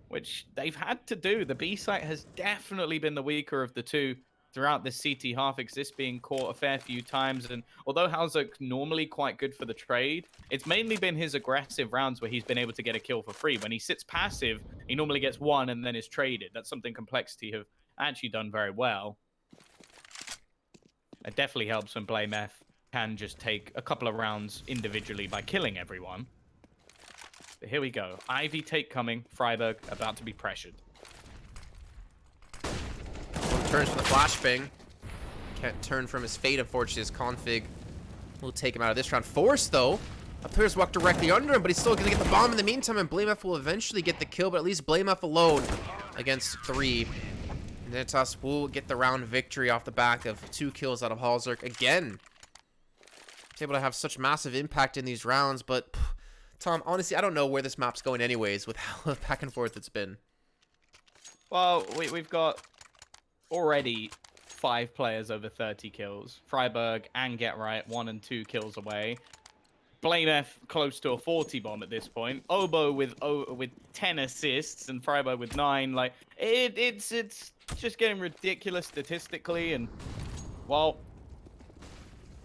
which they've had to do. The B site has definitely been the weaker of the two throughout this CT half, Exist being caught a fair few times. And although Halzok's normally quite good for the trade, it's mainly been his aggressive rounds where he's been able to get a kill for free. When he sits passive, he normally gets one and then is traded. That's something Complexity have actually done very well. It definitely helps when BlameF can just take a couple of rounds individually by killing everyone. But here we go. Ivy take coming. Freiburg about to be pressured. Turns from the flashbang. Can't turn from his fate, unfortunately. His config will take him out of this round. Force, though. Appears walk directly under him, but he's still going to get the bomb in the meantime, and BlameF will eventually get the kill, but at least BlameF alone against 3. Dignitas will get the round victory off the back of 2 kills out of Halzerk again. He's able to have such massive impact in these rounds, but Tom, honestly, I don't know where this map's going anyways with how back and forth it's been. Well, we've got already 5 players over 30 kills. Freiburg and Get Right, 1 and 2 kills away. BlameF close to a 40 bomb at this point. Obo with 10 assists and Freiburg with 9. Like, it's just getting ridiculous statistically, and well,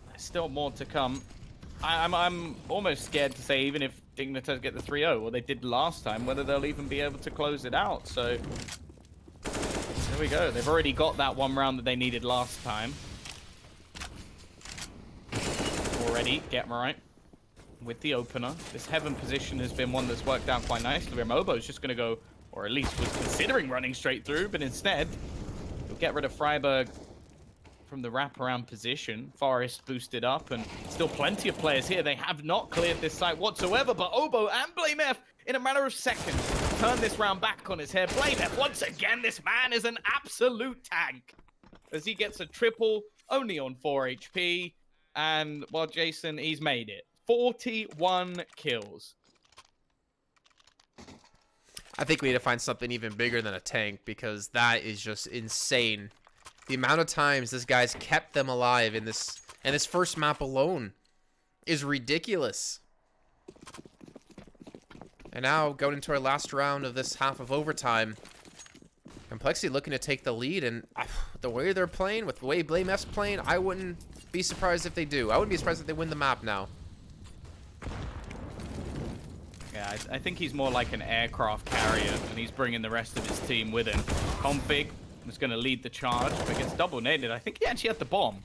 there's still more to come. I'm almost scared to say, even if Dignitas get the 3-0, well, they did last time, whether they'll even be able to close it out. So there we go. They've already got that one round that they needed last time. Already, Get Right with the opener. This heaven position has been one that's worked out quite nicely. Mobo's just going to go, or at least was considering running straight through, but instead, he'll get rid of Freiburg from the wraparound position. Forest boosted up, and still plenty of players here. They have not cleared this site whatsoever, but Obo and BlameF, in a matter of seconds, turn this round back on his head. BlameF, once again, this man is an absolute tank, as he gets a triple, only on 4 HP, and, well, Jason, he's made it. 41 kills. I think we need to find something even bigger than a tank, because that is just insane. The amount of times this guy's kept them alive in this first map alone is ridiculous. And now, going into our last round of this half of overtime, Complexity looking to take the lead, and the way they're playing, with the way BlameF's playing, I wouldn't be surprised if they do. I wouldn't be surprised if they win the map now. Yeah, I think he's more like an aircraft carrier, and he's bringing the rest of his team with him. Config was going to lead the charge, but gets double naded. I think he actually had the bomb.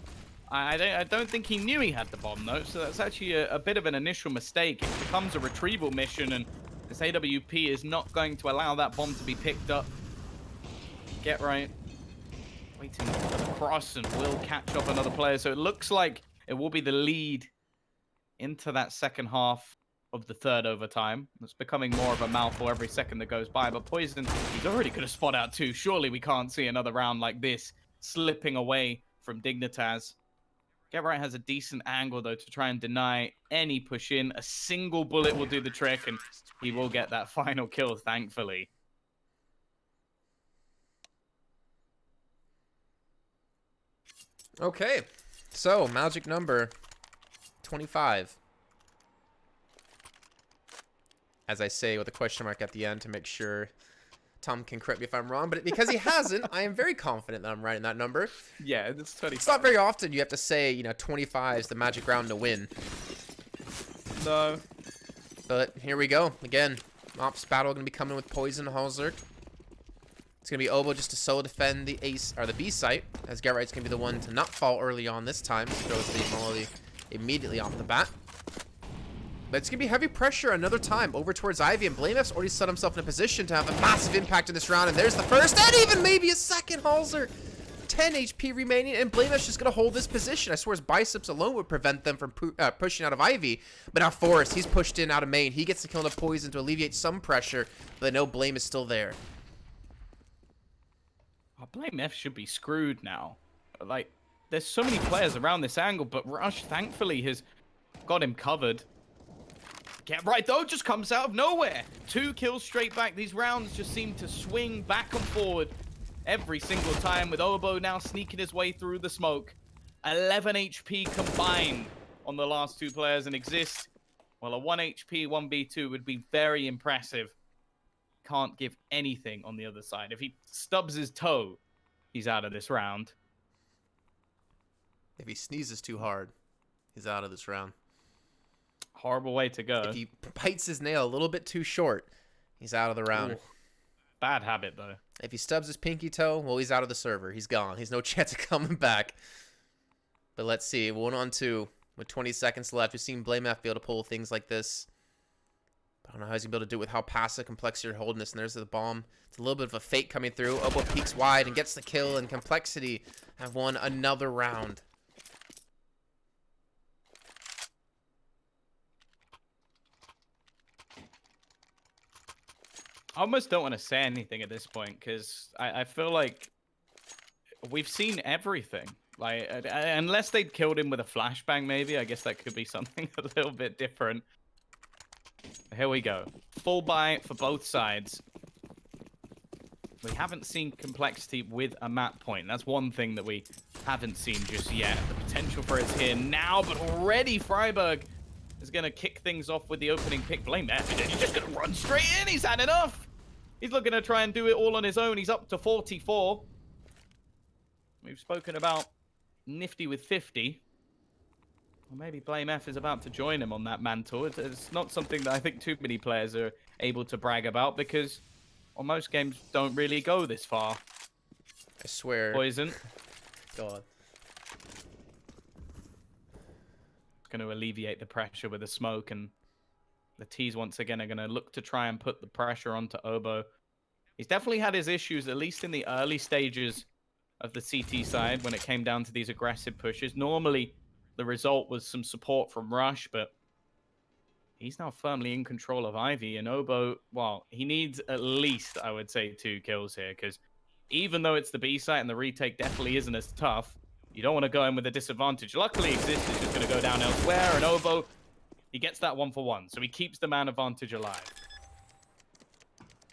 I don't think he knew he had the bomb, though, so that's actually a bit of an initial mistake. It becomes a retrieval mission, and this AWP is not going to allow that bomb to be picked up. Get Right. Waiting for the cross, and will catch up another player, so it looks like it will be the lead into that second half of the third overtime. It's becoming more of a mouthful every second that goes by, but Poison, he's already going to spot out too. Surely we can't see another round like this slipping away from Dignitas. Get Right has a decent angle, though, to try and deny any push in. A single bullet will do the trick, and he will get that final kill, thankfully. Okay, so magic number 25. As I say, with a question mark at the end to make sure Tom can correct me if I'm wrong, but because he hasn't, I am very confident that I'm right in that number. Yeah, it's 25. It's not very often you have to say, you know, 25 is the magic round to win. No. But here we go. Again, Ops battle going to be coming with Poison Halzerk. It's going to be Obo just to solo defend the ace or the B site, as Gerright's going to be the one to not fall early on this time. So throws the Molly immediately off the bat. But it's going to be heavy pressure another time over towards Ivy, and BlameF's already set himself in a position to have a massive impact in this round, and there's the first, and even maybe a second. Halzer, 10 HP remaining, and BlameF's just going to hold this position. I swear his biceps alone would prevent them from pushing out of Ivy, but now Forrest, he's pushed in out of main. He gets the kill into Poison to alleviate some pressure, but no, Blame is still there. Oh, BlameF should be screwed now. Like, there's so many players around this angle, but Rush, thankfully, has got him covered. Get right, though, just comes out of nowhere. 2 kills straight back. These rounds just seem to swing back and forward every single time, with Obo now sneaking his way through the smoke. 11 HP combined on the last 2 players, and Exist, well, a 1 HP 1v2 would be very impressive. Can't give anything on the other side. If he stubs his toe, he's out of this round. If he sneezes too hard, he's out of this round. Horrible way to go. If he bites his nail a little bit too short, he's out of the round. Ooh. Bad habit, though. If he stubs his pinky toe, well, he's out of the server. He's gone. He's no chance of coming back. But let's see. 1-on-2 with 20 seconds left. We've seen BlameF be able to pull things like this. I don't know how he's going to be able to do it with how passive Complexity are holding this. And there's the bomb. It's a little bit of a fake coming through. Obo peeks wide and gets the kill. And Complexity have won another round. I almost don't want to say anything at this point, because I feel like we've seen everything. Like, unless they'd killed him with a flashbang, maybe. I guess that could be something a little bit different. Here we go. Full buy for both sides. We haven't seen Complexity with a map point. That's one thing that we haven't seen just yet. The potential for it's here now, but already Freiburg is going to kick things off with the opening pick. BlameF, and he's just going to run straight in. He's had enough. He's looking to try and do it all on his own. He's up to 44. We've spoken about Nifty with 50. Or maybe BlameF is about to join him on that mantle. It's not something that I think too many players are able to brag about, because well, most games don't really go this far. I swear. Poison. God. Going to alleviate the pressure with the smoke, and the T's once again are going to look to try and put the pressure onto Obo. He's definitely had his issues, at least in the early stages of the CT side, when it came down to these aggressive pushes. Normally, the result was some support from Rush, but he's now firmly in control of Ivy. And Obo, well, he needs at least, I would say, 2 kills here, because even though it's the B site and the retake definitely isn't as tough, you don't want to go in with a disadvantage. Luckily, Exist is just going to go down elsewhere, and Obo, he gets that 1-for-1, so he keeps the man advantage alive.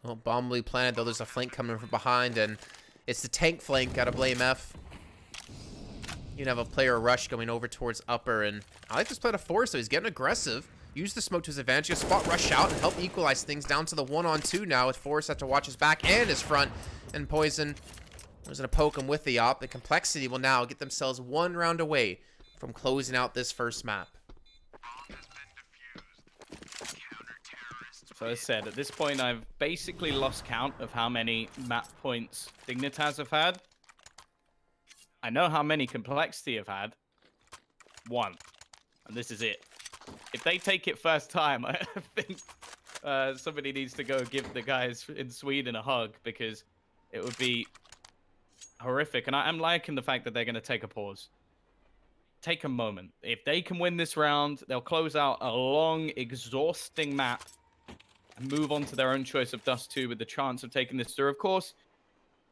Well, bombly planted, though. There's a flank coming from behind, and it's the tank flank out of BlameF. You can have a player rush going over towards upper, and I like this play to Force, so he's getting aggressive. Use the smoke to his advantage. He'll spot rush out and help equalize things down to the 1-on-2 now, with Force have to watch his back and his front, and Poison was going to poke him with the op. The Complexity will now get themselves 1 round away from closing out this first map. So as I said, at this point, I've basically lost count of how many map points Dignitas have had. I know how many Complexity have had. 1. And this is it. If they take it first time, I think somebody needs to go give the guys in Sweden a hug, because it would be horrific. And I'm liking the fact that they're going to take a pause. Take a moment. If they can win this round, they'll close out a long, exhausting map and move on to their own choice of Dust 2 with the chance of taking this through. Of course,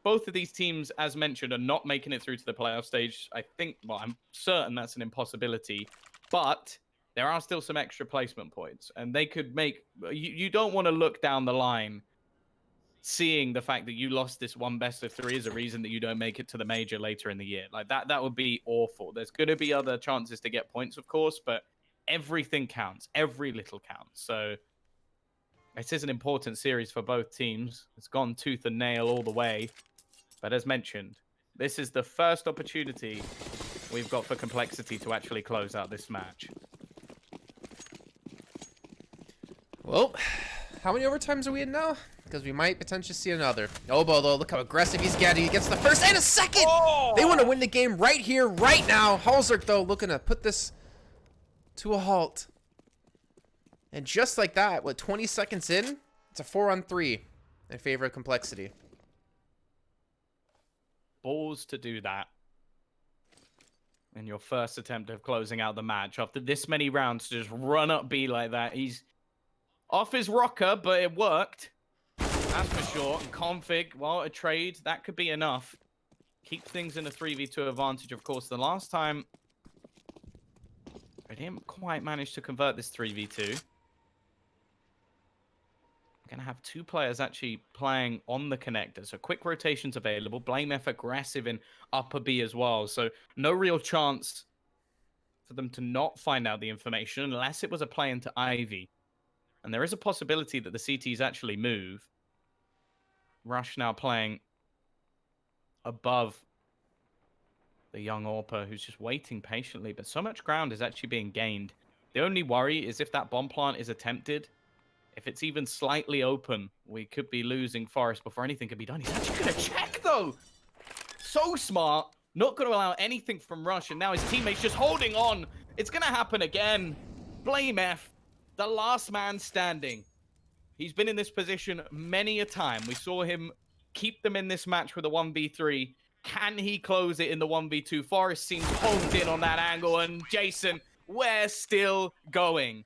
both of these teams, as mentioned, are not making it through to the playoff stage. I think, well, I'm certain that's an impossibility. But there are still some extra placement points. And they could make... You don't want to look down the line seeing the fact that you lost this one best of 3 as a reason that you don't make it to the major later in the year. Like, that would be awful. There's going to be other chances to get points, of course, but everything counts. Every little counts. So This is an important series for both teams. It's gone tooth and nail all the way. But as mentioned, this is the first opportunity we've got for Complexity to actually close out this match. Well, how many overtimes are we in now? Because we might potentially see another. Obo, though, look how aggressive he's getting. He gets the first and a second! Oh! They want to win the game right here, right now. Halzerk, though, looking to put this to a halt. And just like that, with 20 seconds in, it's a 4-on-3 in favor of Complexity. Balls to do that in your first attempt of closing out the match. After this many rounds, to just run up B like that. He's off his rocker, but it worked. That's for sure. And Config, well, a trade, that could be enough. Keep things in a 3v2 advantage, of course. The last time, I didn't quite manage to convert this 3v2. Going to have two players actually playing on the connector. So quick rotations available. BlameF aggressive in upper B as well. So no real chance for them to not find out the information unless it was a play into Ivy. And there is a possibility that the CTs actually move. Rush now playing above the young Orpa, who's just waiting patiently. But so much ground is actually being gained. The only worry is if that bomb plant is attempted. If it's even slightly open, we could be losing Forest before anything can be done. He's actually going to check, though. So smart. Not going to allow anything from Rush. And now his teammates just holding on. It's going to happen again. BlameF, the last man standing. He's been in this position many a time. We saw him keep them in this match with a 1v3. Can he close it in the 1v2? Forest seems honed in on that angle. And Jason, we're still going.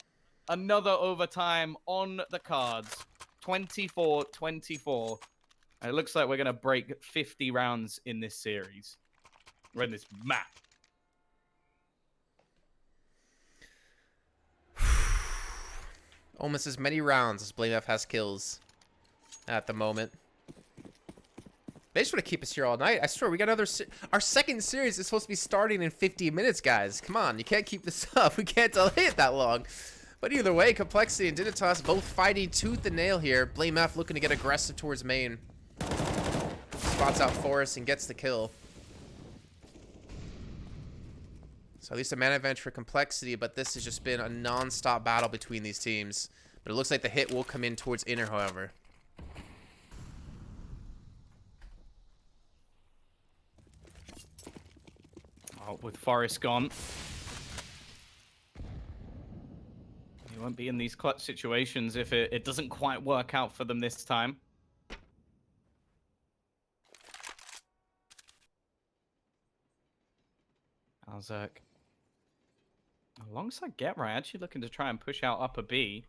Another overtime on the cards. 24-24. It looks like we're going to break 50 rounds in this series. We're in this map. Almost as many rounds as BlameF has kills at the moment. They just want to keep us here all night. I swear, we got another... Our second series is supposed to be starting in 50 minutes, guys. Come on, you can't keep this up. We can't delay it that long. But either way, Complexity and Dignitas both fighting tooth and nail here. BlameF looking to get aggressive towards main. Spots out Forest and gets the kill. So at least a man advantage for Complexity, but this has just been a non-stop battle between these teams. But it looks like the hit will come in towards inner, however. Oh, with Forest gone. He won't be in these clutch situations if it doesn't quite work out for them this time. Halzerk. Alongside Getray, actually looking to try and push out upper B.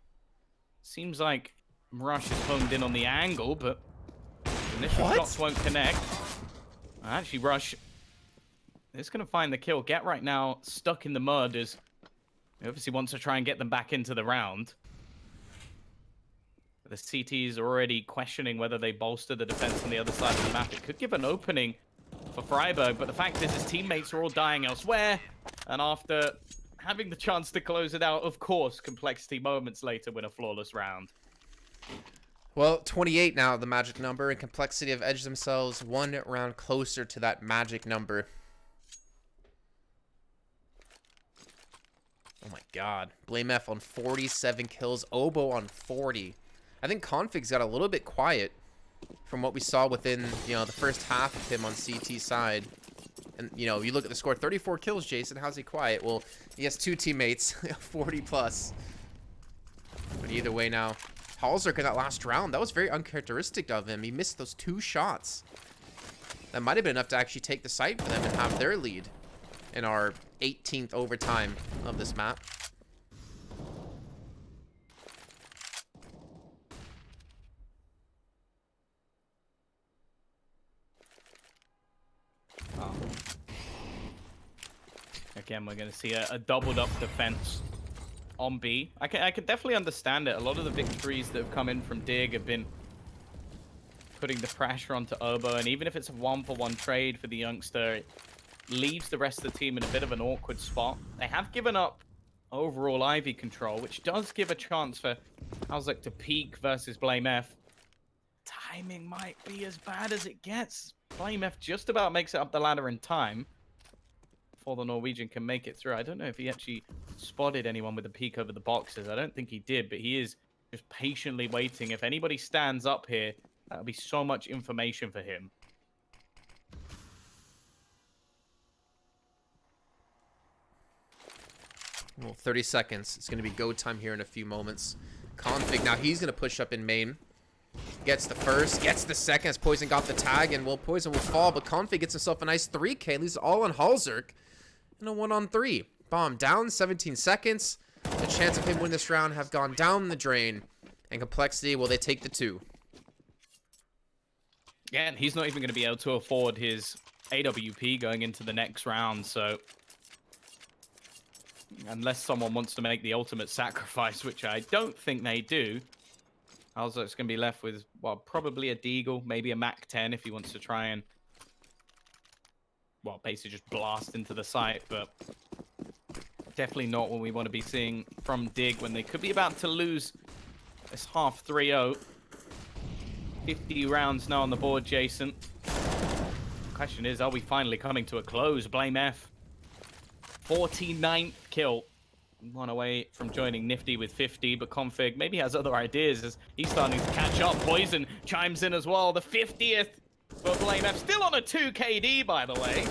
Seems like Rush is honed in on the angle, but initial shots won't connect. Actually, Rush is going to find the kill. Getray now stuck in the mud as he obviously wants to try and get them back into the round. The CTs are already questioning whether they bolster the defense on the other side of the map. It could give an opening for Freiburg, but the fact is his teammates are all dying elsewhere. And after having the chance to close it out, of course, Complexity moments later win a flawless round. Well, 28 now, the magic number, and Complexity have edged themselves one round closer to that magic number. Oh my god. BlameF on 47 kills, Obo on 40. I think Config's got a little bit quiet from what we saw within, the first half of him on CT side. And, you look at the score, 34 kills, Jason. How's he quiet? Well, he has two teammates, 40 plus. But either way now, Halzerk in that last round, that was very uncharacteristic of him. He missed those two shots. That might have been enough to actually take the site for them and have their lead in our 18th overtime of this map. Oh. Again, we're going to see a doubled up defense on B. I can definitely understand it. A lot of the victories that have come in from Dig have been putting the pressure onto Obo, and even if it's a 1-for-1 trade for the youngster, it leaves the rest of the team in a bit of an awkward spot. They have given up overall Ivy control, which does give a chance for Halzek to peak versus Blame F. Timing might be as bad as it gets. Blame F just about makes it up the ladder in time before the Norwegian can make it through. I don't know if he actually spotted anyone with a peek over the boxes. I don't think he did, but he is just patiently waiting. If anybody stands up here, that'll be so much information for him. Well, 30 seconds. It's going to be go time here in a few moments. Config, now he's going to push up in main. Gets the first, gets the second as Poison got the tag, and well, Poison will fall, but Config gets himself a nice 3K, leaves it all on Halzerk in a 1-on-3. Bomb down, 17 seconds. The chance of him winning this round have gone down the drain. And Complexity, well, they take the 2. Yeah, and he's not even going to be able to afford his AWP going into the next round, so unless someone wants to make the ultimate sacrifice, which I don't think they do, Halzerk's going to be left with, well, probably a Deagle, maybe a Mac-10 if he wants to try and, well, basically just blast into the site, but definitely not what we want to be seeing from Dig when they could be about to lose this half 3-0. 50 rounds now on the board, Jason. Question is, are we finally coming to a close? Blame F. 49th kill. One away from joining Nifty with 50, but Config maybe has other ideas as he's starting to catch up. Poison chimes in as well. The 50th for Blame F. Still on a 2 KD, by the way.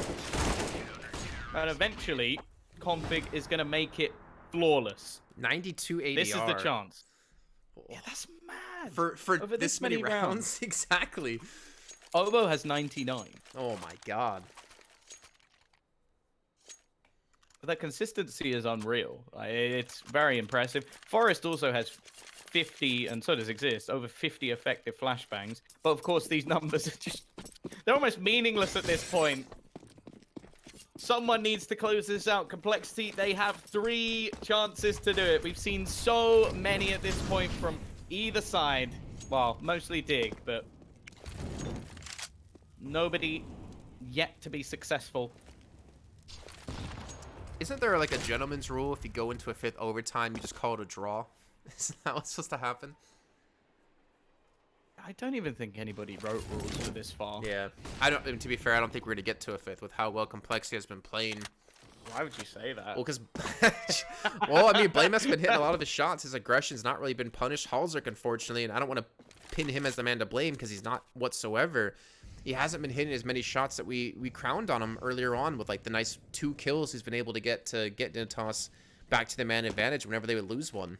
And eventually, Config is going to make it flawless. 92 ADR. This is the chance. Yeah, that's mad. For over this many rounds. Exactly. Obo has 99. Oh my god. The consistency is unreal. It's very impressive. Forest also has 50, and so does Exist, over 50 effective flashbangs. But of course, these numbers are just, they're almost meaningless at this point. Someone needs to close this out. Complexity, they have 3 chances to do it. We've seen so many at this point from either side. Well, mostly Dig, but nobody yet to be successful. Isn't there like a gentleman's rule? If you go into a 5th overtime, you just call it a draw? Isn't that what's supposed to happen? I don't even think anybody wrote rules for this far. Yeah. I don't. I mean, to be fair, I don't think we're gonna get to a 5th with how well Complexity has been playing. Why would you say that? Well, because, well, I mean, Blame has been hitting a lot of his shots. His aggression's not really been punished. Halzerk, unfortunately, and I don't want to pin him as the man to blame because he's not whatsoever. He hasn't been hitting as many shots that we crowned on him earlier on with like the nice 2 kills he's been able to get Dignitas back to the man advantage whenever they would lose one.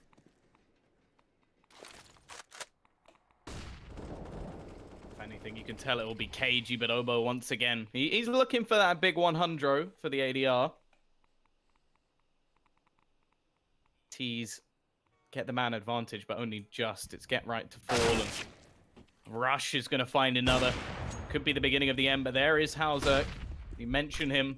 If anything, you can tell it will be cagey, but Obo once again, he's looking for that big 100 for the ADR. Tease, get the man advantage, but only just. It's get right to fall, and Rush is going to find another. Could be the beginning of the end, but there is Halzerk. You mentioned him.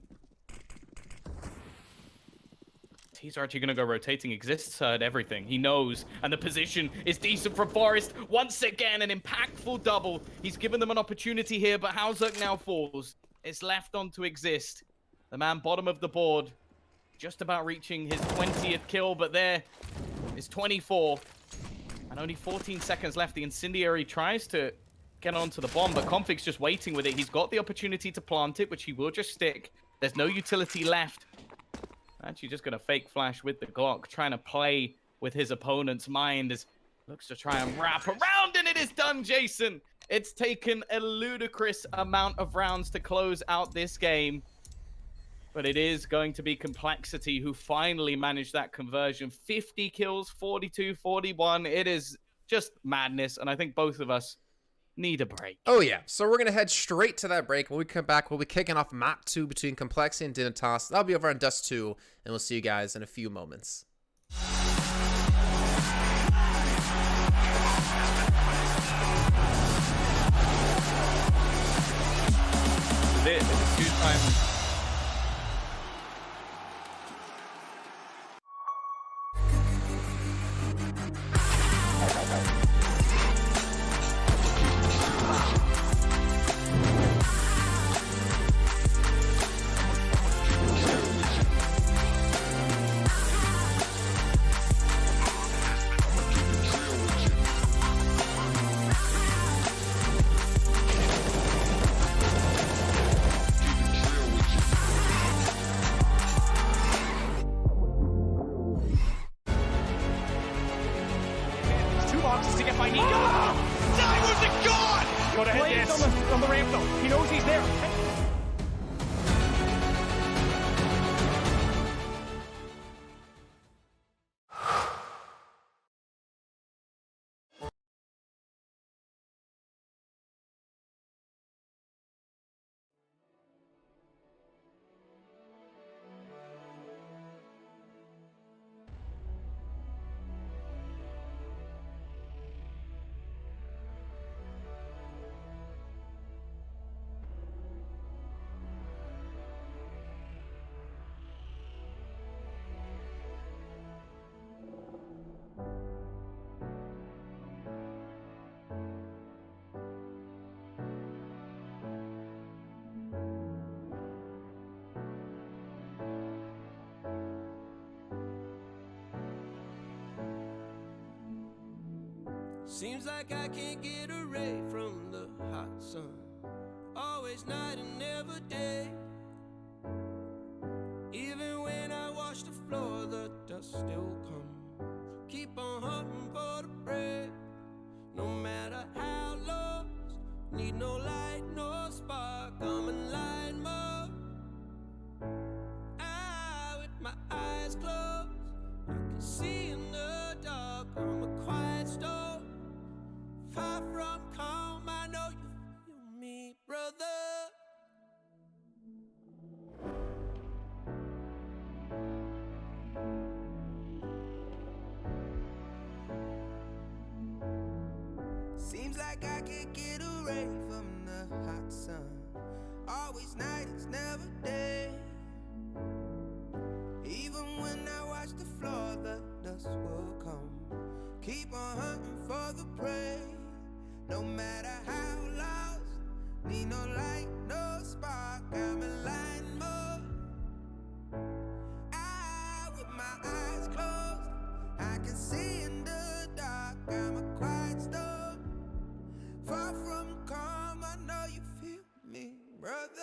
He's actually going to go rotating. Exists heard everything. He knows. And the position is decent from Forest. Once again, an impactful double. He's given them an opportunity here, but Halzerk now falls. It's left on to Exist. The man bottom of the board. Just about reaching his 20th kill, but there is 24. And only 14 seconds left. The Incendiary tries to get onto the bomb, but Config's just waiting with it. He's got the opportunity to plant it, which he will just stick. There's no utility left. Actually just going to fake flash with the Glock, trying to play with his opponent's mind as looks to try and wrap around, and it is done, Jason. It's taken a ludicrous amount of rounds to close out this game, but it is going to be Complexity who finally managed that conversion. 50 kills, 42-41. It is just madness, and I think both of us need a break. Oh yeah, so we're gonna head straight to that break. When we come back, we'll be kicking off map 2 between Complexity and Dignitas. That'll be over on Dust 2, and we'll see you guys in a few moments. This is 2 times. Diamonds are gone! Got a hit on the ramp though. He knows he's there. Seems like I can't get away from the hot sun. Always night and never day. Even when I wash the floor, the dust still comes. Keep on hunting for the bread. No matter how lost, need no light, no spark. I'm in line mode. With my eyes closed, I can see in the dark. I'm a quiet storm. Far from calm, I know you feel me, brother. Seems like I can't get away from the hot sun. Always night, it's never day. Even when I watch the floor, the dust will come. Keep on hunting for the prey. No matter how lost, need no light, no spark. I'm in line mode. With my eyes closed, I can see in the dark. I'm a quiet storm. Far from calm, I know you feel me, brother.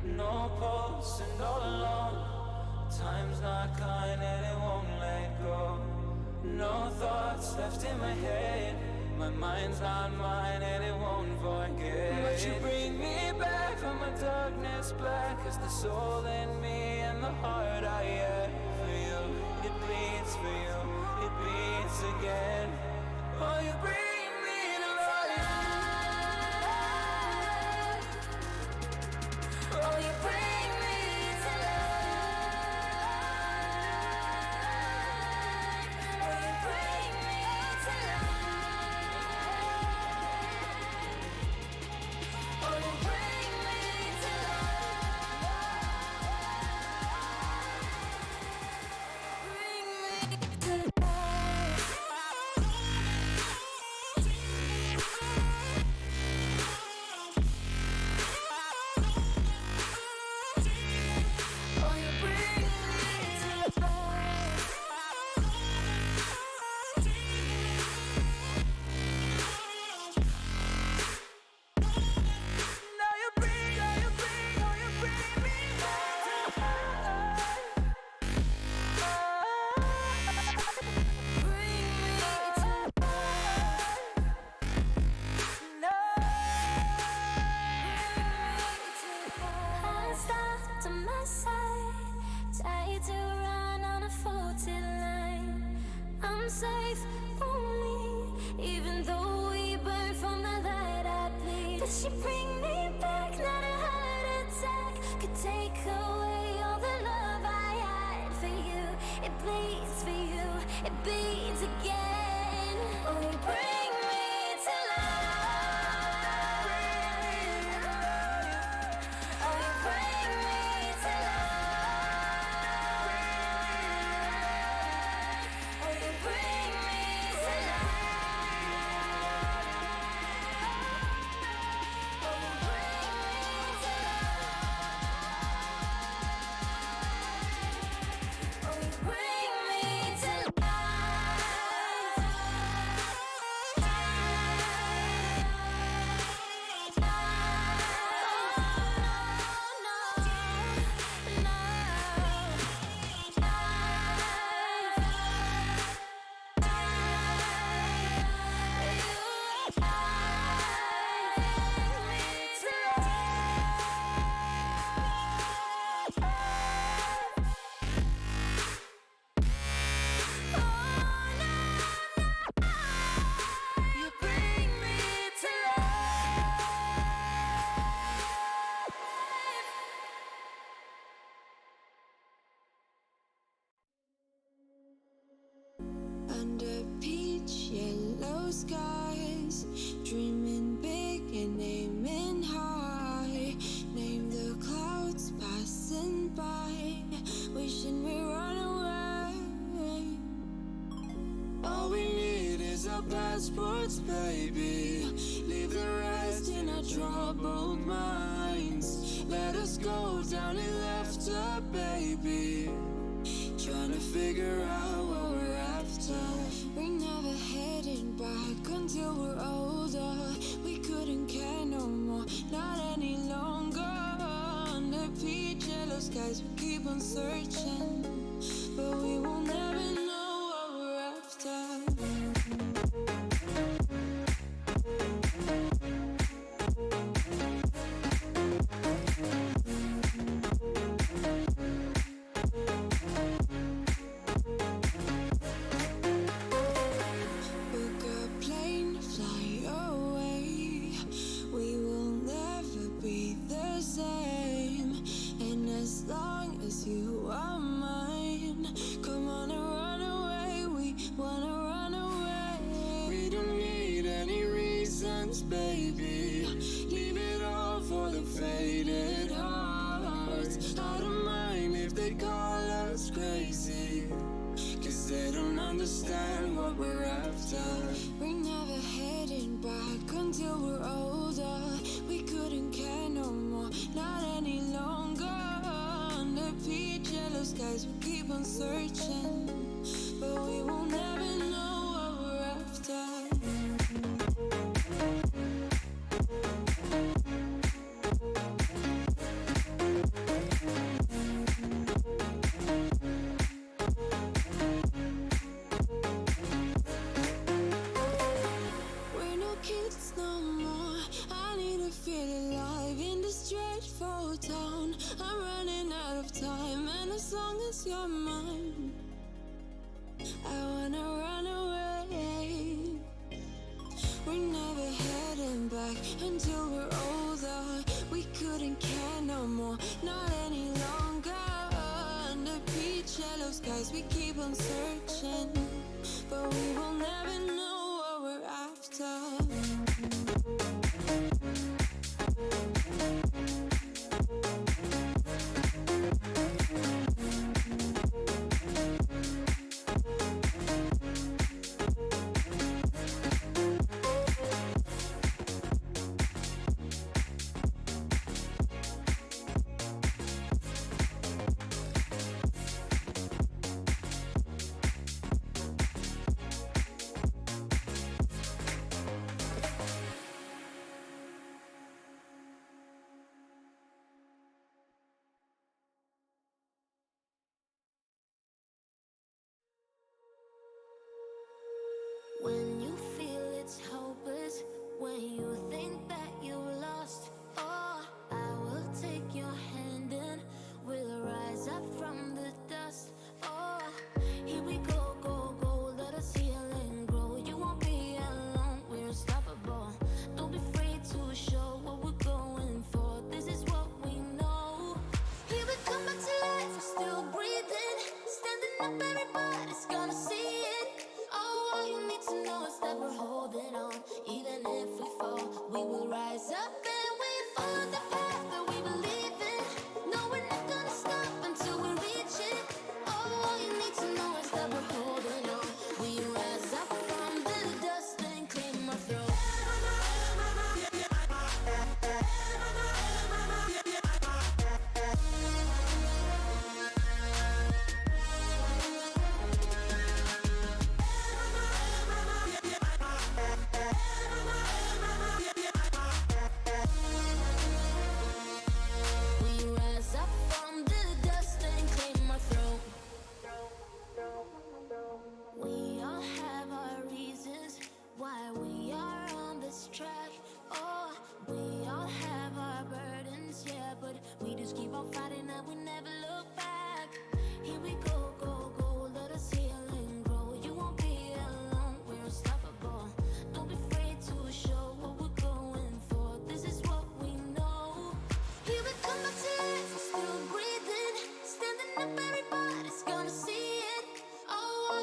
No pulse and all alone. Time's not kind and it won't let go. No thoughts left in my head. My mind's not mine and it won't forget. But you bring me back from my darkness black. Cause the soul in me and the heart I have for you. It bleeds for you, it beats again. Oh, you bring me to life. Oh, you bring me to life. Oh, you bring me to life. Oh, you bring me to life. Bring me to oh, you bring me to now you bring me back to life. safe only, even though we burn from the light I bleed. Does she bring me back? Not a heart attack could take away all the love I had for you. It bleeds for you, it bleeds again. Oh, you bring me to life. Oh, you bring me to life. Oh, you bring me to life. Oh, you bring me to life. Oh, you bring me to you bring me to life. Under peach yellow skies, dreaming big and aiming high. Name the clouds passing by, wishing we run away. All we need is our passports, baby. Leave the rest in our troubled minds. Let us go down in laughter, baby. Trying to figure out what we're after. We're never heading back until we're older. We couldn't care no more, not any longer. Under peach yellow skies, we keep on searching, but we will never know what we're after. Book a plane, fly away. We will never be the same. And as long as you are mine, come on and run away. We wanna run away. We don't need any reasons, baby. Leave it all for the faded hearts. I don't mind if they call us crazy, 'cause they don't understand what we're after. We're never heading back until we're older. We couldn't care no more, not any longer. Under peach yellow skies, we keep on searching, but we will never know what we're after. We're no kids no more. I need to feel alive in this dreadful town. I'm running out of time, and as long as you're mine, I wanna run away. We're never heading back until we're older. We couldn't care no more, not any longer. Under peach yellow skies, we keep on searching, but we will never know what we're after.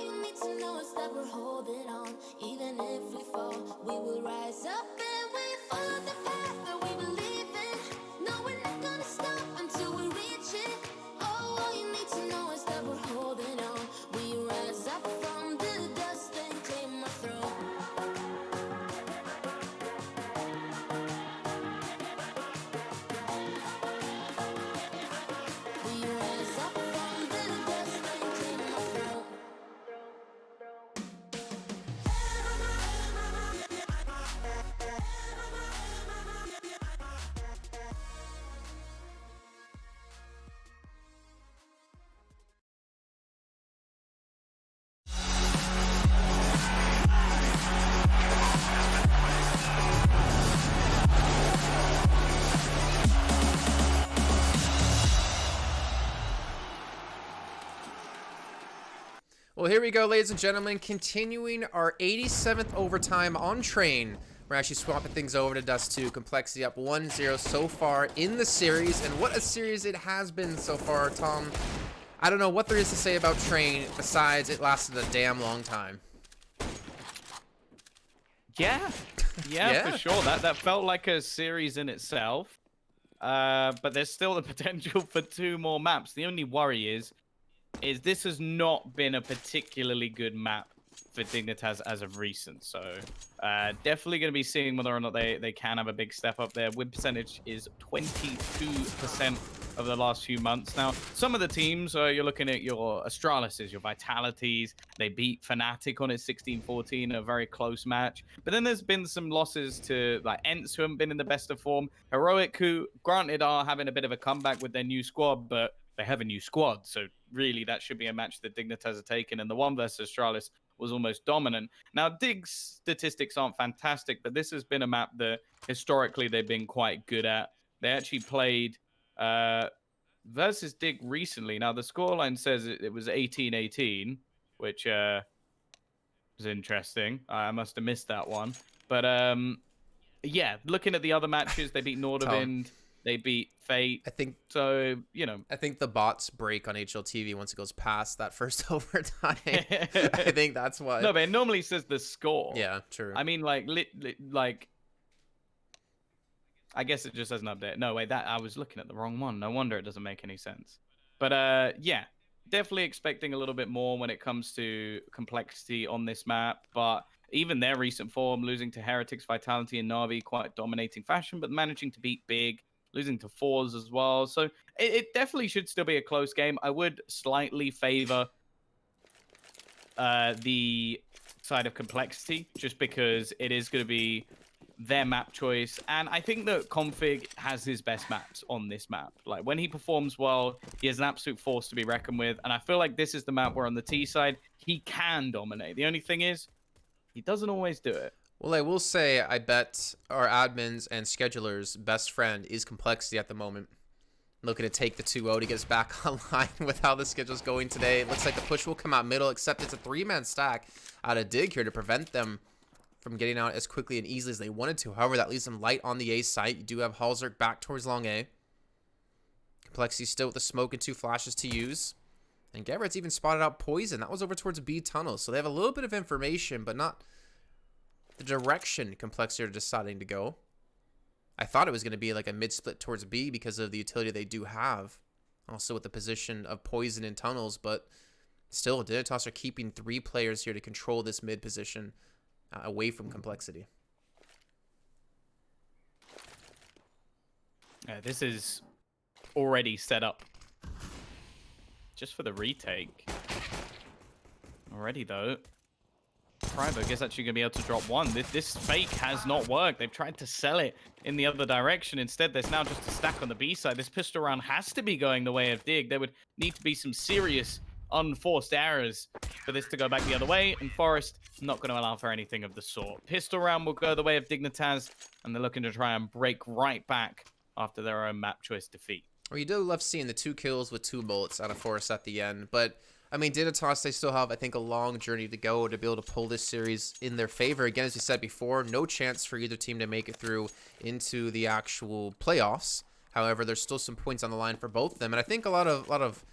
you need to know is that we're holding on. Even if we fall, we will rise up and we follow the path that we believe in. No, we're not gonna stop until we reach it. Oh, all you need to know is that we're holding on. We rise up from the dust and claim our throne. We rise up from the dust and claim our throne. Well, here we go, ladies and gentlemen, continuing our 87th overtime on Train. We're actually swapping things over to Dust 2. Complexity up 1-0 so far in the series, and what a series it has been so far, Tom. I don't know what there is to say about Train besides it lasted a damn long time. Yeah, Yeah. for sure. That felt like a series in itself. But there's still the potential for 2 more maps. The only worry is this has not been a particularly good map for Dignitas as of recent. So definitely going to be seeing whether or not they can have a big step up there. Win percentage is 22% over the last few months. Now, some of the teams, you're looking at your Astralises, your Vitalities. They beat Fnatic on its 16-14, a very close match. But then there's been some losses to like Ents, who haven't been in the best of form. Heroic, who granted are having a bit of a comeback with their new squad, but they have a new squad. So really, that should be a match that Dignitas are taking. And the one versus Astralis was almost dominant. Now, Dig's statistics aren't fantastic, but this has been a map that historically they've been quite good at. They actually played versus Dig recently. Now, the scoreline says it was 18-18, which was interesting. I must have missed that one. But yeah, looking at the other matches, they beat Nordavind, they beat Fate. I think so. You know, I think the bots break on HLTV once it goes past that first overtime. I think that's why. No, but it normally says the score. Yeah, true. I mean, like, like, I guess it just doesn't update. No, wait, that I was looking at the wrong one. No wonder it doesn't make any sense. But yeah, definitely expecting a little bit more when it comes to complexity on this map. But even their recent form, losing to Heretics, Vitality, and Na'Vi, quite dominating fashion, but managing to beat Big, losing to Fours as well. So it definitely should still be a close game. I would slightly favor the side of complexity, just because it is going to be their map choice. And I think that Config has his best maps on this map. Like, when he performs well, he is an absolute force to be reckoned with. And I feel like this is the map where on the T side, he can dominate. The only thing is, he doesn't always do it. Well, I will say, I bet our admins and schedulers' best friend is complexity at the moment. Looking to take the 2-0 to get us back online with how the schedule's going today. It looks like the push will come out middle, except it's a 3-man stack out of Dig here to prevent them from getting out as quickly and easily as they wanted to. However, that leaves them light on the A site. You do have Halzerk back towards long A. Complexity still with the smoke and 2 flashes to use. And Garrett's even spotted out Poison. That was over towards B tunnel. So they have a little bit of information, but not the direction Complexity are deciding to go. I thought it was going to be like a mid-split towards B because of the utility they do have. Also with the position of Poison in tunnels, but still, Dignitas are keeping 3 players here to control this mid position away from Complexity. This is already set up just for the retake. Already, though. Freiburg is actually going to be able to drop 1. This fake has not worked. They've tried to sell it in the other direction. Instead, there's now just a stack on the B side. This pistol round has to be going the way of Dig. There would need to be some serious unforced errors for this to go back the other way. And Forest not going to allow for anything of the sort. Pistol round will go the way of Dignitas. And they're looking to try and break right back after their own map choice defeat. Well, you do love seeing the 2 kills with 2 bullets out of Forest at the end. But I mean, Dignitas, they still have, I think, a long journey to go to be able to pull this series in their favor. Again, as you said before, no chance for either team to make it through into the actual playoffs. However, there's still some points on the line for both of them. And I think a lot of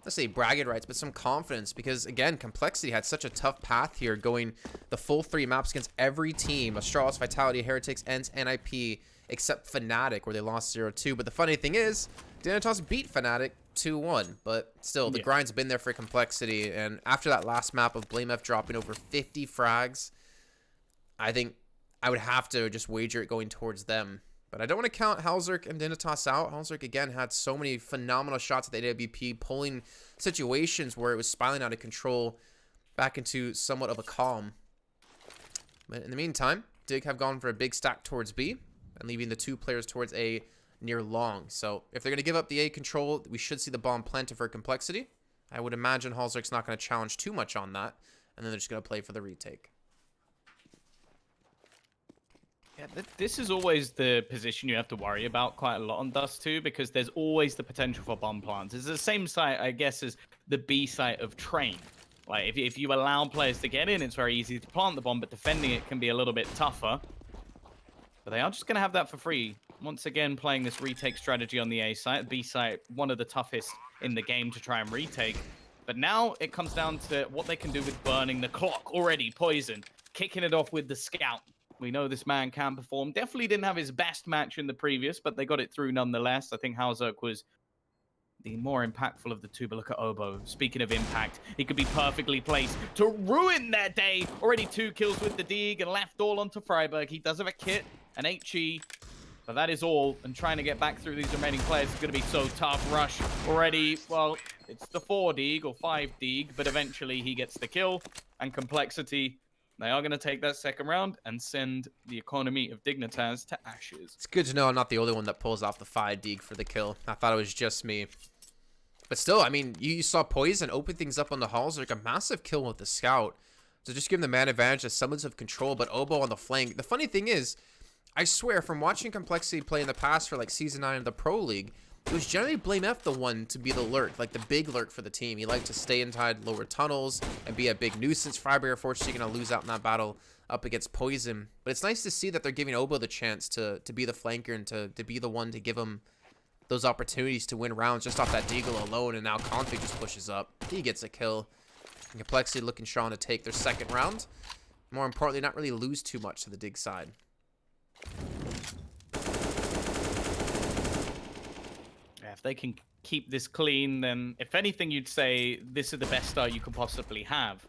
let's say bragging rights, but some confidence, because again, Complexity had such a tough path here, going the full 3 maps against every team: Astralis, Vitality, Heretics, and NIP, except Fnatic, where they lost 0-2. But the funny thing is, Dignitas beat Fnatic 2-1, but still, the grind's been there for Complexity. And after that last map of BlameF dropping over 50 frags, I think I would have to just wager it going towards them. But I don't want to count Halzerk and Dignitas out. Halzerk, again, had so many phenomenal shots at the AWP, pulling situations where it was spiraling out of control back into somewhat of a calm. But in the meantime, Dig have gone for a big stack towards B and leaving the 2 players towards A near long. So if they're going to give up the A control, we should see the bomb planted for Complexity. I would imagine Halzerk's not going to challenge too much on that, and then they're just going to play for the retake. Yeah, this is always the position you have to worry about quite a lot on Dust 2, because there's always the potential for bomb plants. It's the same site, I guess, as the B site of Train. Like, if you allow players to get in, it's very easy to plant the bomb, but defending it can be a little bit tougher. But they are just going to have that for free. Once again, playing this retake strategy on the A site. B site, one of the toughest in the game to try and retake. But now it comes down to what they can do with burning the clock. Already, Poison, kicking it off with the Scout. We know this man can perform. Definitely didn't have his best match in the previous, but they got it through nonetheless. I think Halzerk was the more impactful of the 2, but look at Obo. Speaking of impact, he could be perfectly placed to ruin their day. Already 2 kills with the Dig and left all onto Freiburg. He does have a kit, an HE, but that is all. And trying to get back through these remaining players is going to be so tough. Rush already, well, it's the 4 Dig or 5 Dig, but eventually he gets the kill. And Complexity, they are going to take that second round and send the economy of Dignitas to ashes. It's good to know I'm not the only one that pulls off the 5 Dig for the kill. I thought it was just me. But still, I mean, you saw Poison open things up on the halls, like a massive kill with the Scout. So just give the man advantage, a semblance of control, but Obo on the flank. The funny thing is, I swear, from watching Complexity play in the past for like Season 9 of the Pro League, it was generally BlameF the one to be the lurk, like the big lurk for the team. He liked to stay inside lower tunnels and be a big nuisance. Freiburg, unfortunately, going to lose out in that battle up against Poison. But it's nice to see that they're giving Obo the chance to be the flanker and to be the one to give him those opportunities to win rounds just off that Deagle alone. And now Config just pushes up. He gets a kill. And Complexity looking strong to take their second round. More importantly, not really lose too much to the Dig side. If they can keep this clean, then if anything, you'd say this is the best start you could possibly have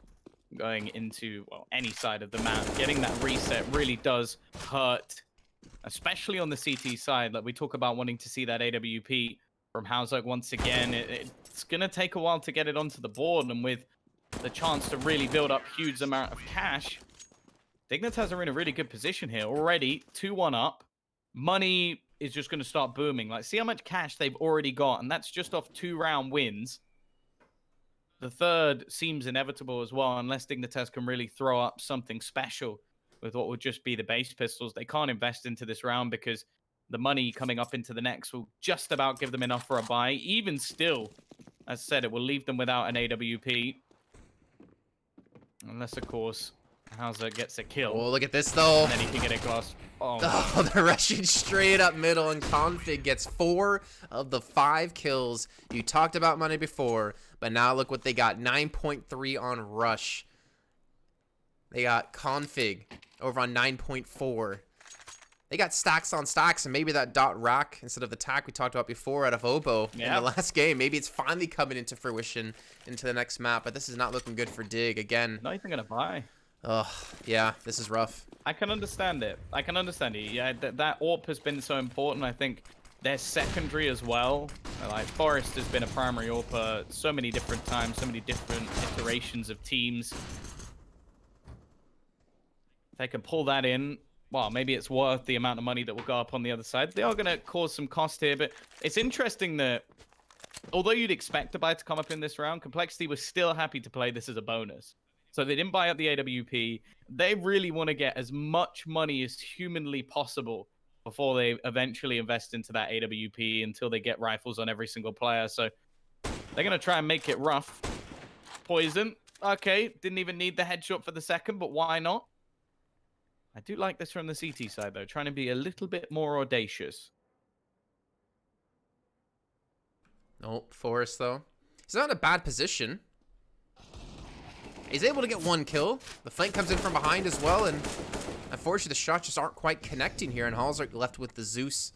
going into, well, any side of the map. Getting that reset really does hurt, especially on the CT side. Like we talk about wanting to see that AWP from Halzerk once again. It's going to take a while to get it onto the board, and with the chance to really build up huge amount of cash, Dignitas are in a really good position here. Already 2-1 up. Money is just going to start booming. Like, see how much cash they've already got, and that's just off 2-round wins. The third seems inevitable as well, unless Dignitas can really throw up something special with what would just be the base pistols. They can't invest into this round because the money coming up into the next will just about give them enough for a buy. Even still, as said, it will leave them without an AWP. Unless, of course, Halzerk gets a kill. Oh, look at this, though. And then he can get across. Oh, they're rushing straight up middle, and Config gets 4 of the 5 kills. You talked about money before, but now look what they got. 9.3 on Rush. They got Config over on 9.4. They got stacks on stacks, and maybe that dot rack instead of the tack we talked about before out of Obo in the last game. Maybe it's finally coming into fruition into the next map, but this is not looking good for Dig. Again, not even going to buy. Oh, yeah, this is rough. I can understand it. I can understand it. Yeah, that AWP has been so important. I think they're secondary as well. Like, Forest has been a primary AWPer so many different times, so many different iterations of teams. If they can pull that in, well, maybe it's worth the amount of money that will go up on the other side. They are going to cause some cost here, but it's interesting that although you'd expect a buy to come up in this round, Complexity was still happy to play this as a bonus. So they didn't buy up the AWP. They really want to get as much money as humanly possible before they eventually invest into that AWP until they get rifles on every single player. So they're going to try and make it rough. Poison. Okay, didn't even need the headshot for the second, but why not? I do like this from the CT side, though. Trying to be a little bit more audacious. Nope, Forest, though. He's not in a bad position. He's able to get one kill. The flank comes in from behind as well, and unfortunately the shots just aren't quite connecting here, and Halsark left with the Zeus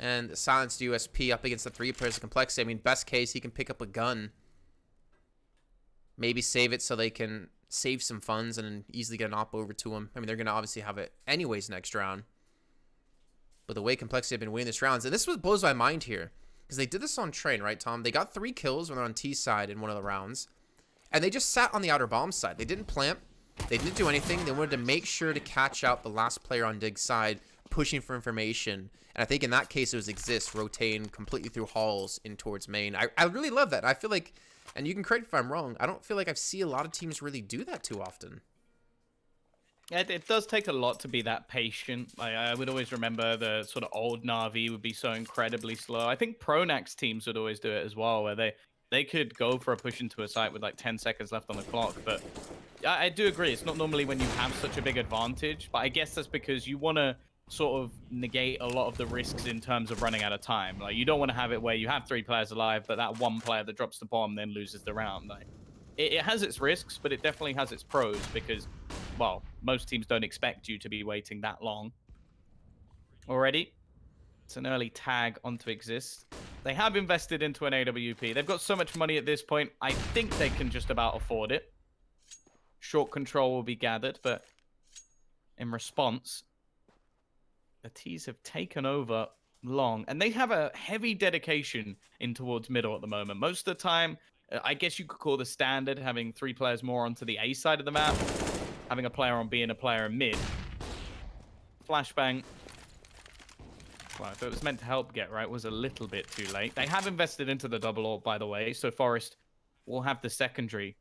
and the silenced USP up against the 3 players of Complexity. I mean, best case, he can pick up a gun. Maybe save it so they can save some funds and then easily get an op over to him. I mean, they're going to obviously have it anyways next round. But the way Complexity have been winning this rounds, and this is what blows my mind here, because they did this on Train, right, Tom? They got 3 kills when they're on T side in one of the rounds, and they just sat on the outer bomb side. They didn't plant. They didn't do anything. They wanted to make sure to catch out the last player on Dig's side, pushing for information. And I think in that case, it was Exist rotating completely through halls in towards main. I really love that. I feel like, and you can correct if I'm wrong, I don't feel like I've seen a lot of teams really do that too often. It does take a lot to be that patient. I would always remember the sort of old Na'Vi would be so incredibly slow. I think Pronax teams would always do it as well, where they could go for a push into a site with like 10 seconds left on the clock. But I do agree, it's not normally when you have such a big advantage, but I guess that's because you want to sort of negate a lot of the risks in terms of running out of time. Like, you don't want to have it where you have 3 players alive, but that one player that drops the bomb then loses the round. Like, it has its risks, but it definitely has its pros because, well, most teams don't expect you to be waiting that long. Already, it's an early tag onto Exist. They have invested into an AWP. They've got so much money at this point, I think they can just about afford it. Short control will be gathered, but in response, the T's have taken over long, and they have a heavy dedication in towards middle at the moment. Most of the time, I guess you could call the standard having 3 players more onto the A side of the map, having a player on B and a player in mid. Flashbang, well, if it was meant to help get right, was a little bit too late. They have invested into the double AWP, by the way, so Forest will have the secondary.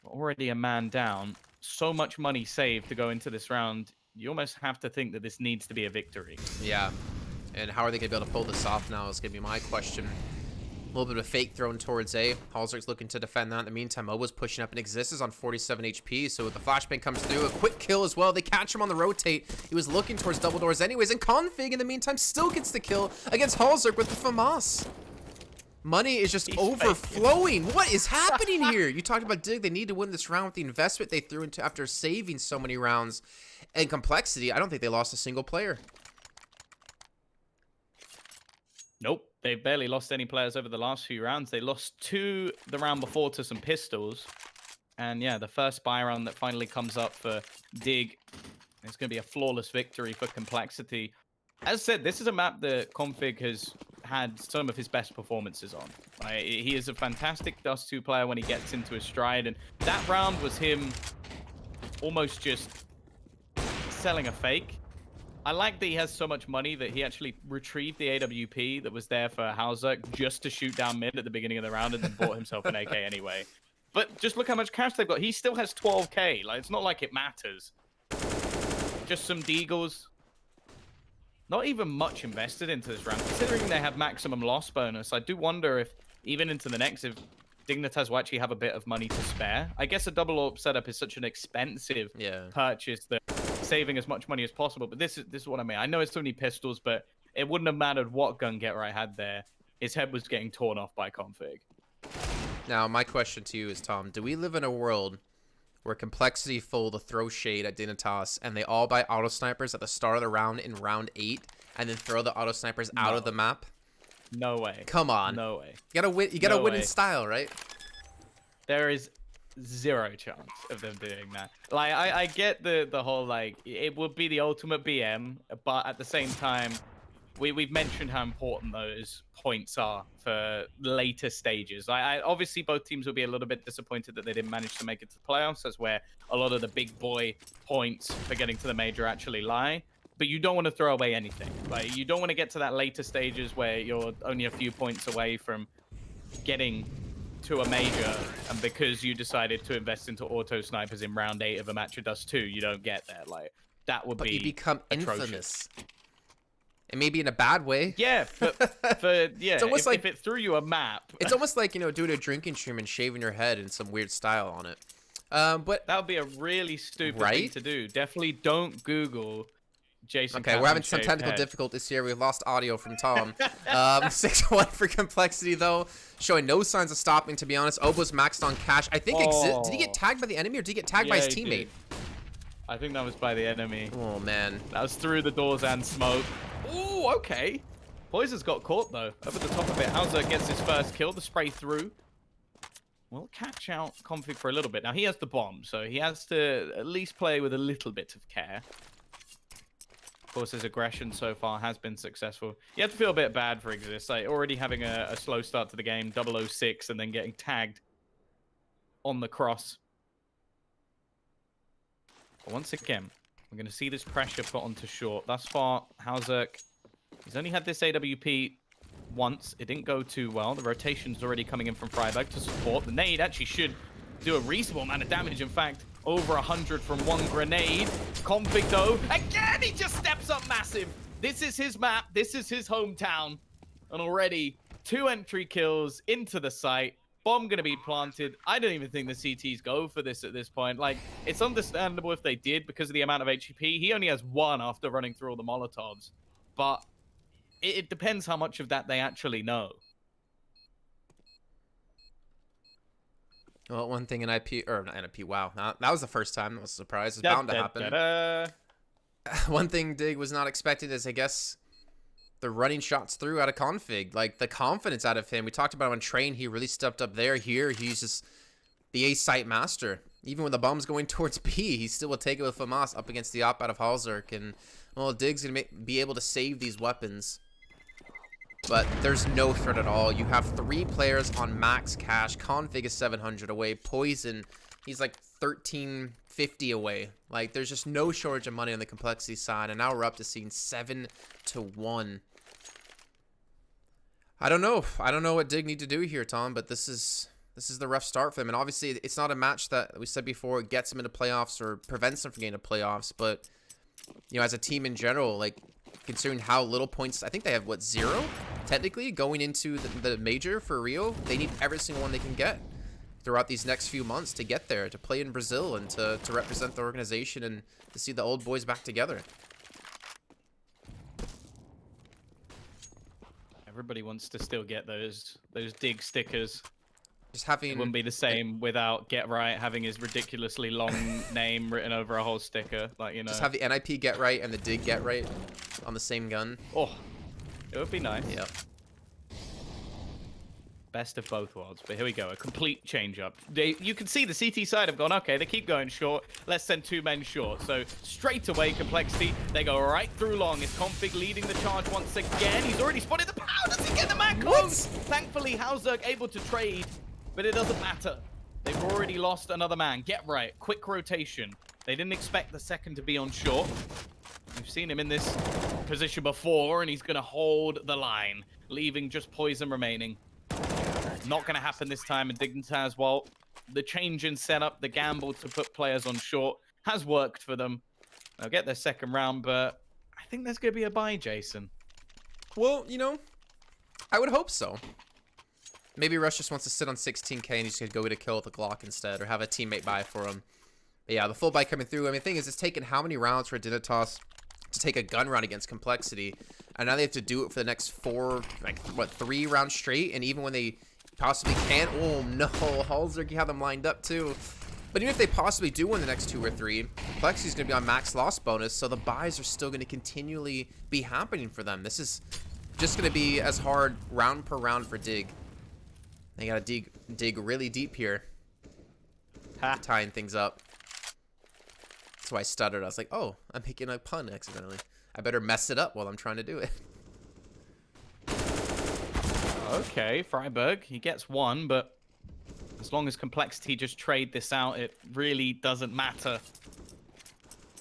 Already a man down. So much money saved to go into this round. You almost have to think that this needs to be a victory. Yeah. And how are they going to be able to pull this off now is going to be my question. A little bit of a fake thrown towards A. Halsark's looking to defend that. In the meantime, Moba's pushing up and Exist is on 47 HP. So with the flashbang comes through, a quick kill as well. They catch him on the rotate. He was looking towards double doors anyways. And Config, in the meantime, still gets the kill against Halsark with the FAMAS. Money is just overflowing. What is happening here? You talked about Dig. They need to win this round with the investment they threw into after saving so many rounds. And Complexity, I don't think they lost a single player. Nope. They've barely lost any players over the last few rounds. They lost 2 the round before to some pistols. And yeah, the first buy round that finally comes up for Dig. It's going to be a flawless victory for Complexity. As said, this is a map that Config has had some of his best performances on. He is a fantastic Dust 2 player when he gets into his stride. And that round was him almost just selling a fake. I like that he has so much money that he actually retrieved the AWP that was there for Halsark just to shoot down mid at the beginning of the round and then bought himself an AK anyway. But just look how much cash they've got. He still has 12k. Like, it's not like it matters. Just some deagles. Not even much invested into this round. Considering they have maximum loss bonus, I do wonder if, even into the next, if Dignitas will actually have a bit of money to spare. I guess a double AWP setup is such an expensive purchase that saving as much money as possible. But this is what I mean. I know it's so many pistols, but it wouldn't have mattered what gun getter I had there. His head was getting torn off by Config. Now, my question to you is, Tom, do we live in a world where Complexity full to throw shade at Dignitas and they all buy auto snipers at the start of the round in round 8 and then throw the auto snipers out of the map? No way. Come on. No way. You gotta win in style, right? There is 0 chance of them doing that. Like, I get the whole, like, it would be the ultimate BM, but at the same time, we've mentioned how important those points are for later stages. Obviously, both teams will be a little bit disappointed that they didn't manage to make it to the playoffs. That's where a lot of the big boy points for getting to the major actually lie. But you don't want to throw away anything. Like, you don't want to get to that later stages where you're only a few points away from getting to a major, and because you decided to invest into auto snipers in round 8 of a match of Dust 2, you don't get there. Like, that would be you become atrocious. infamous. And maybe in a bad way. Yeah, it's almost like if it threw you a map. It's almost like, doing a drinking stream and shaving your head in some weird style on it. But that would be a really stupid thing to do. Definitely don't Google Jason. Okay, we're having some technical difficulties here. We lost audio from Tom. 6-1 for Complexity, though. Showing no signs of stopping, to be honest. Obo's maxed on cash. I think did he get tagged by the enemy or did he get tagged by his teammate? I think that was by the enemy. Oh, man. That was through the doors and smoke. Oh, okay. Poison's got caught, though. Over the top of it, Hauser gets his first kill. The spray through. We'll catch out Config for a little bit. Now, he has the bomb, so he has to at least play with a little bit of care. Of course, his aggression so far has been successful. You have to feel a bit bad for Exist. Like, already having a slow start to the game, 006, and then getting tagged on the cross. But once again, we're going to see this pressure put onto short. Thus far, Hauser, he's only had this AWP once. It didn't go too well. The rotation's already coming in from Freiburg to support. The nade actually should do a reasonable amount of damage. In fact, over 100 from one grenade. Config, though, again, he just steps up massive. This is his map. This is his hometown. And already 2 entry kills into the site. Bomb going to be planted. I don't even think the CTs go for this at this point. Like, it's understandable if they did because of the amount of HEP. He only has 1 after running through all the Molotovs. But it depends how much of that they actually know. Well, one thing in IP, or not NIP, wow. That was the first time. That was a surprise. It's bound to happen. One thing Dig was not expected is, I guess, the running shots through out of Config. Like, the confidence out of him. We talked about him on Train. He really stepped up there. Here, he's just the A-site master. Even when the bomb's going towards B, he still will take it with FAMAS up against the op out of Halzerk. And, well, Dig's going to be able to save these weapons. But there's no threat at all. You have 3 players on max cash. Config is 700 away. Poison, he's like 1350 away. Like, there's just no shortage of money on the Complexity side. And now we're up to seeing 7-1. I don't know. I don't know what Dig need to do here, Tom, but this is the rough start for him. And obviously, it's not a match that we said before gets him into playoffs or prevents him from getting to playoffs. But, you know, as a team in general, like, considering how little points, I think they have, what, 0? Technically, going into the major for Rio, they need every single one they can get throughout these next few months to get there, to play in Brazil, and to represent the organization and to see the old boys back together. Everybody wants to still get those Dig stickers. Just having... It wouldn't be the same without Get Right having his ridiculously long name written over a whole sticker. Like, you know. Just have the NIP Get Right and the Dig Get Right on the same gun. Oh, it would be nice. Yep. Best of both worlds. But here we go. A complete change up. You can see the CT side have gone, okay, they keep going short. Let's send 2 men short. So straight away, Complexity, they go right through long. It's Config leading the charge once again. He's already spotted the power. Does he get the man close? Thankfully, Hauserk able to trade. But it doesn't matter. They've already lost another man. Get Right. Quick rotation. They didn't expect the second to be on short. We've seen him in this position before, and he's going to hold the line, leaving just Poison remaining. Not going to happen this time in Dignitas. Well, the change in setup, the gamble to put players on short has worked for them. They'll get their second round, but I think there's going to be a bye, Jason. Well, you know, I would hope so. Maybe Rush just wants to sit on 16k and he's going to go get a kill with a Glock instead, or have a teammate buy for him. But yeah, the full buy coming through. I mean, the thing is, it's taken how many rounds for Dignitas to take a gun run against Complexity, and now they have to do it for the next 4, like, what, 3 rounds straight, and even when they possibly can, oh no, Halzerk, you have them lined up too. But even if they possibly do win the next 2 or 3, Complexity's going to be on max loss bonus, so the buys are still going to continually be happening for them. This is just going to be as hard round per round for Dig. They got to dig really deep here, tying things up. That's why I stuttered. I was like, oh, I'm making a pun accidentally. I better mess it up while I'm trying to do it. Okay, Freiburg, he gets 1, but as long as Complexity just trade this out, it really doesn't matter.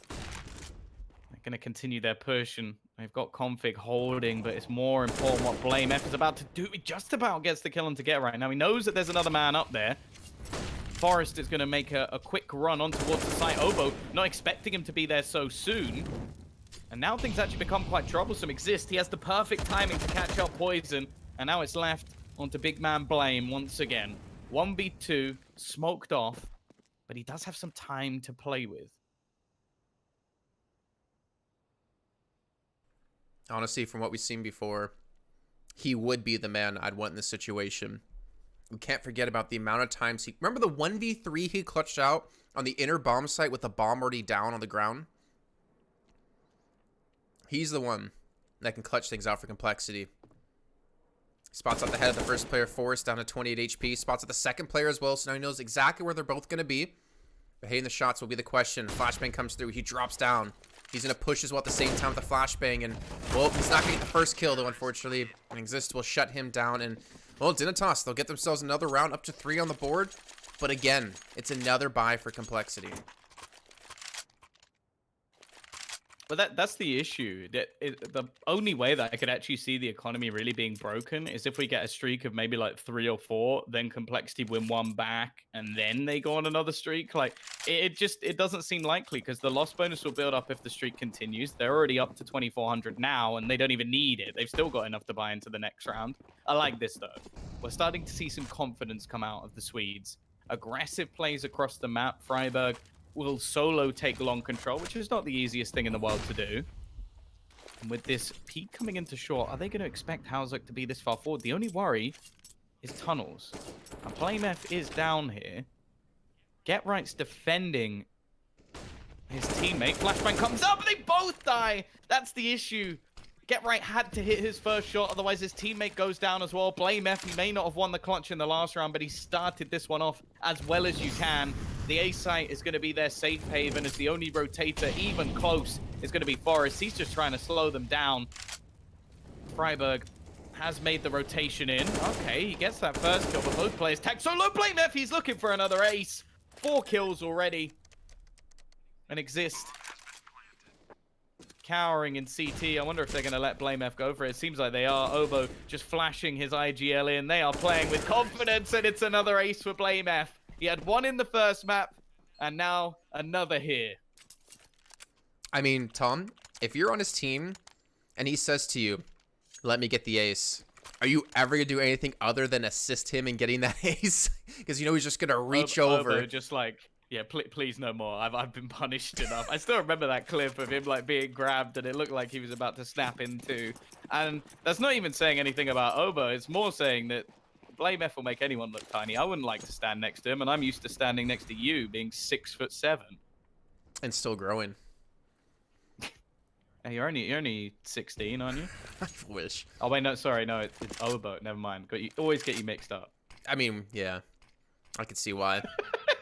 They're going to continue their push, and they've got Config holding, but it's more important what Blame F is about to do. He just about gets the kill on to Get Right. Now, he knows that there's another man up there. Forrest is going to make a quick run on towards the site. Obo, not expecting him to be there so soon. And now things actually become quite troublesome. Exist, he has the perfect timing to catch up Poison. And now it's left onto big man Blame once again. 1v2, smoked off. But he does have some time to play with. Honestly, from what we've seen before, he would be the man I'd want in this situation. We can't forget about the amount of times he... Remember the 1v3 he clutched out on the inner bomb site with the bomb already down on the ground? He's the one that can clutch things out for Complexity. Spots out the head of the first player, Forrest, down to 28 HP. Spots at the second player as well, so now he knows exactly where they're both going to be. But hitting the shots will be the question. Flashbang comes through. He drops down. He's going to push as well at the same time with the flashbang. And, well, he's not going to get the first kill, though, unfortunately. And Exist will shut him down. And, well, Dignitas, they'll get themselves another round up to 3 on the board. But, again, it's another buy for Complexity. But that's the issue. The only way that I could actually see the economy really being broken is if we get a streak of maybe like 3 or 4, then Complexity win 1 back, and then they go on another streak. Like it doesn't seem likely because the loss bonus will build up if the streak continues. They're already up to 2,400 now, and they don't even need it. They've still got enough to buy into the next round. I like this though. We're starting to see some confidence come out of the Swedes. Aggressive plays across the map. Freiburg will solo take long control, which is not the easiest thing in the world to do. And with this peak coming into short, are they going to expect Hausuk to be this far forward? The only worry is tunnels. And BlameF is down here. Get Right's defending his teammate. Flashbang comes up, and they both die. That's the issue. Get Right had to hit his first shot, otherwise his teammate goes down as well. BlameF, he may not have won the clutch in the last round, but he started this one off as well as you can. The A site is going to be their safe haven as the only rotator even close is going to be Forrest. He's just trying to slow them down. Freiburg has made the rotation in. Okay, he gets that first kill, but both players tag so low. BlameF, he's looking for another ace. 4 kills already. And Exist cowering in CT. I wonder if they're going to let BlameF go for it. It seems like they are. Obo just flashing his IGL in. They are playing with confidence, and it's another ace for BlameF. He had 1 in the first map, and now another here. I mean, Tom, if you're on his team and he says to you, let me get the ace, are you ever going to do anything other than assist him in getting that ace? Because you know he's just going to reach over. Obo just like, yeah, please no more. I've been punished enough. I still remember that clip of him like being grabbed and it looked like he was about to snap in two. And that's not even saying anything about Obo. It's more saying that BlameF will make anyone look tiny. I wouldn't like to stand next to him, and I'm used to standing next to you, being 6'7". And still growing. Hey, you're only 16, aren't you? I wish. Oh wait, no, sorry, no, it's Obo. Never mind. Always get you mixed up. I mean, yeah, I can see why.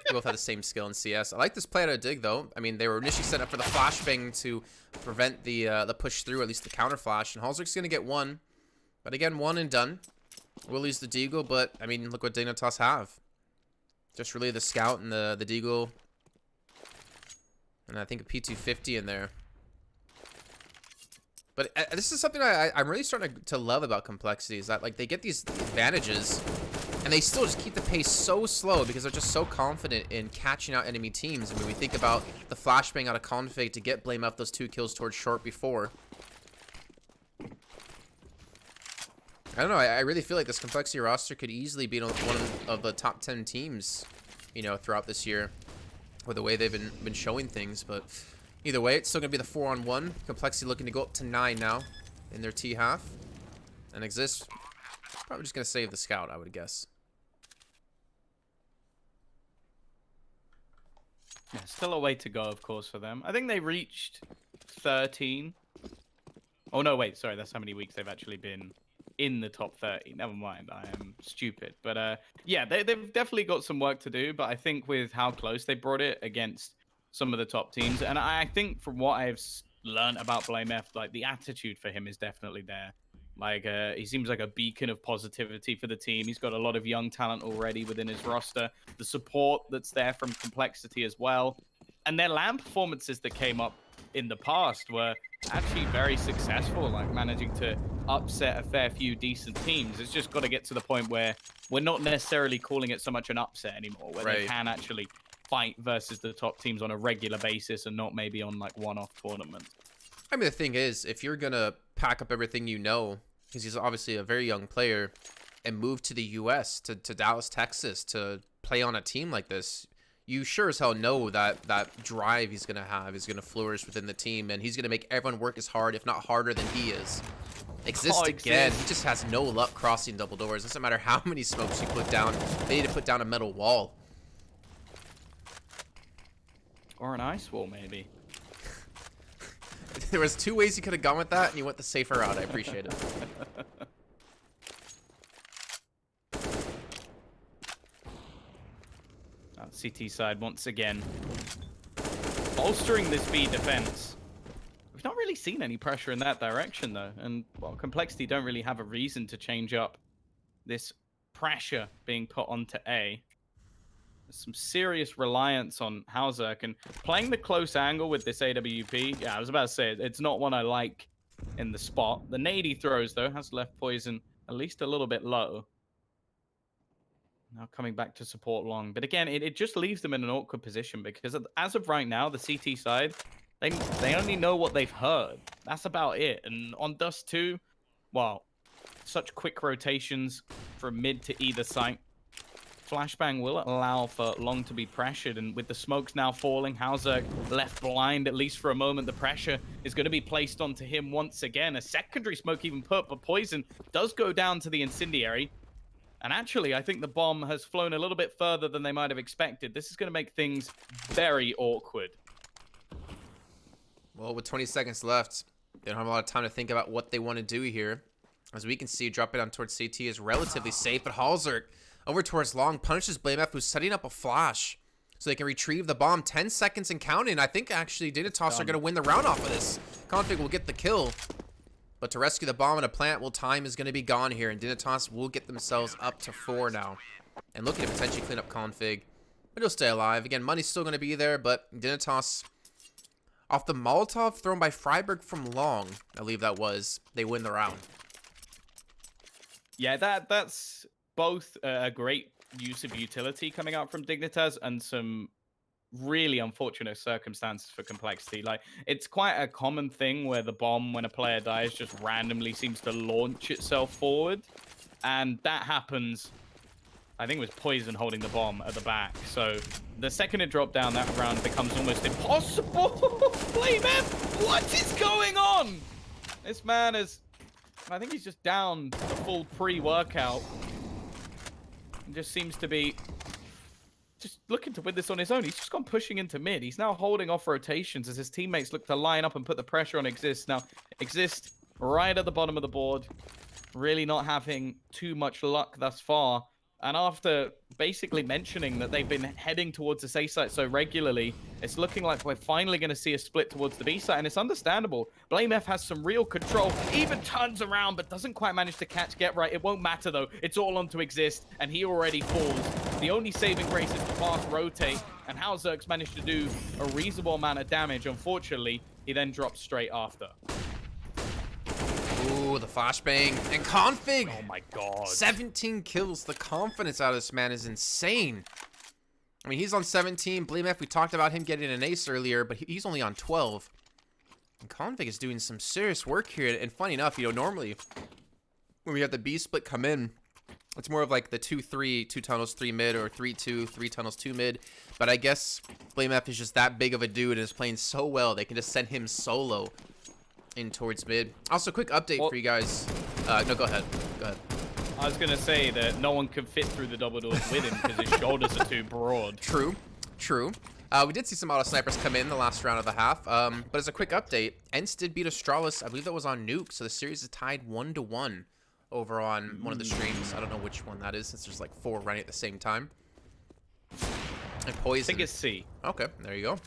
We both have the same skill in CS. I like this play out of Dig, though. I mean, they were initially set up for the flashbang to prevent the push through, at least the counter flash. And Halzer's going to get 1. But again, 1 and done. We'll lose the Deagle, but, I mean, look what Dignitas have. Just really the Scout and the Deagle. And I think a P250 in there. But this is something I'm really starting to love about Complexity, is that, like, they get these advantages, and they still just keep the pace so slow because they're just so confident in catching out enemy teams. I mean, we think about the flashbang out of config to get BlameF those 2 kills towards short before. I don't know. I really feel like this Complexity roster could easily be one of the top 10 teams, you know, throughout this year with the way they've been showing things. But either way, it's still going to be the 4-on-1. Complexity looking to go up to 9 now in their T half. And Exist probably just going to save the Scout, I would guess. Yeah, still a way to go, of course, for them. I think they reached 13. Oh, no, wait. Sorry, that's how many weeks they've actually been in the top 30. Never mind, I am stupid. But yeah, they've definitely got some work to do. But I think with how close they brought it against some of the top teams, and I think from what I've learned about BlameF, like the attitude for him is definitely there. Like he seems like a beacon of positivity for the team. He's got a lot of young talent already within his roster. The support that's there from Complexity as well, and their LAN performances that came up in the past were actually very successful, like managing to upset a fair few decent teams. It's just got to get to the point where we're not necessarily calling it so much an upset anymore, where they can actually fight versus the top teams on a regular basis and not maybe on like one-off tournaments. I mean, the thing is, if you're going to pack up everything you know, because he's obviously a very young player, and move to the US, to Dallas, Texas, to play on a team like this, you sure as hell know that that drive he's going to have is going to flourish within the team, and he's going to make everyone work as hard, if not harder than he is. Exist again. He just has no luck crossing double doors. Doesn't matter how many smokes you put down. They need to put down a metal wall. Or an ice wall, maybe. There was 2 ways you could have gone with that, and you went the safer route. I appreciate it. CT side once again bolstering this B defense. We've not really seen any pressure in that direction though, and well, Complexity don't really have a reason to change up this pressure being put onto A. There's some serious reliance on Hauzerk, and playing the close angle with this AWP, yeah, I was about to say it's not one I like in the spot. The nade he throws though has left Poison at least a little bit low. Now coming back to support long. But again, it just leaves them in an awkward position because as of right now, the CT side, they only know what they've heard. That's about it. And on Dust 2, well, such quick rotations from mid to either site. Flashbang will allow for Long to be pressured. And with the smokes now falling, Hauzerk left blind, at least for a moment. The pressure is going to be placed onto him once again. A secondary smoke even put, but Poison does go down to the incendiary. And actually, I think the bomb has flown a little bit further than they might have expected. This is going to make things very awkward. Well, with 20 seconds left, they don't have a lot of time to think about what they want to do here. As we can see, dropping down towards CT is relatively safe, but Hauzerk over towards Long punishes BlameF, who's setting up a flash so they can retrieve the bomb. 10 seconds and counting. I think actually Dignitas are going to win the round off of this. Config will get the kill. But to rescue the bomb in a plant, well, time is going to be gone here, and Dignitas will get themselves up to 4 now. And looking to potentially clean up Config. But he'll stay alive. Again, money's still going to be there, but Dignitas, off the Molotov thrown by Freiburg from Long, I believe that was, they win the round. Yeah, that's both a great use of utility coming out from Dignitas and some really unfortunate circumstances for Complexity. Like, it's quite a common thing where the bomb, when a player dies, just randomly seems to launch itself forward, and that happens. I think it was Poison holding the bomb at the back, so the second it dropped down, that round becomes almost impossible. BlameF, what is going on? This man is, I think he's just down a full pre-workout and just seems to be just looking to win this on his own. He's just gone pushing into mid. He's now holding off rotations as his teammates look to line up and put the pressure on Exist. Now, Exist right at the bottom of the board, really not having too much luck thus far. And after basically mentioning that they've been heading towards the A site so regularly, it's looking like we're finally going to see a split towards the B site, and it's understandable. BlameF has some real control, even turns around, but doesn't quite manage to catch Get Right. It won't matter, though. It's all on to Exist, and he already falls. The only saving grace is the fast rotate, and Hauzerk's managed to do a reasonable amount of damage. Unfortunately, he then drops straight after. Ooh, the flashbang. And Config! Oh my god. 17 kills. The confidence out of this man is insane. I mean, he's on 17. BlameF, we talked about him getting an ace earlier, but he's only on 12. And Config is doing some serious work here. And funny enough, you know, normally when we have the B split come in, it's more of like the 2-3, 2 tunnels, 3 mid, or 3-2, 3 tunnels, 2 mid. But I guess BlameF is just that big of a dude and is playing so well, they can just send him solo in towards mid. Also, quick update for you guys. No, go ahead. Go ahead. I was going to say that no one can fit through the double doors with him because his shoulders are too broad. True. True. We did see some auto snipers come in the last round of the half. But as a quick update, Ents did beat Astralis. I believe that was on Nuke. So the series is tied 1-1 over on one of the streams. I don't know which one that is since there's like 4 running at the same time. And Poison. I think it's C. Okay, there you go.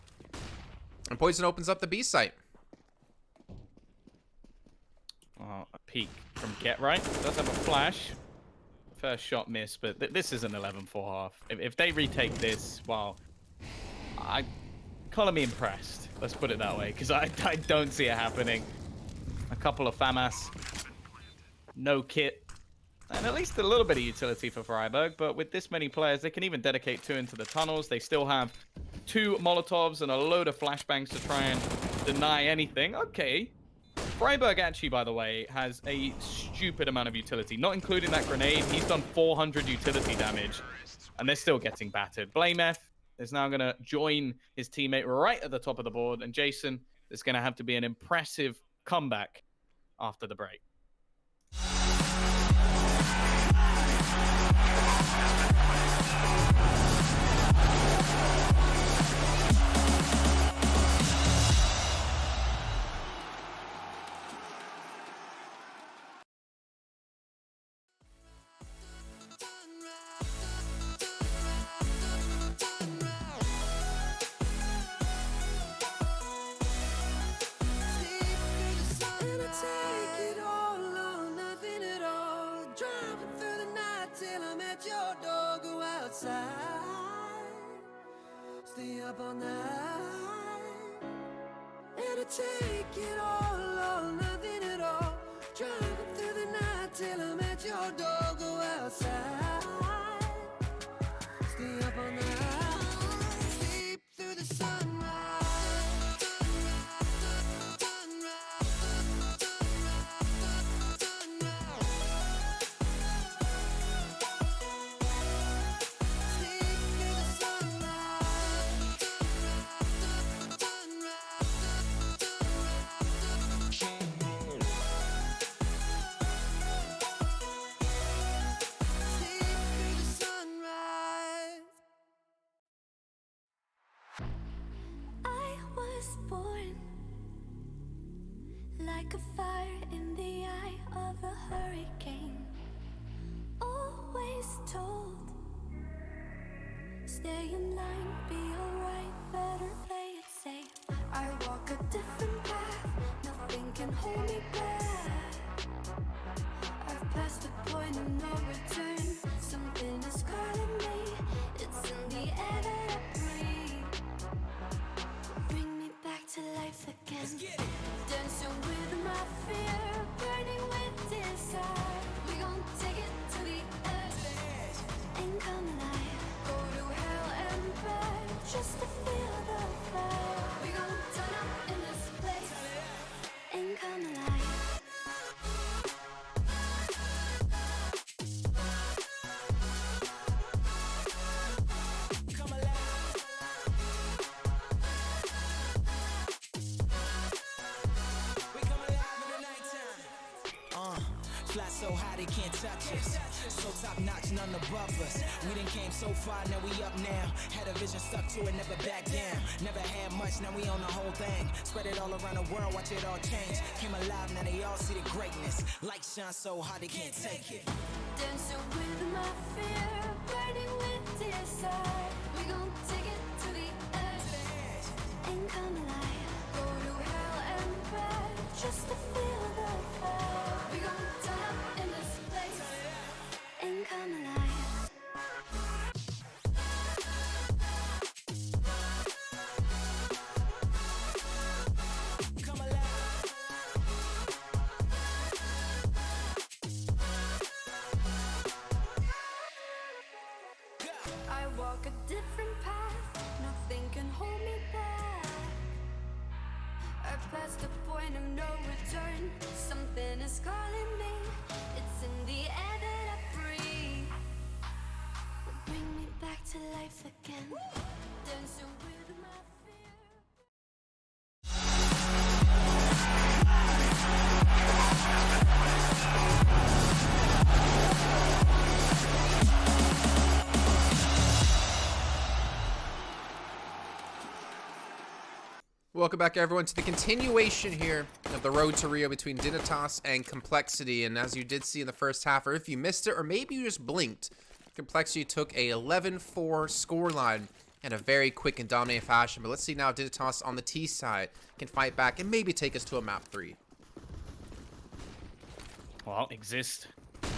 And Poison opens up the B site. A peek from Get Right. Does have a flash. First shot miss, but this is an 11-4 half. If they retake this, well, color me impressed. Let's put it that way, because I don't see it happening. A couple of FAMAS, no kit, and at least a little bit of utility for Freiburg. But with this many players, they can even dedicate 2 into the tunnels. They still have 2 Molotovs and a load of flashbangs to try and deny anything. Okay. Freiburg actually, by the way, has a stupid amount of utility, not including that grenade. He's done 400 utility damage, and they're still getting battered. BlameF, is now going to join his teammate right at the top of the board. And Jason, there's going to have to be an impressive comeback after the break. Stay up all night. It'll take it all or nothing at all. Driving through the night till I'm at your door. Go outside. Stay up all night. Sleep through the sunrise. I was born like a fire in the eye of a hurricane. Always told, stay in line, be alright, better play it safe. I walk a different path, nothing can hold me back. I've passed the point of no return, something is calling me. It's in the air that I breathe. Bring me back to life again. Dancing with my fear, burning with desire. We gon' take it to the edge and come alive. Go to hell and back just to feel the fire. We gon' turn up in this place and come alive. Fly so high they can't touch us. So top notch, none above us. We done came so far, now we up now. Had a vision, stuck to it, never back down. Never had much, now we own the whole thing. Spread it all around the world, watch it all change. Came alive, now they all see the greatness. Light shine so high they can't take it. Dancing with my fear, burning with desire. We gon' take it to the edge and come alive. Go to hell and back just to feel the fire. We gon' turn up in this place and come alive. I walk a different path, nothing can hold me back. I've passed the point of no return, something is calling me. It's in the air that I breathe. Bring me back to life again. Dancing with my fear. Welcome back, everyone, to the continuation here of the road to Rio between Dignitas and Complexity. And as you did see in the first half, or if you missed it, or maybe you just blinked, Complexity took a 11-4 scoreline in a very quick and dominating fashion. But let's see now if Dignitas on the T side can fight back and maybe take us to a map 3. Well, Exist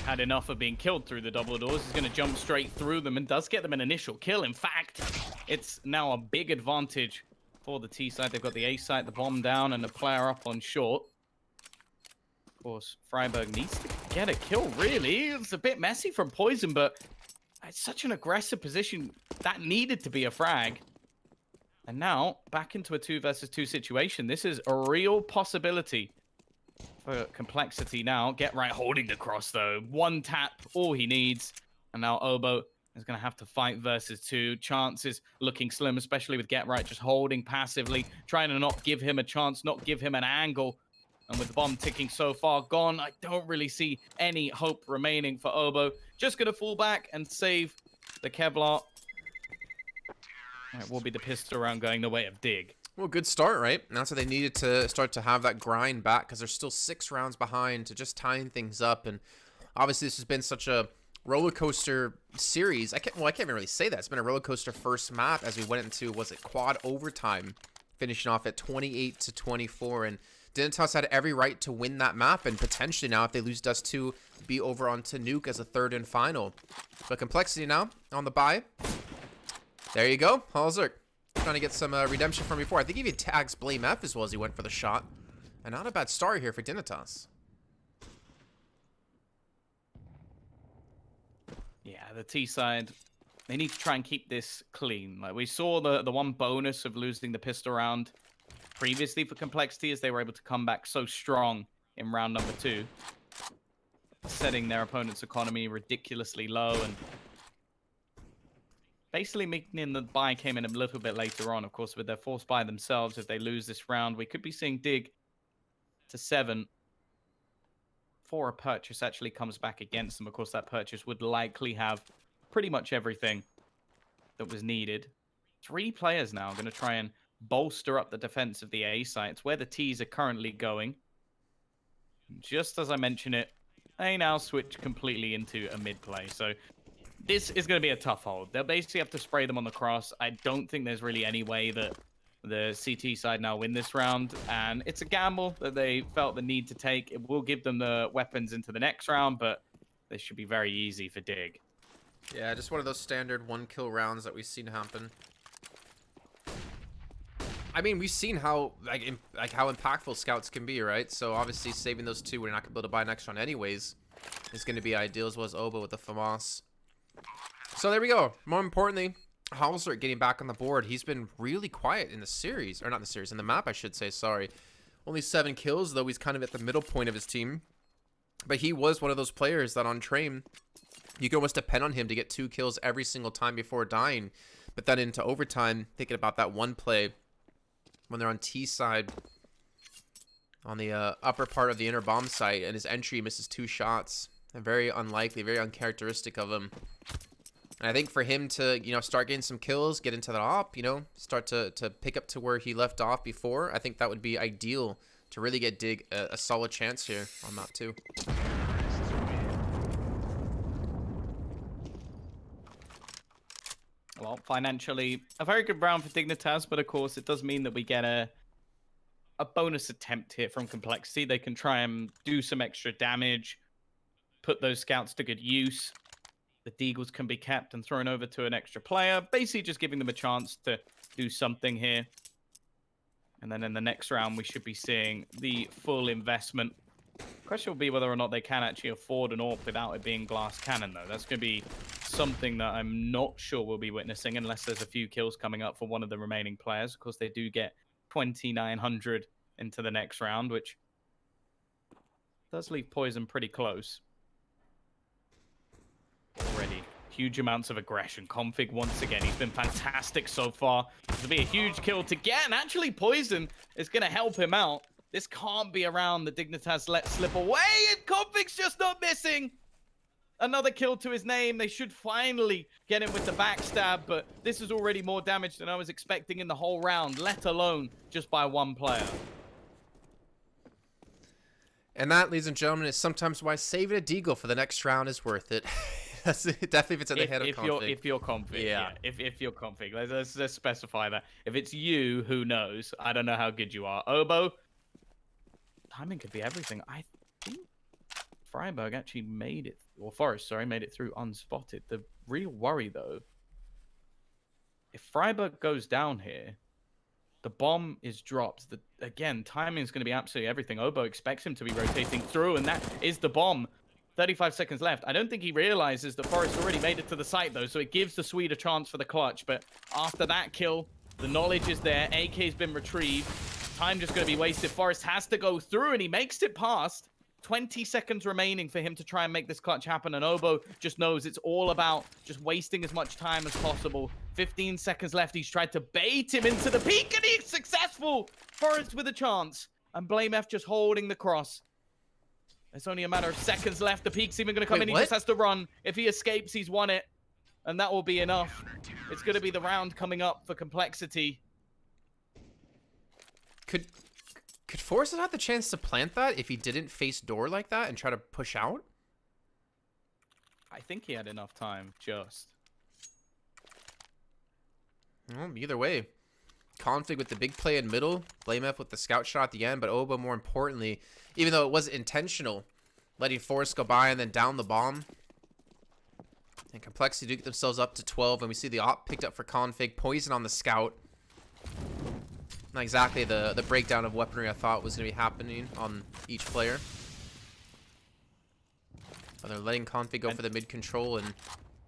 had enough of being killed through the double doors. He's going to jump straight through them and does get them an initial kill. In fact, it's now a big advantage for the T side. They've got the A site, the bomb down, and the player up on short. Of course, Freiburg needs to get a kill, really. It's a bit messy from Poison, but it's such an aggressive position. That needed to be a frag. And now, back into a 2 versus 2 situation. This is a real possibility for Complexity now. Get right holding the cross, though. One tap, all he needs. And now Obo is going to have to fight versus 2. Chances looking slim, especially with Get Right just holding passively, trying to not give him a chance, not give him an angle. And with the bomb ticking so far gone, I don't really see any hope remaining for Obo. Just going to fall back and save the Kevlar. It will be the pistol round going the way of Dig. Well, good start, right? And that's what they needed to start to have that grind back, because they're still 6 rounds behind to just tying things up. And obviously this has been such a roller coaster series. I can't even really say that. It's been a roller coaster first map as we went into, was it quad overtime, finishing off at 28-24. And Dignitas had every right to win that map, and potentially now, if they lose Dust 2, be over onto Nuke as a third and final. But Complexity now on the bye. There you go, Halzerk. Trying to get some redemption from before. I think he even tags Blame F as well as he went for the shot. And not a bad start here for Dignitas. Yeah, the T side, they need to try and keep this clean. Like we saw the one bonus of losing the pistol round previously for Complexity, as they were able to come back so strong in round number 2, setting their opponent's economy ridiculously low, and basically making the buy came in a little bit later on. Of course, with their forced buy themselves, if they lose this round, we could be seeing Dig to 7 before a purchase actually comes back against them. Of course, that purchase would likely have pretty much everything that was needed. 3 players now are going to try and bolster up the defense of the A sites, where the T's are currently going. Just as I mention it, they now switch completely into a mid play. So this is going to be a tough hold. They'll basically have to spray them on the cross. I don't think there's really any way that the CT side now win this round, and it's a gamble that they felt the need to take. It will give them the weapons into the next round, but this should be very easy for Dig. Yeah, just one of those standard 1-kill rounds that we've seen happen. I mean, we've seen how how impactful scouts can be, right? So obviously saving those 2 when you're not gonna be able to buy next round anyways is going to be ideal, as well as Obo with the FAMAS. So there we go. More importantly, Halzerk getting back on the board. He's been really quiet in the series, or not in the series, in the map, I should say, sorry. Only 7 kills, though he's kind of at the middle point of his team. But he was one of those players that on Train, you can almost depend on him to get 2 kills every single time before dying. But then into overtime, thinking about that one play, when they're on T side, on the upper part of the inner bomb site, and his entry misses 2 shots. And very unlikely, very uncharacteristic of him. And I think for him to, start getting some kills, get into the op, start to pick up to where he left off before, I think that would be ideal to really get Dig a solid chance here on map 2. Well, financially, a very good round for Dignitas, but of course it does mean that we get a bonus attempt here from Complexity. They can try and do some extra damage, put those scouts to good use. The Deagles can be kept and thrown over to an extra player, basically just giving them a chance to do something here. And then in the next round, we should be seeing the full investment. Question will be whether or not they can actually afford an AWP without it being glass cannon, though. That's going to be something that I'm not sure we'll be witnessing unless there's a few kills coming up for one of the remaining players. Of course, they do get 2,900 into the next round, which does leave Poison pretty close. Already huge amounts of aggression. Config once again, he's been fantastic so far. This will be a huge kill to get, and actually Poison is going to help him out. This can't be around. The Dignitas let slip away, and Config's just not missing. Another kill to his name. They should finally get him with the backstab, but this is already more damage than I was expecting in the whole round, let alone just by 1 player. And that, ladies and gentlemen, is sometimes why saving a Deagle for the next round is worth it. Definitely if it's in the head of config. If you're config, yeah. If you're config, let's specify that. If it's you, who knows? I don't know how good you are. Obo, timing could be everything. I think Freiburg actually made it, or Forest, sorry, made it through unspotted. The real worry, though, if Freiburg goes down here, the bomb is dropped. Again, timing is going to be absolutely everything. Obo expects him to be rotating through, and that is the bomb. 35 seconds left. I don't think he realizes that Forrest already made it to the site, though, so it gives the Swede a chance for the clutch. But after that kill, the knowledge is there. AK's been retrieved. Time just going to be wasted. Forrest has to go through, and he makes it past. 20 seconds remaining for him to try and make this clutch happen, and Obo just knows it's all about just wasting as much time as possible. 15 seconds left. He's tried to bait him into the peak, and he's successful. Forrest with a chance, and Blame F just holding the cross. It's only a matter of seconds left. The peak's even going to come in. He just has to run. If he escapes, he's won it, and that will be enough. It's going to be the round coming up for Complexity. Could Forrest have had the chance to plant that if he didn't face door like that and try to push out? I think he had enough time, just. Well, either way. Config with the big play in middle. Blame F with the scout shot at the end. But Obo, more importantly, even though it wasn't intentional, letting Forrest go by and then down the bomb. And Complexity do get themselves up to 12. And we see the op picked up for Config. Poison on the scout. Not exactly the breakdown of weaponry I thought was going to be happening on each player. But they're letting Config go for the mid control and,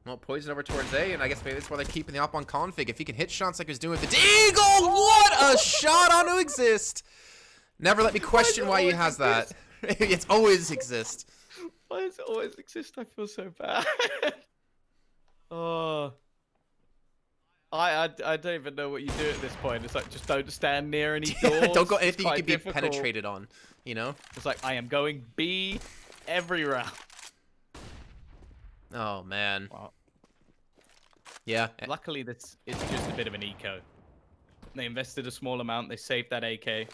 well, Poison over towards A, and I guess maybe that's why they're keeping the op on Config. If he can hit shots like he was doing with the Deagle, what a shot on to exist! Never let me question why he has that. It's always exist. Why does it always exist? I feel so bad. Oh. I don't even know what you do at this point. It's like, just don't stand near any doors. Don't go anything you Quite can be difficult. penetrated on, you know? It's like, I am going B every round. Oh, man. Wow. Yeah. Luckily, this is just a bit of an eco. They invested a small amount. They saved that AK. They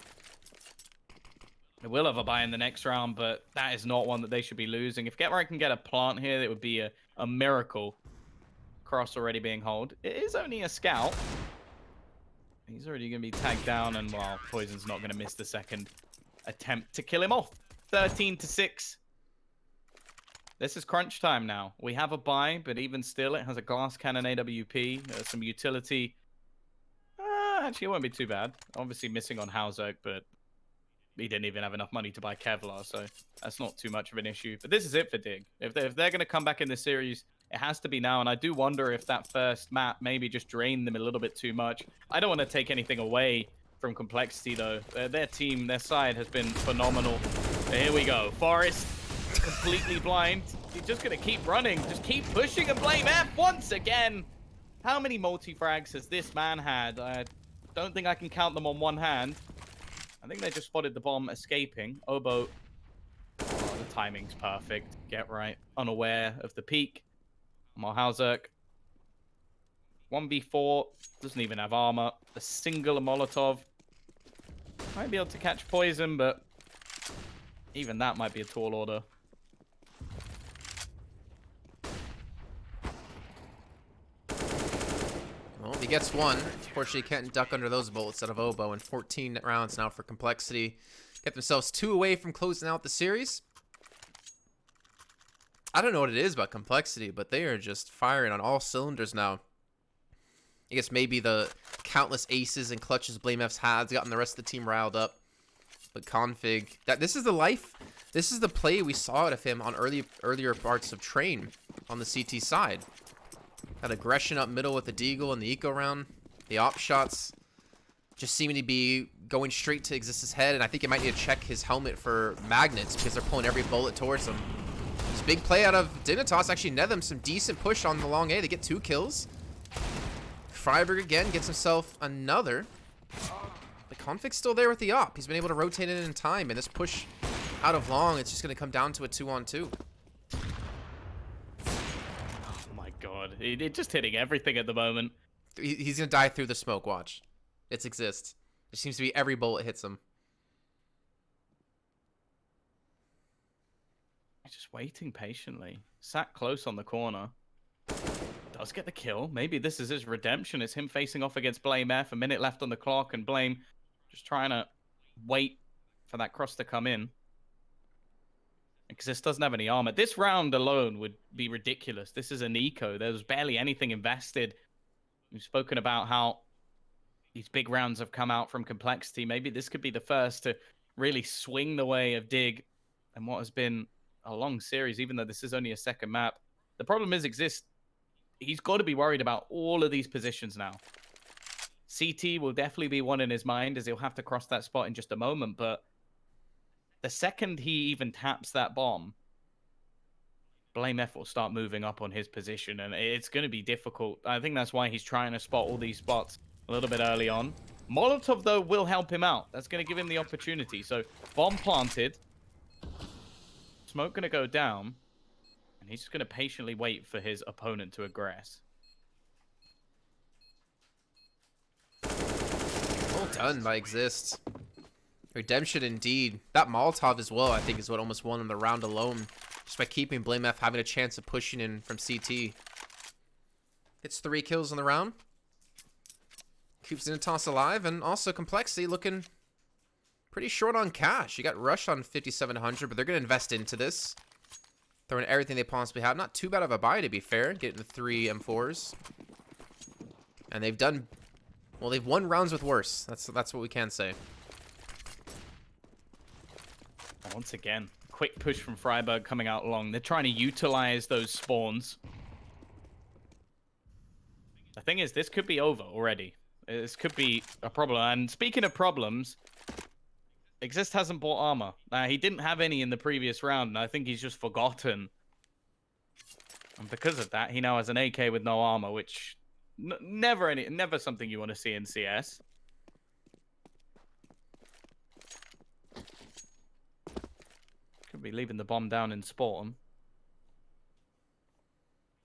will have a buy in the next round, but that is not one that they should be losing. If Get Right can get a plant here, it would be a miracle. Cross already being hold. It is only a scout. He's already going to be tagged down, and, well, Poison's not going to miss the second attempt to kill him off. 13-6. This is crunch time now. We have a buy, but even still, it has a glass cannon AWP, some utility. Actually, it won't be too bad. Obviously missing on Hauzerk, but he didn't even have enough money to buy Kevlar, so that's not too much of an issue. But this is it for Dig. If they're going to come back in this series, it has to be now, and I do wonder if that first map maybe just drained them a little bit too much. I don't want to take anything away from Complexity, though. Their team, their side has been phenomenal. Here we go. Forrest, completely blind. He's just going to keep running. Just keep pushing and Blame F once again. How many multi-frags has this man had? I don't think I can count them on one hand. I think they just spotted the bomb escaping. Obo, the timing's perfect. Get Right, unaware of the peak. Hauzerk, 1v4, doesn't even have armor. A singular Molotov. Might be able to catch Poison, but even that might be a tall order. Well, he gets one. Unfortunately, he can't duck under those bullets out of Obo, and 14 rounds now for Complexity. Get themselves 2 away from closing out the series. I don't know what it is about Complexity, but they are just firing on all cylinders now. I guess maybe the countless aces and clutches Blame F's had gotten the rest of the team riled up. But Config, this is the life, this is the play we saw out of him on earlier parts of Train on the CT side. That aggression up middle with the Deagle and the eco round. The op shots just seeming to be going straight to Exist's head, and I think it might need to check his helmet for magnets because they're pulling every bullet towards him. This big play out of Dignitas actually net them some decent push on the long A. They get 2 kills. Freiberg again gets himself another. The Config's still there with the op. He's been able to rotate it in time, and this push out of long, it's just going to come down to a 2-on-2. Oh my god. It's just hitting everything at the moment. He's going to die through the smoke, watch. It exists. There seems to be every bullet hits him. Just waiting patiently. Sat close on the corner. Does get the kill. Maybe this is his redemption. It's him facing off against Blame F. A minute left on the clock, and Blame just trying to wait for that cross to come in. Because this doesn't have any armor. This round alone would be ridiculous. This is an eco. There's barely anything invested. We've spoken about how these big rounds have come out from Complexity. Maybe this could be the first to really swing the way of Dig and what has been a long series, even though this is only a second map. The problem is he's got to be worried about all of these positions now. CT will definitely be one in his mind, as he'll have to cross that spot in just a moment, but The second he even taps that bomb, Blame F will start moving up on his position, and it's going to be difficult. I think that's why he's trying to spot all these spots a little bit early on. Molotov, though, will help him out. That's going to give him the opportunity. So, bomb planted. Smoke going to go down. And he's just going to patiently wait for his opponent to aggress. Well done by Exist. Redemption indeed. That Molotov as well, I think, is what almost won him the round alone. Just by keeping Blame F having a chance of pushing in from CT. Gets 3 kills in the round. Keeps Dignitas alive, and also Complexity looking pretty short on cash. You got Rush on 5,700, but they're going to invest into this. Throwing everything they possibly have. Not too bad of a buy, to be fair. Getting the 3 M4s. And they've done... Well, they've won rounds with worse. That's what we can say. Once again, quick push from Freiburg coming out long. They're trying to utilize those spawns. The thing is, this could be over already. This could be a problem. And speaking of problems, Exist hasn't bought armor. He didn't have any in the previous round, and I think he's just forgotten. And because of that, he now has an AK with no armor, which never something you want to see in CS. Could be leaving the bomb down in spawn.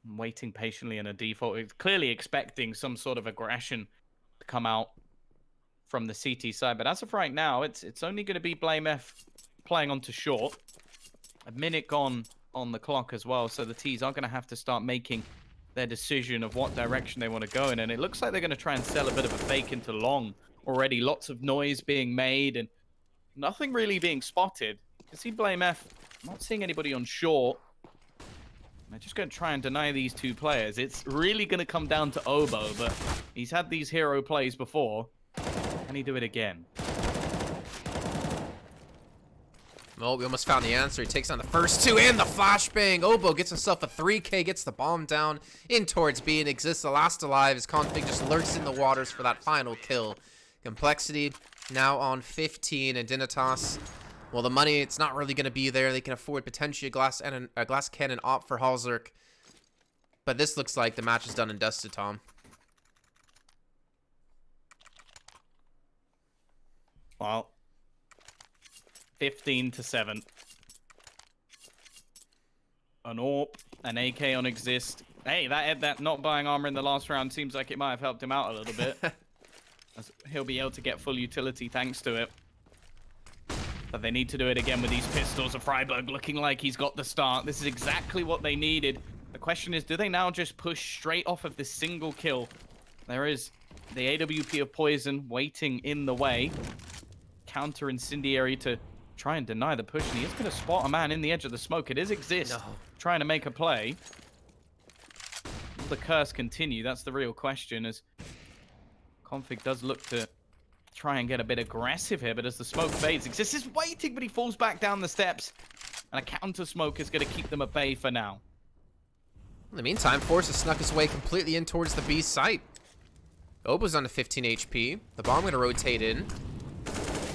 Waiting patiently in a default. He's clearly expecting some sort of aggression to come out from the CT side. But as of right now, it's only going to be Blame F playing onto short. A minute gone on the clock as well. So the Ts are going to have to start making their decision of what direction they want to go in. And it looks like they're going to try and sell a bit of a fake into long already. Lots of noise being made and nothing really being spotted. You can see Blame F not seeing anybody on short. They're just going to try and deny these 2 players. It's really going to come down to Obo, but he's had these hero plays before. Can he do it again? Well, we almost found the answer. He takes on the first 2 and the flashbang. Obo gets himself a 3K, gets the bomb down in towards B and Exists the last alive as Config just lurks in the waters for that final kill. Complexity now on 15 and Dignitas. Well, the money, it's not really going to be there. They can afford potentially a glass cannon op for Halzerk. But this looks like the match is done and dusted, Tom. Well, 15-7. An AWP, an AK on Exist. Hey, that not buying armor in the last round seems like it might have helped him out a little bit. As he'll be able to get full utility thanks to it. But they need to do it again with these pistols. Of Freiburg looking like he's got the start. This is exactly what they needed. The question is, do they now just push straight off of this single kill? There is the AWP of Poison waiting in the way. Counter Incendiary to try and deny the push. And he is going to spot a man in the edge of the smoke. It is Exist trying to make a play. Will the curse continue? That's the real question, as Config does look to try and get a bit aggressive here, but as the smoke fades, Exist is waiting, but he falls back down the steps, and a counter smoke is going to keep them at bay for now. In the meantime, Force has snuck his way completely in towards the B site. Obo's on to 15 HP. The bomb going to rotate in.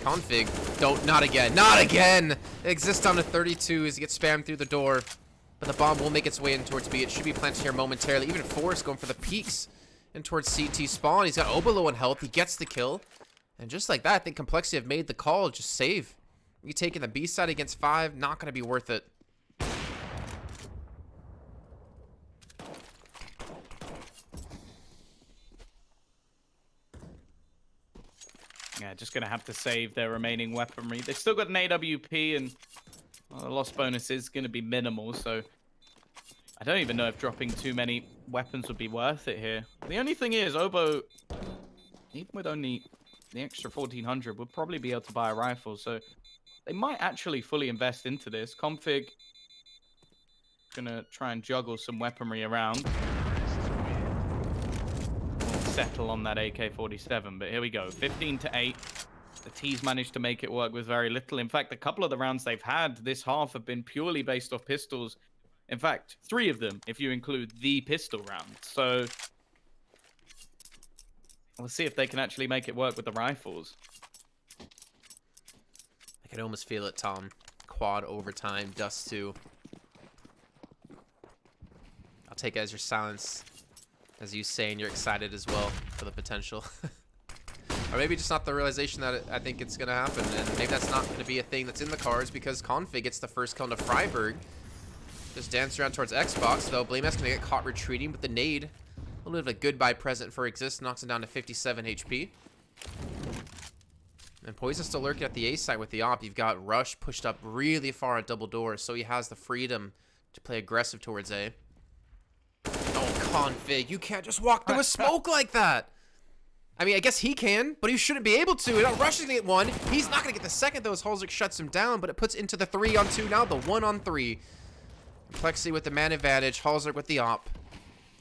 Config, not again, not again! Exist on to 32 as he gets spammed through the door, but the bomb will make its way in towards B. It should be planted here momentarily. Even Force going for the peaks in towards CT spawn. He's got Obo low on health. He gets the kill. And just like that, I think Complexity have made the call. Just save. You taking the B side against 5, not going to be worth it. Yeah, just going to have to save their remaining weaponry. They've still got an AWP, and well, the loss bonus is going to be minimal, so I don't even know if dropping too many weapons would be worth it here. The only thing is, Obo, even with only the extra 1,400, would probably be able to buy a rifle, so they might actually fully invest into this. Config gonna try and juggle some weaponry around. Settle on that AK-47, but here we go. 15-8. The T's managed to make it work with very little. In fact, a couple of the rounds they've had this half have been purely based off pistols. In fact, 3 of them, if you include the pistol round. So we'll see if they can actually make it work with the rifles. can almost feel it, Tom. Quad overtime, Dust 2. I'll take it as your silence, as you saying you're excited as well for the potential. Or maybe just not the realization that I think it's going to happen. And maybe that's not going to be a thing that's in the cards because Config gets the first kill into Freiburg. Just dance around towards Xbox, though. Blamef's going to get caught retreating with the nade. A little bit of a goodbye present for Exist. Knocks him down to 57 HP. And Poison's still lurking at the A side with the op. You've got Rush pushed up really far at double doors, so he has the freedom to play aggressive towards A. Oh, Config, you can't just walk through a smoke like that. I mean, I guess he can, but he shouldn't be able to. Rush is gonna get one. He's not gonna get the second, though, as Halsik shuts him down, but it puts into the 3-on-2 now, the 1-on-3. Complexity with the man advantage, Halsik with the op.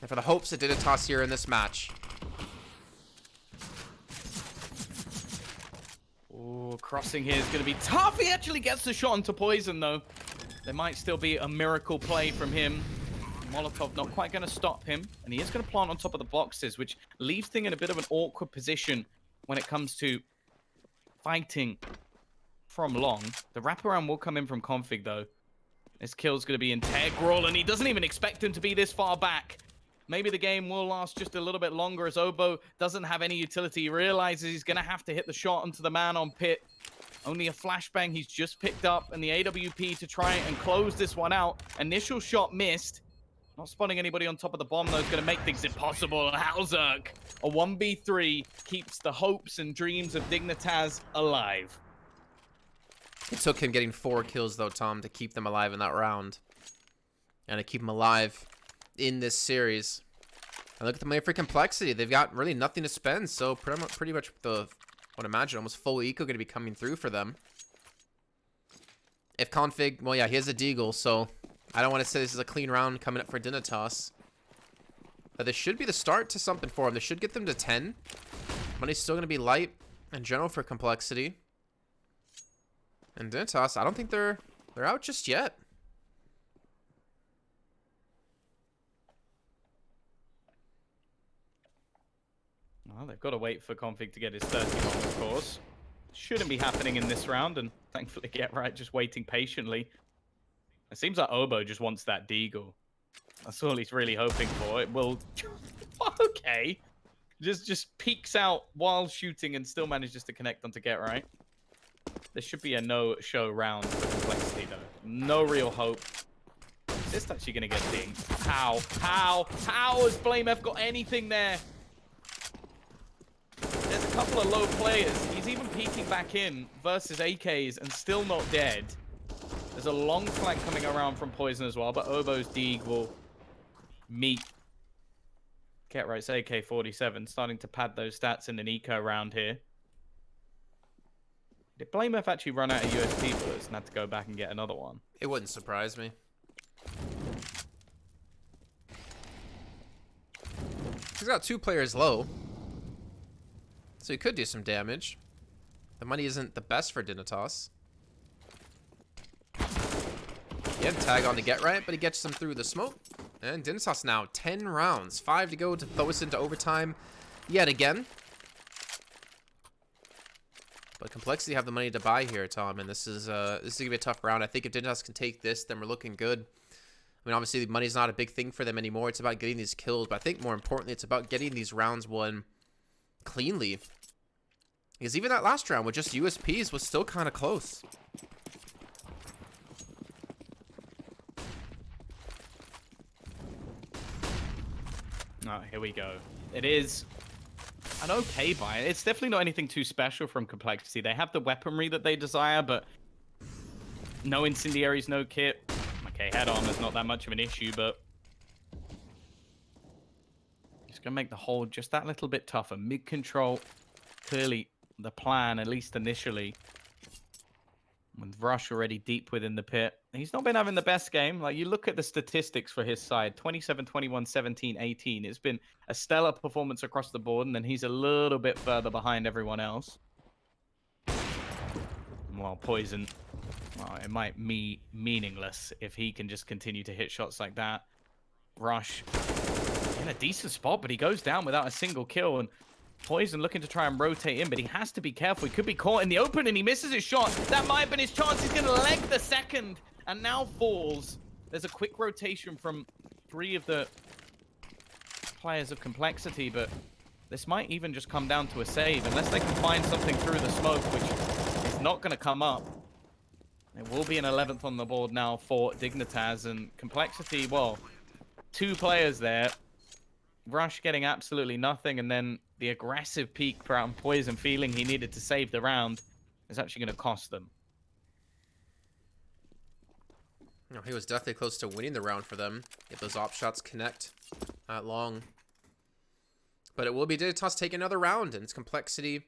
And for the hopes of Dignitas here in this match. Oh, crossing here is going to be tough. He actually gets the shot onto Poison, though. There might still be a miracle play from him. Molotov not quite going to stop him. And he is going to plant on top of the boxes, which leaves Thing in a bit of an awkward position when it comes to fighting from long. The wraparound will come in from Config, though. This kill's going to be integral, and he doesn't even expect him to be this far back. Maybe the game will last just a little bit longer as Obo doesn't have any utility. He realizes he's going to have to hit the shot onto the man on pit. Only a flashbang he's just picked up, and the AWP to try and close this one out. Initial shot missed. Not spotting anybody on top of the bomb, though, is going to make things impossible. And Halzerk, a 1v3, keeps the hopes and dreams of Dignitas alive. It took him getting 4 kills, though, Tom, to keep them alive in that round. And to keep them alive in this series. And look at the money for Complexity. They've got really nothing to spend, so pretty much the, I would imagine, almost full eco going to be coming through for them. If Config, well, yeah, he has a deagle, so I don't want to say this is a clean round coming up for Dignitas. But this should be the start to something for him. This should get them to 10. Money's still going to be light in general for Complexity. And Dignitas, I don't think they're out just yet. Well, they've got to wait for Config to get his 30 on, of course. Shouldn't be happening in this round, and thankfully Get Right just waiting patiently. It seems like Obo just wants that deagle. That's all he's really hoping for. It will... Okay. Just peeks out while shooting and still manages to connect onto Get Right. There should be a no-show round for Complexity, though. No real hope. Is this actually going to get dinged? How? How has BlameF got anything there? There's a couple of low players. He's even peeking back in versus AKs and still not dead. There's a long flank coming around from Poison as well, but Obo's Deeg will meet Get Right's AK-47, starting to pad those stats in an eco round here. Did BlameF actually run out of USP bullets and had to go back and get another one? It wouldn't surprise me. He's got 2 players low. So he could do some damage. The money isn't the best for Dignitas. Again, tag on to Get Right, but he gets them through the smoke. And Dignitas now 10 rounds. 5 to go to throw us into overtime yet again. But Complexity have the money to buy here, Tom, and this is gonna be a tough round. I think if Dignitas can take this, then we're looking good. I mean, obviously, the money's not a big thing for them anymore. It's about getting these kills, but I think more importantly, it's about getting these rounds won cleanly. Because even that last round with just USPs was still kind of close. Oh, here we go. It is an okay buy. It's definitely not anything too special from Complexity. They have the weaponry that they desire, but no incendiaries, no kit. Okay, head armor's not that much of an issue, but it's going to make the hold just that little bit tougher. Mid-control, clearly the plan, at least initially. With Rush already deep within the pit. He's not been having the best game. Like, you look at the statistics for his side. 27, 21, 17, 18. It's been a stellar performance across the board, and then he's a little bit further behind everyone else. Well, Poison, well, it might be meaningless if he can just continue to hit shots like that. Rush in a decent spot, but he goes down without a single kill, and Poison looking to try and rotate in, but he has to be careful. He could be caught in the open, and he misses his shot. That might have been his chance. He's going to leg the second, and now falls. There's a quick rotation from 3 of the players of Complexity, but this might even just come down to a save, unless they can find something through the smoke, which is not going to come up. There will be an 11th on the board now for Dignitas, and Complexity, well, 2 players there. Rush getting absolutely nothing, and then the aggressive peak from Poison feeling he needed to save the round is actually going to cost them. No, he was definitely close to winning the round for them if those op shots connect that long. But it will be Dignitas take another round, and it's Complexity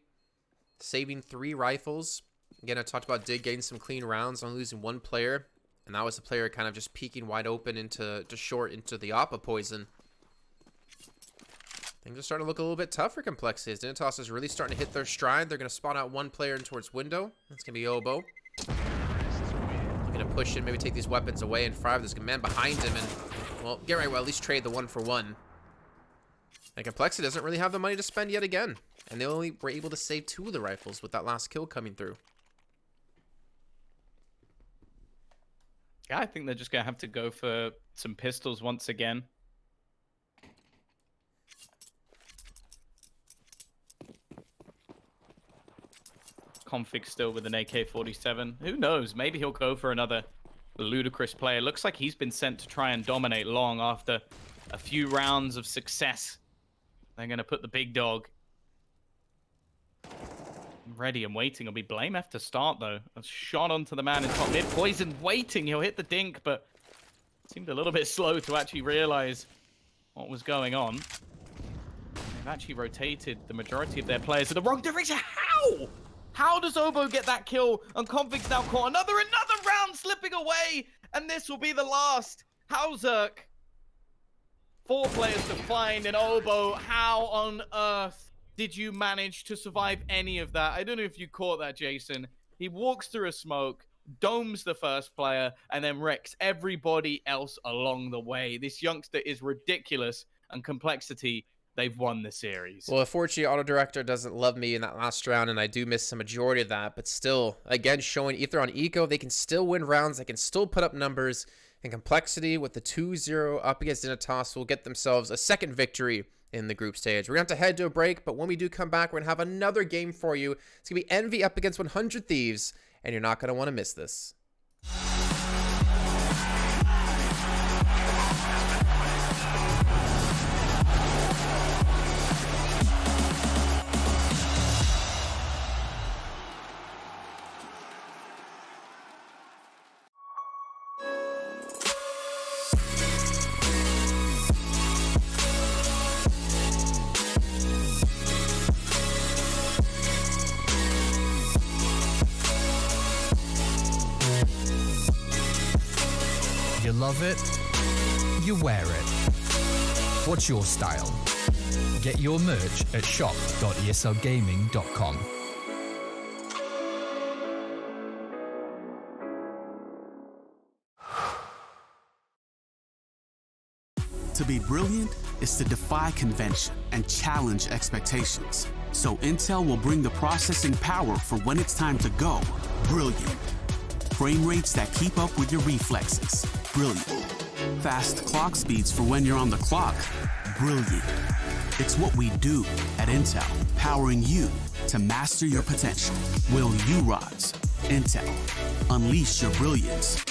saving 3 rifles. Again, I talked about Dig getting some clean rounds on losing 1 player, and that was the player kind of just peeking wide open into short into the op of Poison. Things are starting to look a little bit tough for Complexity. Dignitas is really starting to hit their stride. They're going to spot out 1 player in towards window. That's going to be Obo. Looking to push in, maybe take these weapons away and fire. There's a man behind him, and, well, get right, well, at least trade the 1 for 1. And Complexity doesn't really have the money to spend yet again. And they only were able to save 2 of the rifles with that last kill coming through. Yeah, I think they're just going to have to go for some pistols once again. Config still with an AK-47. Who knows? Maybe he'll go for another ludicrous player. Looks like he's been sent to try and dominate long after a few rounds of success. They're going to put the big dog ready and waiting. It'll be Blame F to start, though. A shot onto the man in top mid. Poison waiting. He'll hit the dink, but seemed a little bit slow to actually realize what was going on. They've actually rotated the majority of their players to the wrong direction. How? How does Obo get that kill? And Config's now caught another round slipping away. And this will be the last. Hauzerk. 4 players to find, and Obo, how on earth did you manage to survive any of that? I don't know if you caught that, Jason. He walks through a smoke, domes the first player, and then wrecks everybody else along the way. This youngster is ridiculous, and Complexity, they've won the series. Well, unfortunately, Auto Director doesn't love me in that last round, and I do miss the majority of that. But still, again, showing Ether on Eco, they can still win rounds. They can still put up numbers. And Complexity with the 2-0 up against Dignitas will get themselves a second victory in the group stage. We're going to have to head to a break, but when we do come back, we're going to have another game for you. It's going to be Envy up against 100 Thieves, and you're not going to want to miss this. You love it, you wear it. What's your style? Get your merch at shop.eslgaming.com. To be brilliant is to defy convention and challenge expectations. So Intel will bring the processing power for when it's time to go brilliant. Frame rates that keep up with your reflexes. Brilliant. Fast clock speeds for when you're on the clock. Brilliant. It's what we do at Intel, powering you to master your potential. Will you rise? Intel. Unleash your brilliance.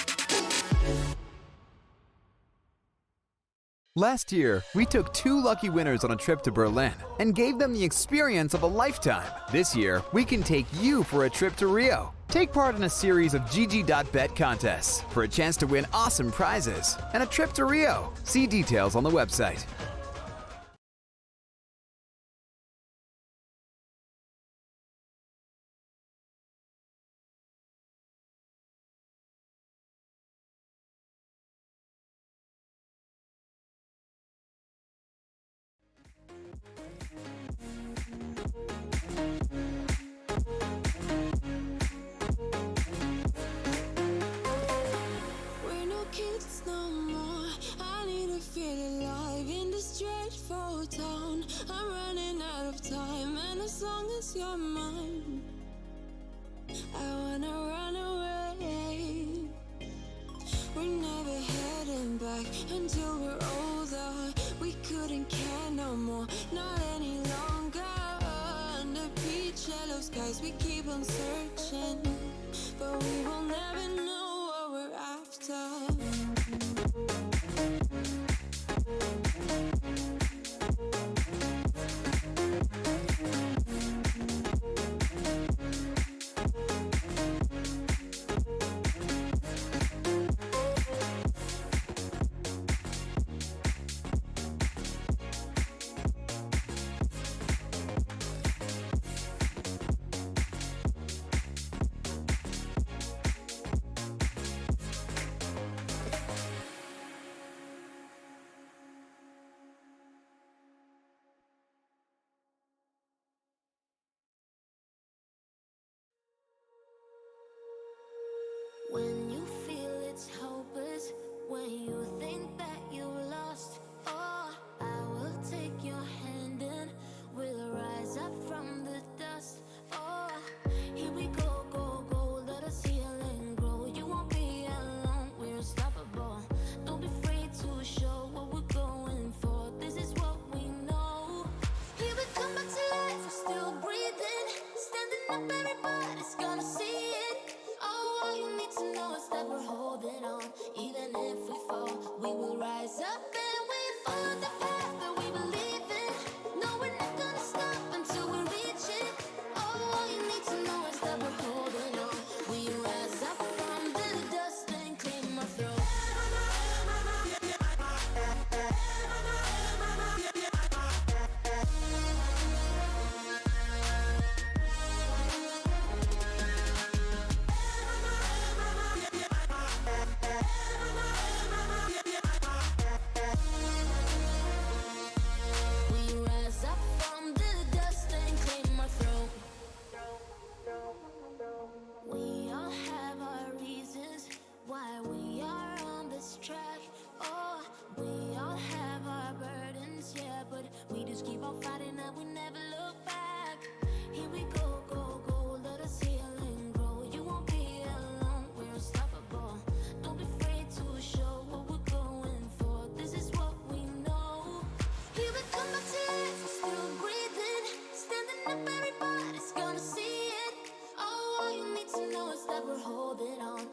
Last year, we took 2 lucky winners on a trip to Berlin and gave them the experience of a lifetime. This year, we can take you for a trip to Rio. Take part in a series of GG.bet contests for a chance to win awesome prizes and a trip to Rio. See details on the website. We're no kids no more. I need to feel alive in this dreadful town. I'm running out of time. on searching, but we will never know what we're after. When you feel it's hopeless, when you think that you lost, oh, I will take your hand and we'll rise up from the dust. Oh, here we go, go, go, let us heal and grow. You won't be alone, we're unstoppable. Don't be afraid to show what we're going for. This is what we know. Here we come back to life, we're still breathing. Standing up, everybody's gonna see it. Oh, all you need to know is that we're holding on. Even if we fall, we will rise up and we follow the path that we believe in. No, we're not gonna stop until we reach it. Oh, all you need to know is that we're holding on. We rise up from the dust and claim our throne. We rise up from the dust and claim our throne. We all have our reasons why we are on this track. Oh, we all have our burdens, yeah, but we just keep on fighting and we never look back. Here we go, go, go, let us heal and grow. You won't be alone, we're unstoppable. Don't be afraid to show what we're going for. This is what we know. Here we come back to life, we're still breathing. Standing up, everybody's gonna see it. Oh, all you need to know is that we're holding on.